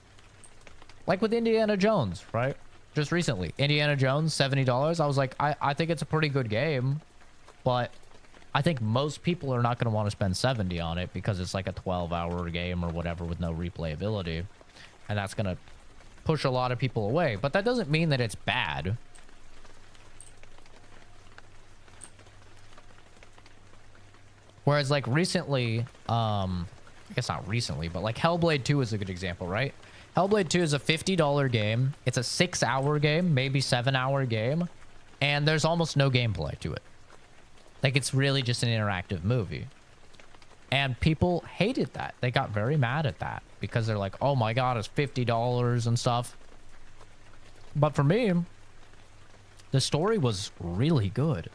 Like with Indiana Jones, right? Just recently, Indiana Jones, $70. I was like, I think it's a pretty good game, but I think most people are not going to want to spend 70 on it because it's like a 12-hour game or whatever with no replayability. And that's going to push a lot of people away. But that doesn't mean that it's bad. Whereas, like, recently, I guess not recently, but, like, Hellblade 2 is a good example, right? Hellblade 2 is a $50 game. It's a 6-hour game, maybe 7-hour game. And there's almost no gameplay to it. Like, it's really just an interactive movie. And people hated that. They got very mad at that. Because they're like, oh my god, it's $50 and stuff. But for me, the story was really good.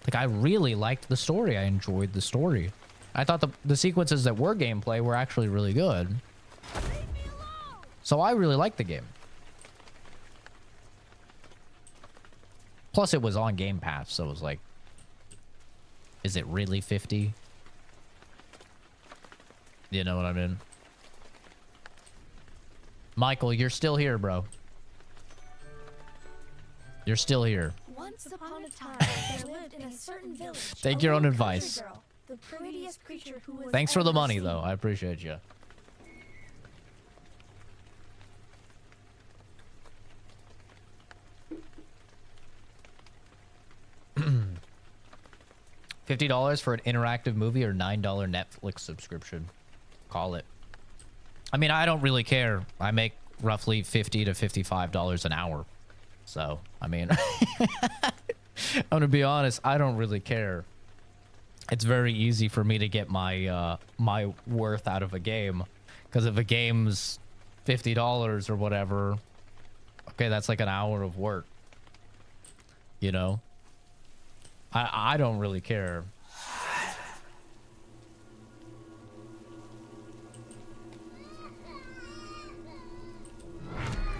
Like, I really liked the story. I enjoyed the story. I thought the sequences that were gameplay were actually really good. So I really liked the game. Plus, it was on Game Pass, so it was like, is it really 50? You know what I mean? Michael, you're still here, bro. You're still here. Once upon a time, there lived in a certain village. Take your own advice. Girl, the prettiest creature who was Thanks for the ever money, seen. though. I appreciate you. $50 for an interactive movie or $9 Netflix subscription. Call it. I mean, I don't really care. I make roughly $50 to $55 an hour. So, I mean, I'm gonna be honest, I don't really care. It's very easy for me to get my my worth out of a game, because if a game's $50 or whatever, okay, that's like an hour of work. You know, I don't really care.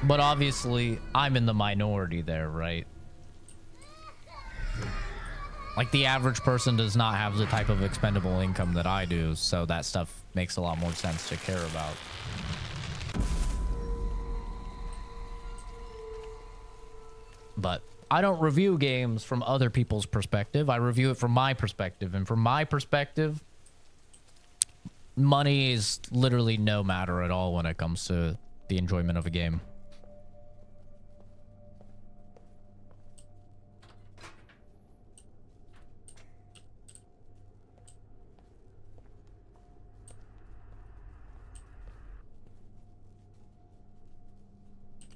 But obviously, I'm in the minority there, right? Like, the average person does not have the type of expendable income that I do, so that stuff makes a lot more sense to care about. But I don't review games from other people's perspective. I review it from my perspective. And from my perspective, money is literally no matter at all when it comes to the enjoyment of a game.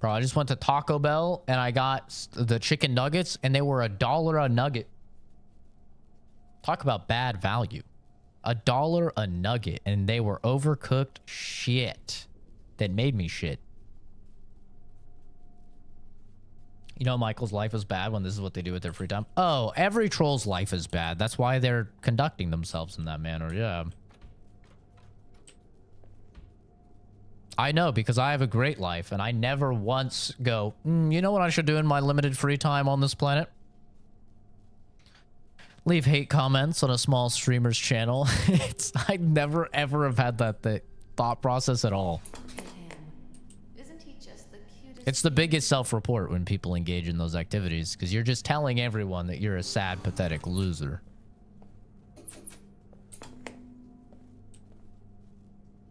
Bro, I just went to Taco Bell and I got the chicken nuggets and they were $1 a nugget. Talk about bad value. $1 a nugget and they were overcooked shit that made me shit. You know, Michael's life is bad when this is what they do with their free time. Oh, every troll's life is bad. That's why they're conducting themselves in that manner. Yeah. I know, because I have a great life, and I never once go, you know what I should do in my limited free time on this planet? Leave hate comments on a small streamer's channel. I never, ever have had that thought process at all. Isn't he just the cutest? It's the biggest self-report when people engage in those activities, because you're just telling everyone that you're a sad, pathetic loser.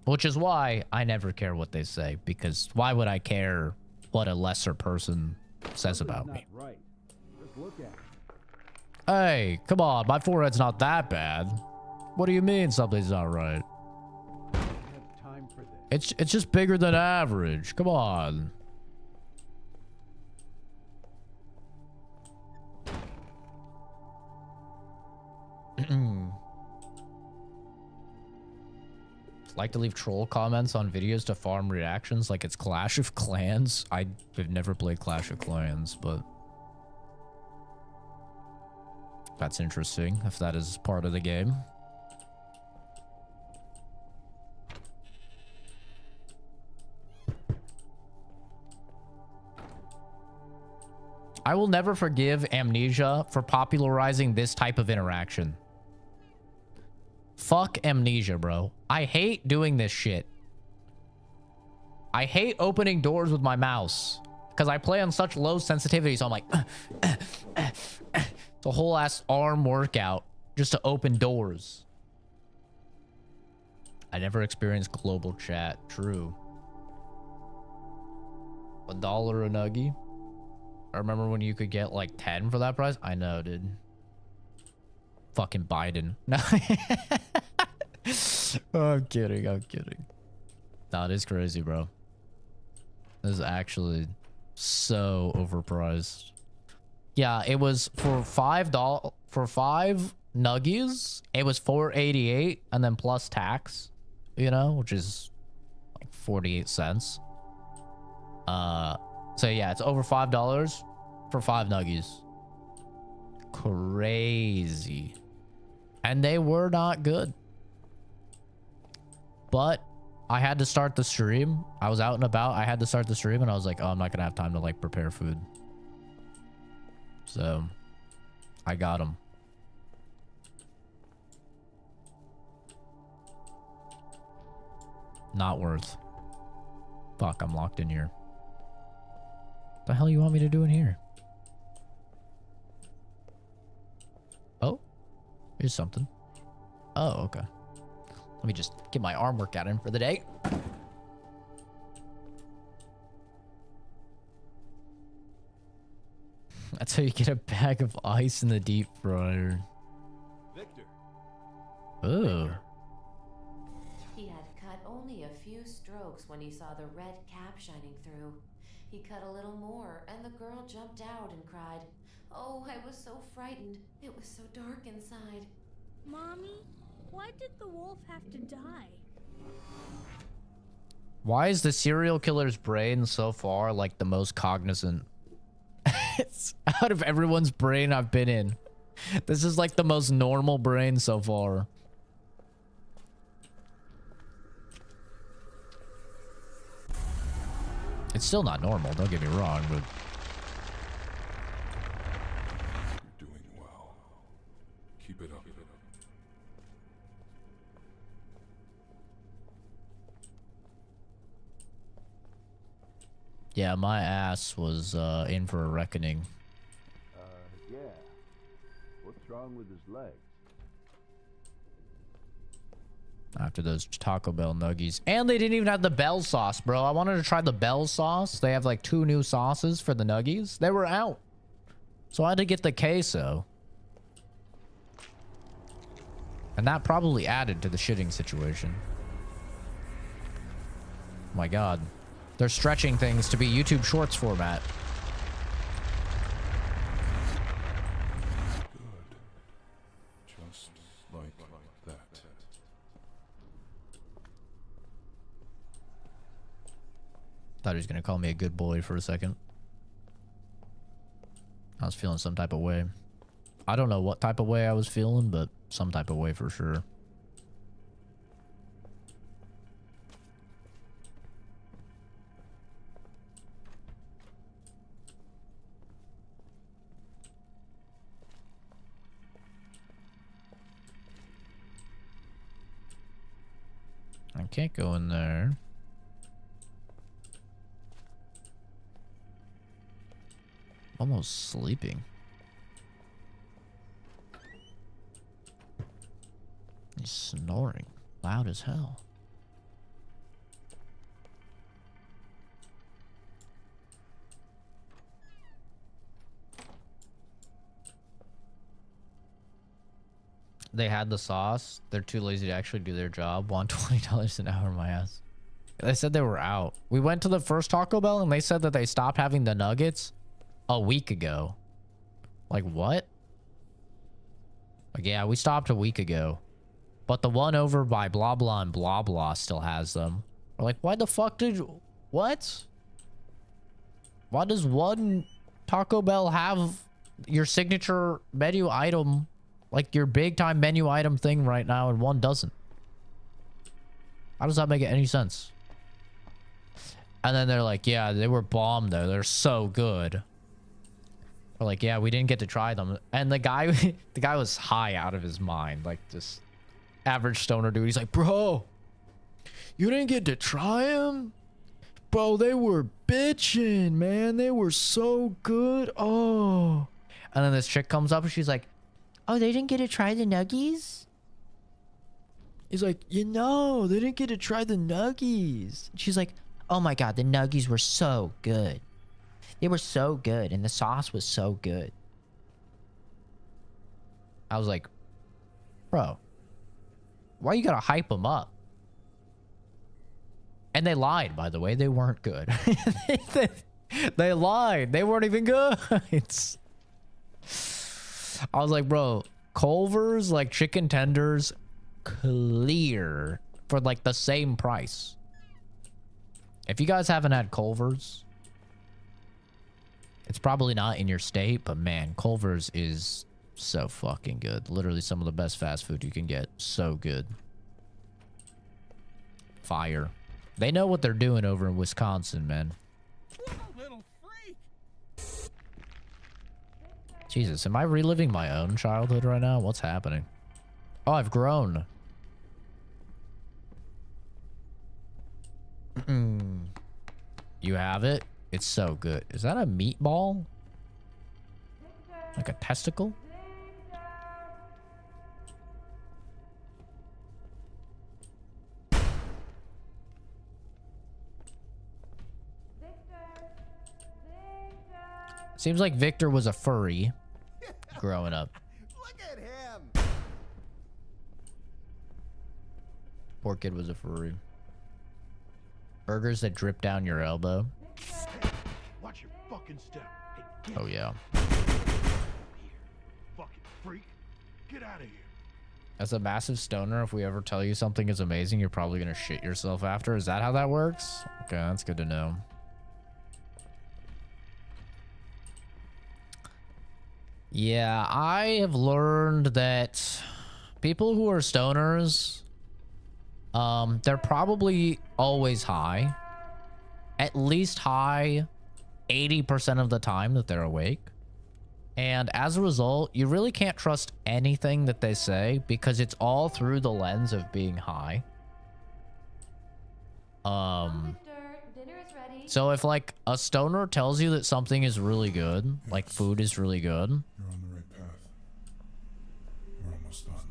Which is why I never care what they say, because why would I care what a lesser person says about me? Right. Just look at it. Hey, come on, my forehead's not that bad. What do you mean something's not right? I have time for this. It's just bigger than average. Come on. Like to leave troll comments on videos to farm reactions like it's Clash of Clans. I've never played Clash of Clans, but that's interesting if that is part of the game. I will never forgive Amnesia for popularizing this type of interaction. Fuck Amnesia, bro. I hate doing this shit. I hate opening doors with my mouse because I play on such low sensitivity, so I'm like, it's a whole ass arm workout just to open doors. I never experienced global chat. True. $1 a nuggie. I remember when you could get like 10 for that price. I know, dude. Fucking Biden. No. Oh, I'm kidding. I'm kidding. No, it is crazy, bro. This is actually so overpriced. Yeah, it was for $5 for 5 nuggies. It was $4.88 and then plus tax, you know, which is like 48 cents. So yeah, it's over $5 for 5 nuggies. Crazy. And they were not good. But I had to start the stream. I was out and about. I had to start the stream and I was like, oh, I'm not gonna have time to like prepare food. So I got them. Not worth. Fuck, I'm locked in here. The hell you want me to do in here? Oh, here's something. Oh, okay. Let me just get my arm workout in for the day. That's how you get a bag of ice in the deep fryer. Victor. Oh. He had cut only a few strokes when he saw the red cap shining through. He cut a little more, and the girl jumped out and cried, "Oh, I was so frightened. It was so dark inside." Mommy, why did the wolf have to die? Why is the serial killer's brain so far like the most cognizant? It's out of everyone's brain I've been in. This is like the most normal brain so far. It's still not normal, don't get me wrong, but You're doing well. Keep it up. yeah, my ass was in for a reckoning. Yeah. What's wrong with his legs? After those Taco Bell nuggies. And they didn't even have the Bell sauce, bro. I wanted to try the Bell sauce. They have like 2 new sauces for the nuggies. They were out. So I had to get the queso. And that probably added to the shitting situation. My God. They're stretching things to be YouTube Shorts format. Good. Just like that. Thought he was gonna call me a good boy for a second. I was feeling some type of way. I don't know what type of way I was feeling, but some type of way for sure. I can't go in there. Almost sleeping. He's snoring loud as hell. they had the sauce. They're too lazy to actually do their job. Want $20 an hour, my ass. They said they were out. We went to the first Taco Bell and they said that they stopped having the nuggets a week ago. Like, what? Like, yeah, we stopped a week ago. But the one over by blah blah and blah blah still has them. We're like, why the fuck did you... What? Why does one Taco Bell have your signature menu item, like your big time menu item thing right now, and one doesn't? How does that make any sense? And then they're like, yeah, they were bomb though. They're so good. We're like, yeah, we didn't get to try them. And the guy, the guy was high out of his mind. Like, just average stoner dude. He's like, bro, you didn't get to try them? Bro, they were bitching, man. They were so good. Oh. And then this chick comes up and she's like, oh, they didn't get to try the nuggies? He's like, you know, they didn't get to try the nuggies. She's like, oh my God, the nuggies were so good. They were so good. And the sauce was so good. I was like, bro, why you gotta hype them up? And they lied, by the way. They weren't good. They lied. They weren't even good. I was like, bro, Culver's, like chicken tenders, clear for like the same price. If you guys haven't had Culver's, it's probably not in your state, but man, Culver's is so fucking good. Literally some of the best fast food you can get. So good. Fire. They know what they're doing over in Wisconsin, man. Little freak. Jesus, am I reliving my own childhood right now? What's happening? Oh, I've grown. You have it? It's so good. Is that a meatball? Like a testicle? Seems like Victor was a furry growing up. Look at him. Poor kid was a furry. Burgers that drip down your elbow. Watch your fucking step. Hey, Oh yeah. fucking freak. Get out of here. As a massive stoner, if we ever tell you something is amazing, you're probably gonna shit yourself after. Is that how that works? Okay, that's good to know. Yeah, I have learned that people who are stoners, they're probably always high. At least high 80% of the time that they're awake. And as a result, you really can't trust anything that they say because it's all through the lens of being high. So if like a stoner tells you that something is really good, like food is really good, You're on the right path. We're almost done.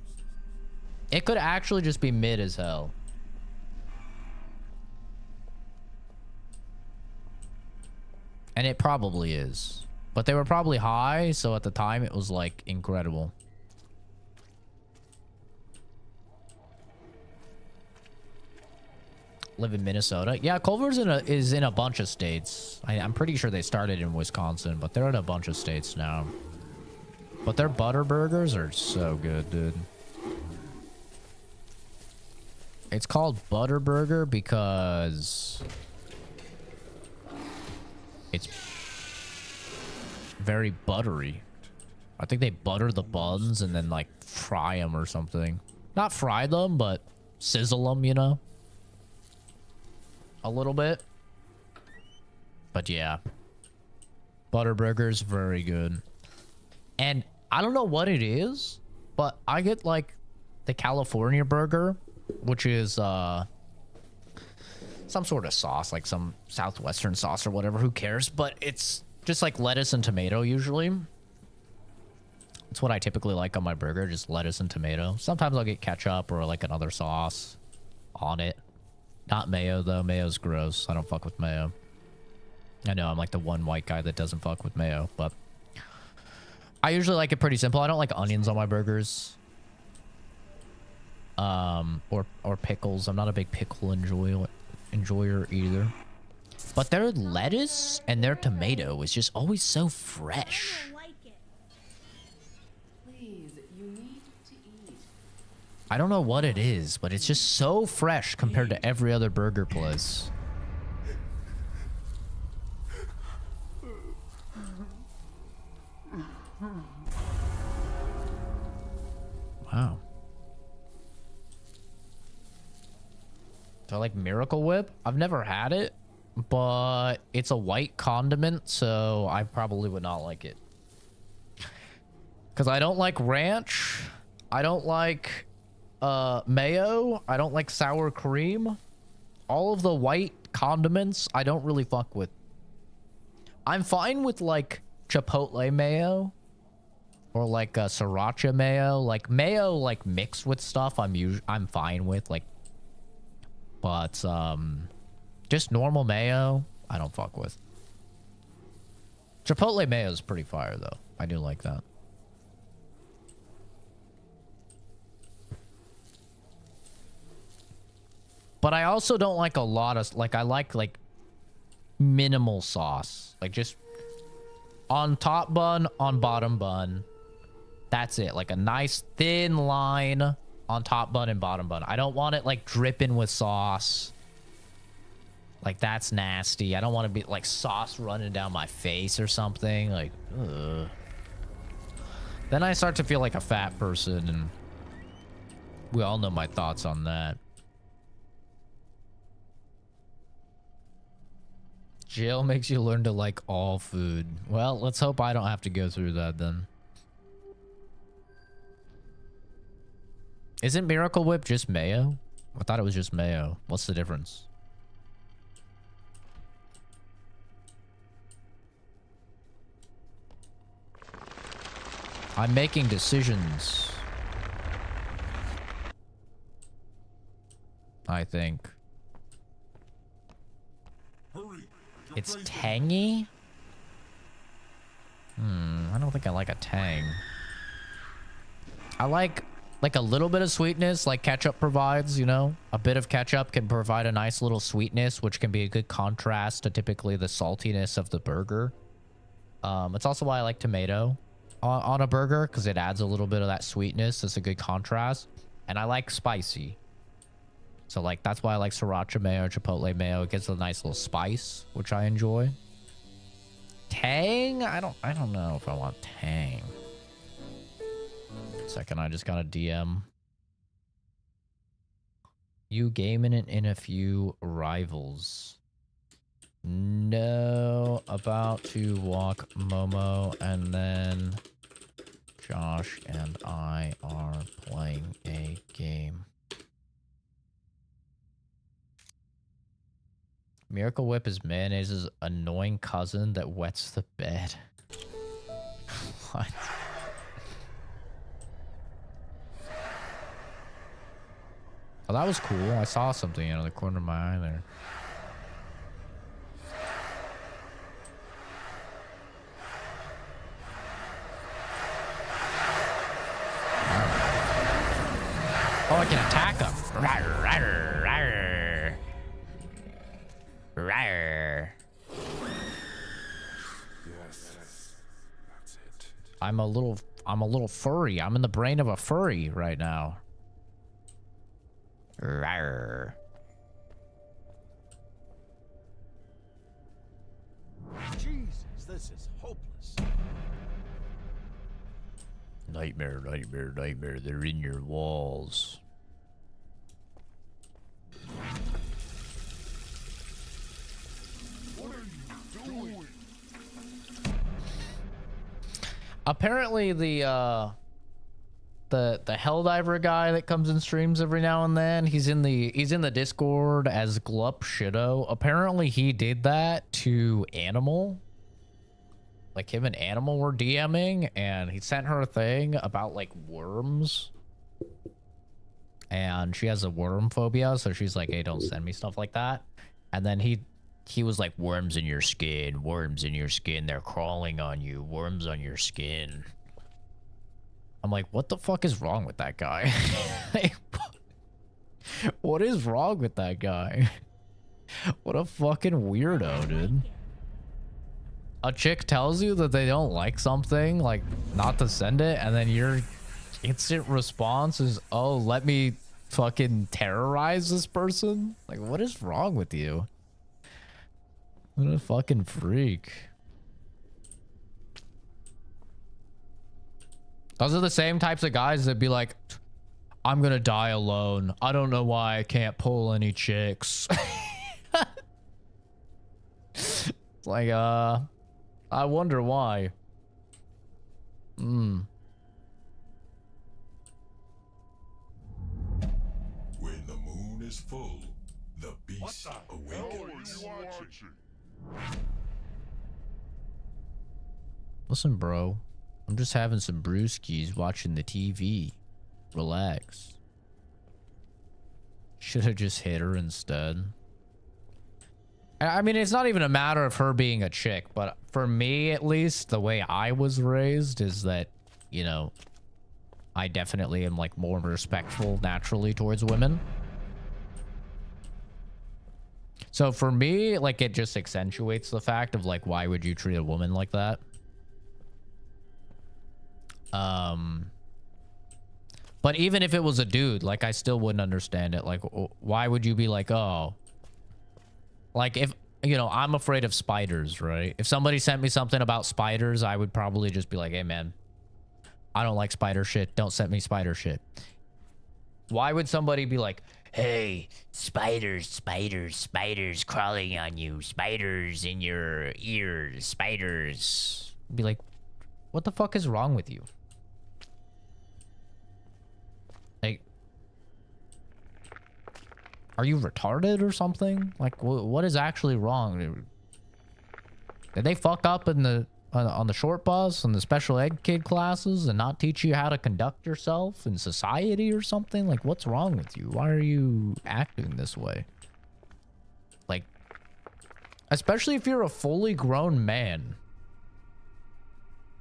it could actually just be mid as hell. And it probably is. But they were probably high, so at the time it was like incredible. Live in Minnesota. Yeah, Culver's is in a bunch of states. I'm pretty sure they started in Wisconsin, but they're in a bunch of states now. But their butter burgers are so good, dude. It's called Butter Burger because it's very buttery. I think they butter the buns and then like fry them or something. Not fry them, but sizzle them, you know? A little bit. But yeah. Butter burgers, very good. And I don't know what it is, but I get like the California burger, which is some sort of sauce, like some southwestern sauce or whatever, who cares? But it's just like lettuce and tomato usually. That's what I typically like on my burger, just lettuce and tomato. Sometimes I'll get ketchup or like another sauce on it. Not mayo though. Mayo's gross. I don't fuck with mayo. I know I'm like the one white guy that doesn't fuck with mayo, but I usually like it pretty simple. I don't like onions on my burgers. or pickles. I'm not a big pickle enjoyer either. But their lettuce and their tomato is just always so fresh. Please, you need to eat. I don't know what it is, but it's just so fresh compared to every other burger place. Wow. So I like Miracle Whip. I've never had it, but it's a white condiment, so I probably would not like it. Because I don't like ranch. I don't like mayo. I don't like sour cream. All of the white condiments, I don't really fuck with. I'm fine with like Chipotle mayo. Or like a sriracha mayo. Like mayo like mixed with stuff I'm fine with. Like, but just normal mayo, I don't fuck with. Chipotle mayo is pretty fire though. I do like that. But I also don't like a lot of, like, I like minimal sauce. Like just on top bun, on bottom bun. That's it. Like a nice thin line on top bun and bottom bun. I don't want it like dripping with sauce. Like that's nasty. I don't want to be like sauce running down my face or something. Like, ugh. Then I start to feel like a fat person, and we all know my thoughts on that. Jail makes you learn to like all food. Well, let's hope I don't have to go through that then. Isn't Miracle Whip just mayo? I thought it was just mayo. What's the difference? I'm making decisions. I think. It's tangy? I don't think I like a tang. I like a little bit of sweetness like ketchup provides, you know? A bit of ketchup can provide a nice little sweetness, which can be a good contrast to typically the saltiness of the burger. It's also why I like tomato on a burger, because it adds a little bit of that sweetness. It's a good contrast. And I like spicy. So like that's why I like sriracha mayo, chipotle mayo. It gives a nice little spice, which I enjoy. Tang? I don't know if I want tang. Second, I just got a DM. You gaming it in a few rivals. No, about to walk Momo, and then Josh and I are playing a game. Miracle Whip is mayonnaise's annoying cousin that wets the bed. What? Oh, that was cool. I saw something out of the corner of my eye there. Oh, I can attack him. Rawr, rawr, rawr. Rawr. Yes, that's it. I'm a little furry. I'm in the brain of a furry right now. Rawr. Jesus, this is hopeless. Nightmare, nightmare, nightmare. They're in your walls. What are you doing? Apparently the Helldiver guy that comes in streams every now and then, he's in the Discord as Glup Shido. Apparently he did that to Animal. Like him and Animal were DMing, and he sent her a thing about like worms. And she has a worm phobia, so she's like, hey, don't send me stuff like that. And then he was like, worms in your skin, they're crawling on you, worms on your skin. I'm like, what the fuck is wrong with that guy? What is wrong with that guy? What a fucking weirdo, dude. A chick tells you that they don't like something, like not to send it, and then your instant response is, oh, let me fucking terrorize this person? Like, what is wrong with you? What a fucking freak. Those are the same types of guys that be like, I'm gonna die alone. I don't know why I can't pull any chicks. It's like, I wonder why. When the moon is full, the beast awakens. Listen, bro. I'm just having some brewskis watching the TV. Relax. Should have just hit her instead. I mean, it's not even a matter of her being a chick, but for me, at least, the way I was raised is that, you know, I definitely am, like, more respectful naturally towards women. So for me, like, it just accentuates the fact of, like, why would you treat a woman like that? But even if it was a dude, like, I still wouldn't understand it. Like, why would you be like, oh, like, if, you know, I'm afraid of spiders, right? If somebody sent me something about spiders, I would probably just be like, hey, man, I don't like spider shit. Don't send me spider shit. Why would somebody be like, hey, spiders, spiders, spiders crawling on you, spiders in your ears, spiders? Be like, what the fuck is wrong with you? Like, are you retarded or something? Like, what is actually wrong? Did they fuck up in the on the short bus and the special ed kid classes and not teach you how to conduct yourself in society or something? Like, what's wrong with you? Why are you acting this way? Like, especially if you're a fully grown man,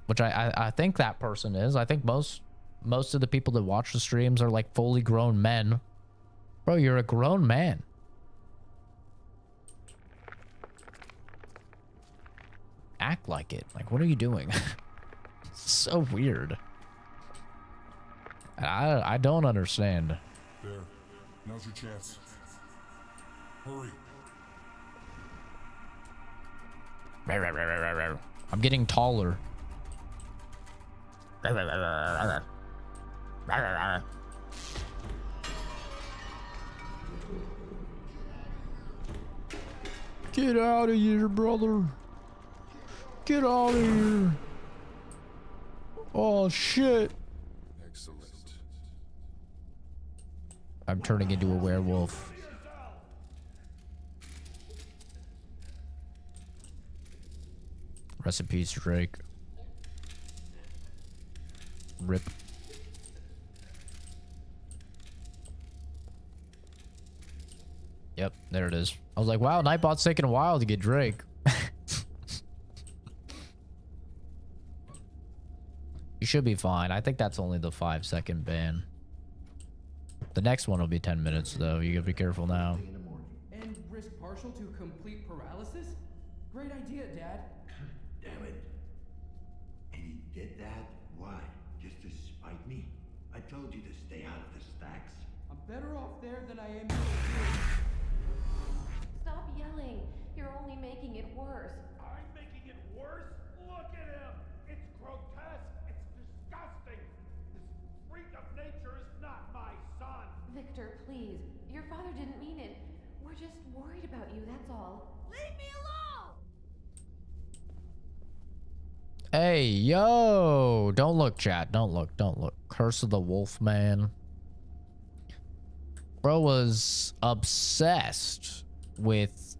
which I think that person is. I think most of the people that watch the streams are like fully grown men. Bro, you're a grown man. Act like it. Like, what are you doing? So weird. I don't understand. There. Now's your chance. Hurry. I'm getting taller. Get out of here, brother. Get out of here. Oh, shit. Excellent. I'm turning into a werewolf. Rest in peace, Drake. Rip. Yep, there it is. I was like, wow, Nightbot's taking a while to get Drake. You should be fine. I think that's only the 5-second ban. The next one will be 10 minutes, though. You gotta be careful now. And risk partial to complete paralysis? Great idea, Dad. Damn it. And you did that? Why? Just to spite me? I told you to stay out of the stacks. I'm better off there than I am. Stop yelling. You're only making it worse. I'm making it worse? Look at him! It's grotesque! It's disgusting! This freak of nature is not my son! Victor, please. Your father didn't mean it. We're just worried about you, that's all. Leave me alone! Hey, yo! Don't look, chat. Don't look. Don't look. Curse of the Wolf Man. Bro was obsessed with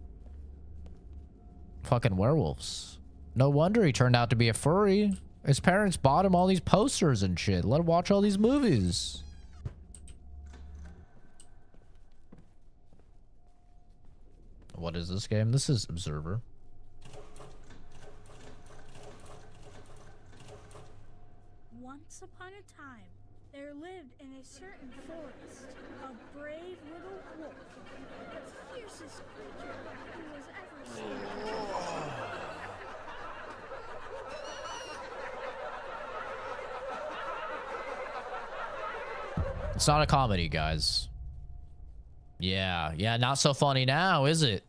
fucking werewolves. No wonder he turned out to be a furry. His parents bought him all these posters and shit. Let him watch all these movies. What is this game? This is Observer. Once upon a time, There lived in a certain forest a brave little wolf, the fiercest creature who was ever seen. It's not a comedy, guys. Yeah, not so funny now, is it?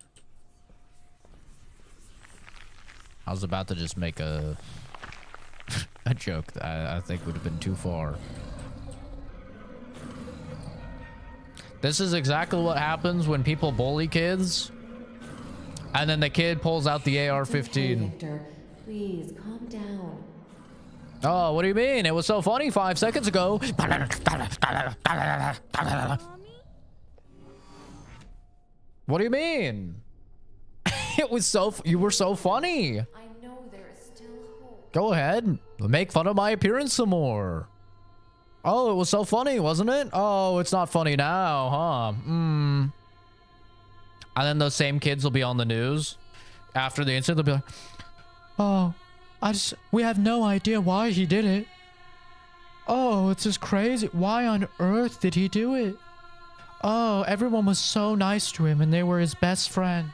I was about to just make a a joke that I think would have been too far. This is exactly what happens when people bully kids, and then the kid pulls out the AR-15. Okay, Victor, please calm down. Oh, what do you mean? It was so funny 5 seconds ago. What do you mean? It was you were so funny. I know there is still hope. Go ahead. Make fun of my appearance some more. Oh, it was so funny, wasn't it? Oh, it's not funny now, huh? And then those same kids will be on the news after the incident. They'll be like, oh, we have no idea why he did it. Oh, it's just crazy. Why on earth did he do it? Oh, everyone was so nice to him and they were his best friend.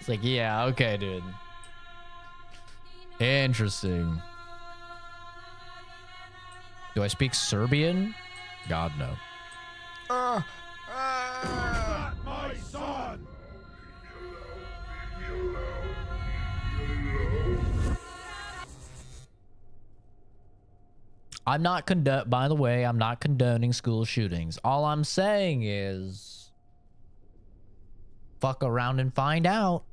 It's like, yeah, okay, dude. Interesting. Do I speak Serbian? God, no. Not my son! I'm not by the way, I'm not condoning school shootings. All I'm saying is fuck around and find out.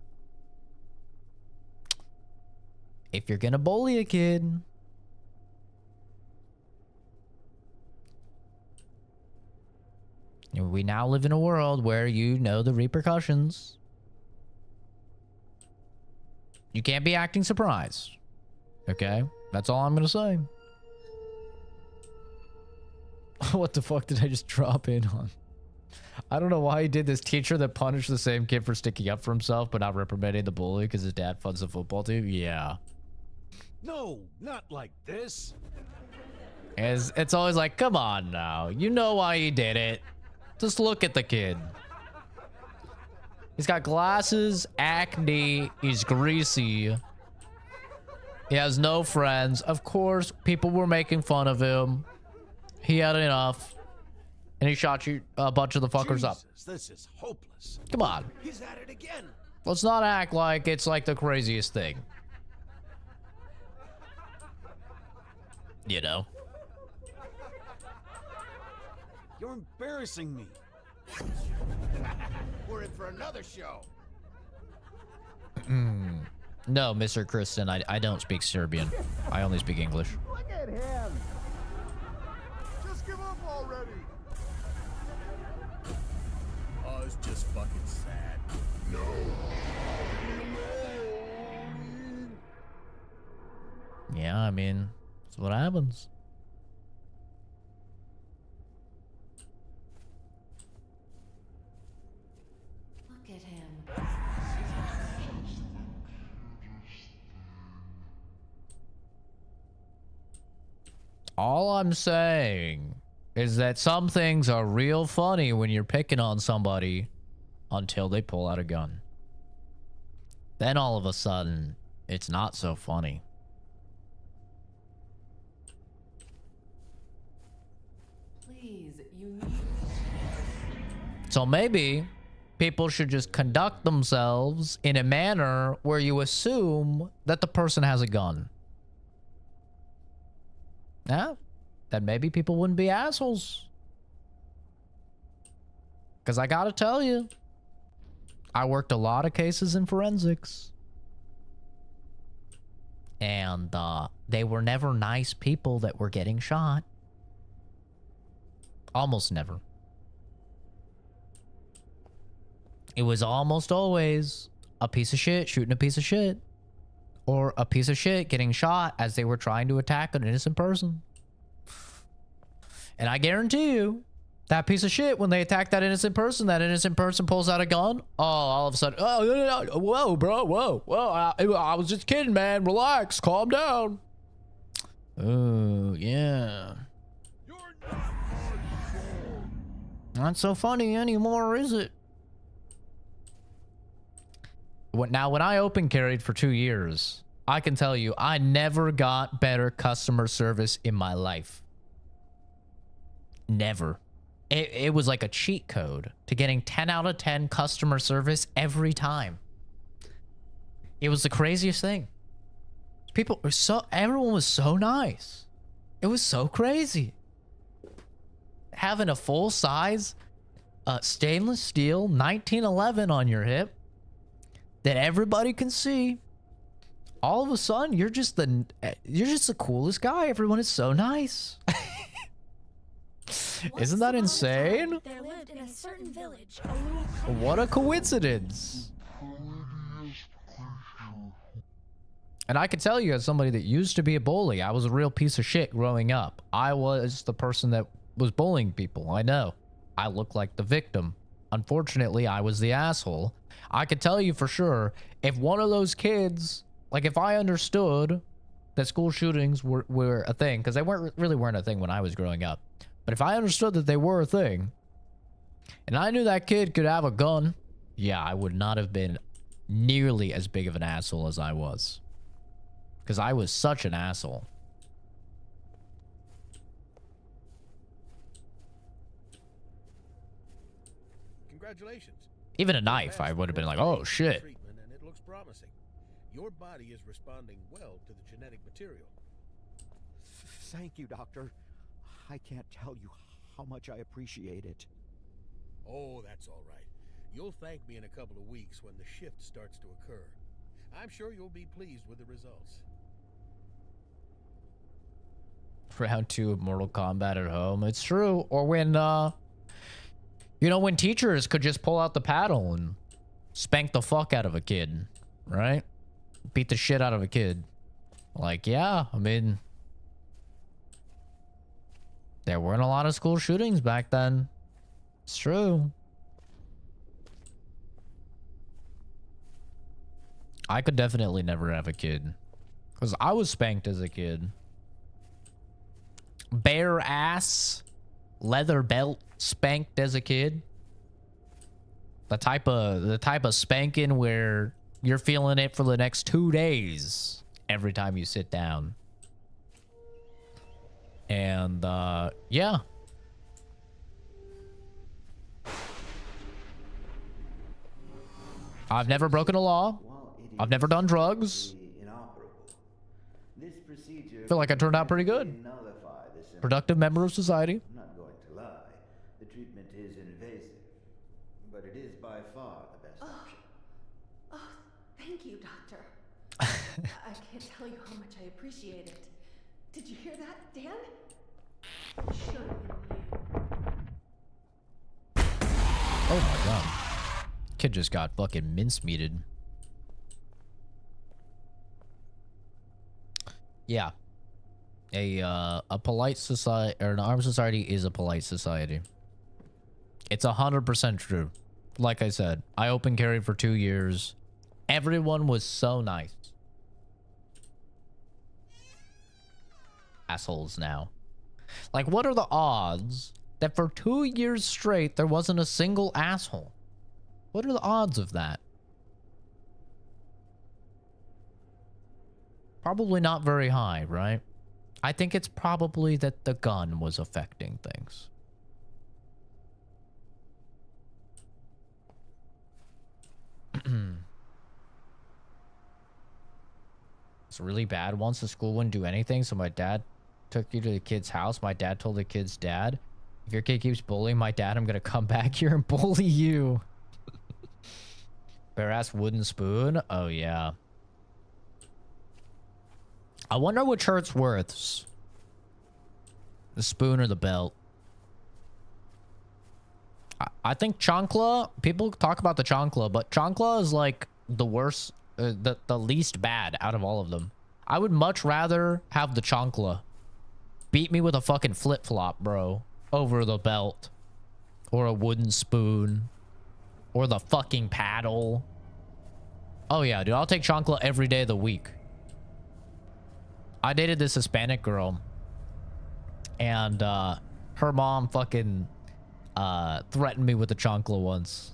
If you're gonna bully a kid, we now live in a world where you know the repercussions. You can't be acting surprised. Okay? That's all I'm gonna say. What the fuck did I just drop in on? I don't know why he did this. Teacher that punished the same kid for sticking up for himself but not reprimanding the bully because his dad funds the football team. Yeah. No, not like this. It's always like, come on now. You know why he did it. Just look at the kid. He's got glasses, acne, he's greasy. He has no friends. Of course, people were making fun of him. He had enough. And he shot you a bunch of the fuckers up. This is hopeless. Come on. He's at it again. Let's not act like it's like the craziest thing. You know? You're embarrassing me. We're in for another show. No, Mr. Kristen, I don't speak Serbian. I only speak English. Look at him. Just give up already. Oh, it's just fucking sad. No. Yeah, I mean, that's what happens. Look at him. All I'm saying is that some things are real funny when you're picking on somebody until they pull out a gun. Then all of a sudden, it's not so funny. Please, you. So maybe people should just conduct themselves in a manner where you assume that the person has a gun. Yeah, then maybe people wouldn't be assholes. Because I gotta tell you, I worked a lot of cases in forensics. And they were never nice people that were getting shot. Almost never. It was almost always a piece of shit shooting a piece of shit. Or a piece of shit getting shot as they were trying to attack an innocent person. And I guarantee you, that piece of shit, when they attack that innocent person pulls out a gun. Oh, all of a sudden, oh, no, whoa, bro, whoa, I was just kidding, man. Relax, calm down. Oh, yeah. You're Not so funny anymore, is it? Now, when I open carried for 2 years, I can tell you, I never got better customer service in my life. Never. It was like a cheat code to getting 10 out of 10 customer service every time. It was the craziest thing. People were everyone was so nice. It was so crazy. Having a full size stainless steel 1911 on your hip that everybody can see. All of a sudden, you're just the coolest guy. Everyone is so nice. Isn't that insane? There lived in a certain village. What a coincidence. And I can tell you, as somebody that used to be a bully, I was a real piece of shit growing up. I was the person that was bullying people. I know. I look like the victim. Unfortunately, I was the asshole. I could tell you for sure, if one of those kids, like if I understood that school shootings were a thing, because they weren't a thing when I was growing up. But if I understood that they were a thing, and I knew that kid could have a gun, yeah, I would not have been nearly as big of an asshole as I was. Because I was such an asshole. Congratulations. Even a knife, I would have been like, oh shit. And it looks promising. Your body is responding well to the genetic material. Thank you, Doctor. I can't tell you how much I appreciate it. Oh, that's all right. You'll thank me in a couple of weeks when the shift starts to occur. I'm sure you'll be pleased with the results. Round 2 of Mortal Kombat at home. It's true. Or when, when teachers could just pull out the paddle and spank the fuck out of a kid, right? Beat the shit out of a kid. Like, yeah, I mean, there weren't a lot of school shootings back then. It's true. I could definitely never have a kid. Because I was spanked as a kid. Bare ass, leather belt spanked as a kid. The type of spanking where you're feeling it for the next 2 days every time you sit down. And yeah. I've never broken a law. I've never done drugs. I feel like I turned out pretty good. Productive member of society. I'm not going to lie. The treatment is invasive, but it is by far the best option. Oh, thank you, Doctor. I can't tell you how much I appreciate it. Did you hear that, Dan? Should have been you. Oh my god. Kid just got fucking mincemeated. Yeah. A polite society, or an armed society, is a polite society. It's 100% true. Like I said, I open carried for 2 years. Everyone was so nice. Assholes now. Like, what are the odds that for 2 years straight there wasn't a single asshole? What are the odds of that? Probably not very high, right? I think it's probably that the gun was affecting things. It's really bad. Once the school wouldn't do anything, so my dad took you to the kid's house. My dad told the kid's dad, if your kid keeps bullying my dad, I'm gonna come back here and bully you. Bare ass wooden spoon? Oh yeah. I wonder which hurts worse. The spoon or the belt. I think chancla, people talk about the chancla, but chancla is like the worst, the least bad out of all of them. I would much rather have the chancla. Beat me with a fucking flip-flop, bro, over the belt. Or a wooden spoon. Or the fucking paddle. Oh yeah, dude, I'll take chancla every day of the week. I dated this Hispanic girl, and her mom fucking threatened me with the chancla once.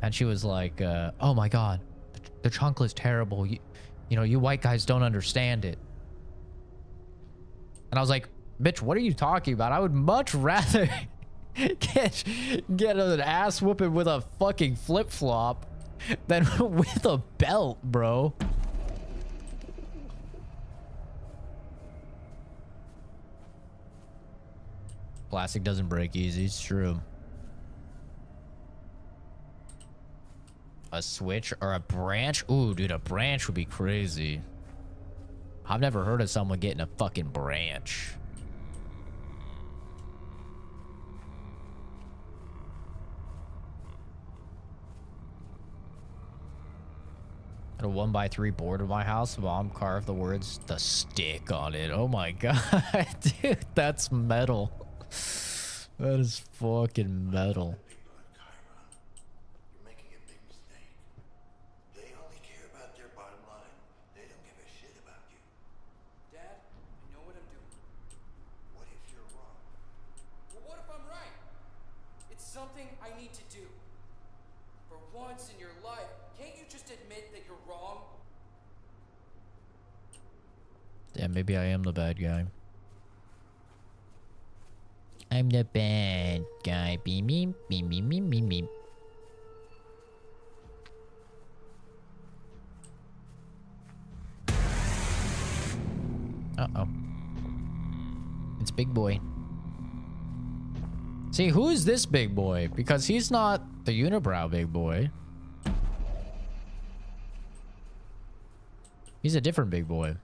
And she was like, oh my god, the chancla is terrible. You know, you white guys don't understand it. And I was like, bitch, what are you talking about? I would much rather get an ass whooping with a fucking flip-flop than with a belt, bro. Plastic doesn't break easy, it's true. A switch or a branch? Ooh, dude, a branch would be crazy. I've never heard of someone getting a fucking branch. Got a 1x3 board in my house. Mom carved the words "the stick" on it. Oh my god, dude, that's metal. That is fucking metal. You're making a big mistake. They only care about their bottom line. They don't give a shit about you. Dad, I know what I'm doing. What if you're wrong? Well, what if I'm right? It's something I need to do. For once in your life, can't you just admit that you're wrong? Yeah, maybe I am the bad guy. I'm the bad guy. Beep, beep, beep, beep, beep, beep, beep. Uh-oh. It's Big Boy. See, who is this Big Boy? Because he's not the unibrow Big Boy. He's a different Big Boy.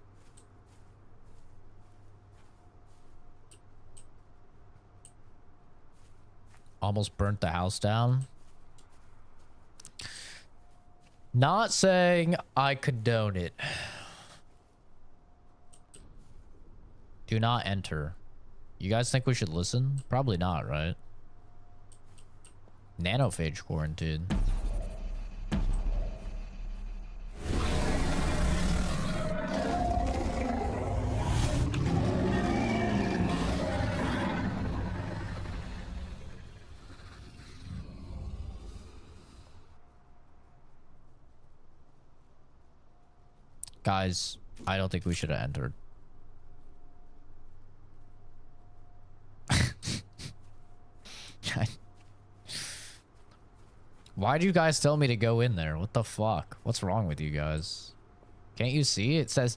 Almost burnt the house down. Not saying I condone it. Do not enter. You guys think we should listen? Probably not, right? Nanophage quarantine. Guys, I don't think we should have entered. Why'd you guys tell me to go in there? What the fuck? What's wrong with you guys? Can't you see? It says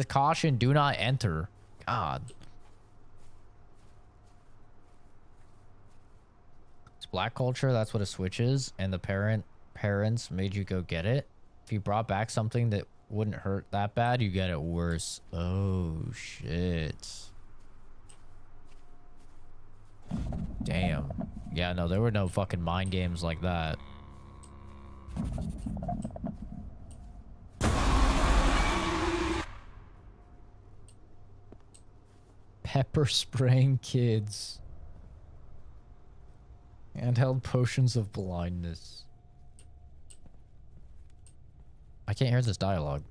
caution, do not enter. God. It's black culture, that's what a switch is, and the parents made you go get it. If you brought back something that wouldn't hurt that bad, you get it worse. Oh shit. Damn. Yeah, no, there were no fucking mind games like that. Pepper spraying kids. Handheld potions of blindness. I can't hear this dialogue.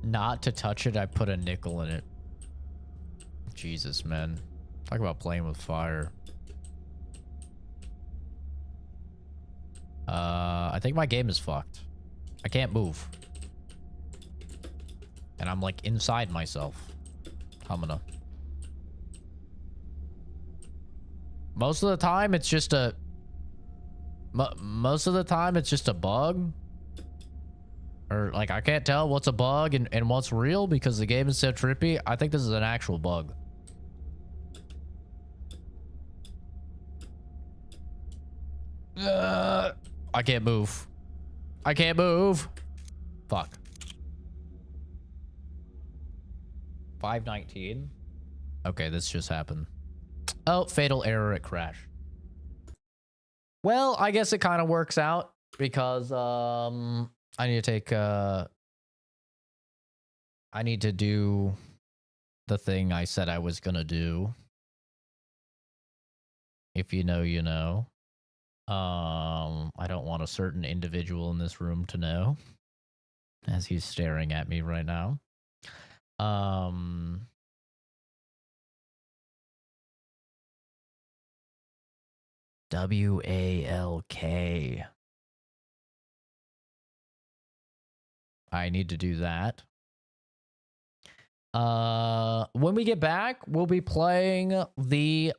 Not to touch it, I put a nickel in it. Jesus, man. Talk about playing with fire. I think my game is fucked. I can't move. And I'm like inside myself. Humana. Most of the time it's just a... most of the time it's just a bug. Or like I can't tell what's a bug and what's real because the game is so trippy. I think this is an actual bug. I can't move. I can't move. Fuck. 519. Okay, this just happened. Oh, fatal error at crash. Well, I guess it kind of works out because I need to take I need to do the thing I said I was gonna do. If you know, you know. I don't want a certain individual in this room to know, as he's staring at me right now. WALK. I need to do that. When we get back, we'll be playing the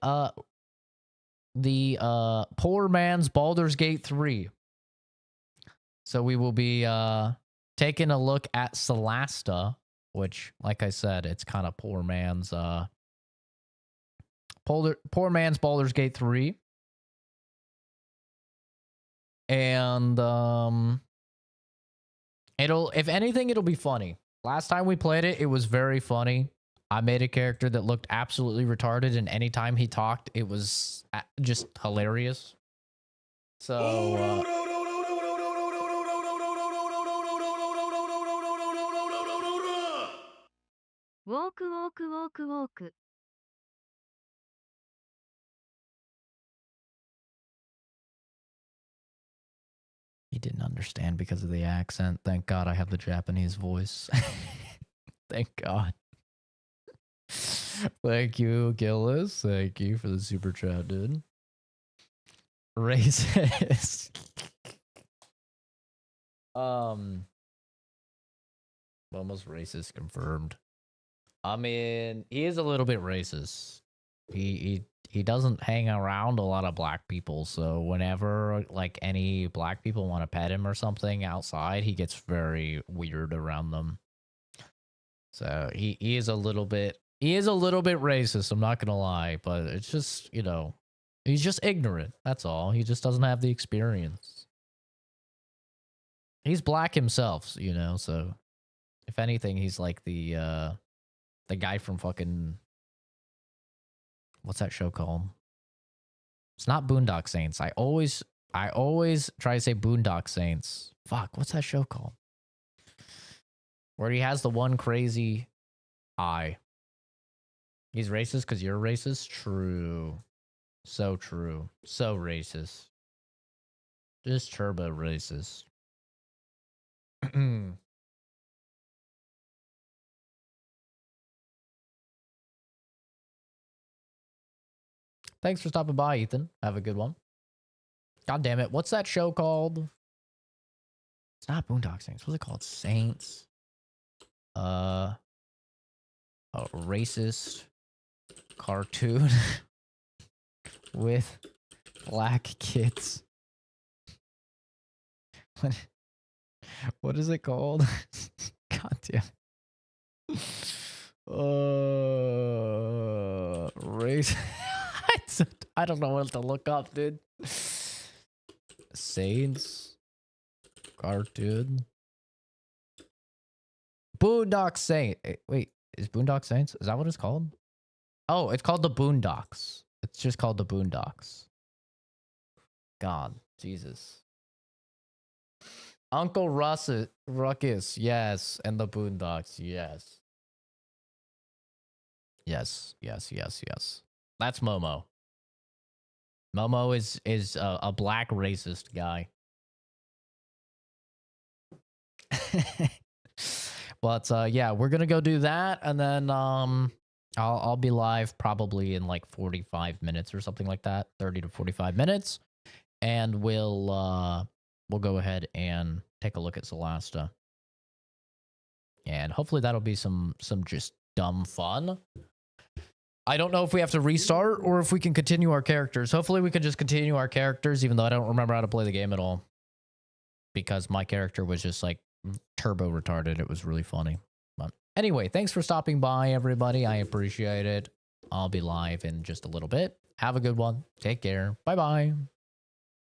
poor man's Baldur's Gate 3. So we will be taking a look at Celasta, which, like I said, it's kind of poor man's Baldur's Gate 3. And if anything, it'll be funny. Last time we played it, it was very funny. I made a character that looked absolutely retarded, and anytime he talked, it was just hilarious. So Walk, walk, walk, walk. he didn't understand because of the accent. Thank God I have the Japanese voice. Thank God. Thank you, Gillis. Thank you for the super chat, dude. Racist. Almost racist confirmed. I mean, he is a little bit racist. He doesn't hang around a lot of black people, so whenever like any black people want to pet him or something outside, he gets very weird around them. So he is a little bit racist, I'm not gonna lie, but it's just, you know, he's just ignorant. That's all. He just doesn't have the experience. He's black himself, you know, so if anything, he's like the guy from fucking, what's that show called? It's not Boondock Saints. I always try to say Boondock Saints. Fuck, what's that show called? Where he has the one crazy eye. He's racist because you're racist? True. So true. So racist. Just turbo racist. Thanks for stopping by, Ethan. Have a good one. God damn it. What's that show called? It's not Boondock Saints. What's it called? Saints. A racist cartoon with black kids. What is it called? God damn. Race. I don't know what to look up, dude. Saints cartoon. Boondock Saint. Wait, is Boondock Saints? Is that what it's called? Oh, it's called the Boondocks. It's just called the Boondocks. God, Jesus. Uncle Ruckus, yes, and the Boondocks, yes. Yes. That's Momo. Momo is a black racist guy. But yeah, we're gonna go do that, and then I'll be live probably in like 45 minutes or something like that, 30 to 45 minutes, and we'll go ahead and take a look at Celasta, and hopefully that'll be some just dumb fun. I don't know if we have to restart or if we can continue our characters. Hopefully we can just continue our characters, even though I don't remember how to play the game at all, because my character was just like turbo retarded. It was really funny. But anyway, thanks for stopping by, everybody. I appreciate it. I'll be live in just a little bit. Have a good one. Take care. Bye-bye.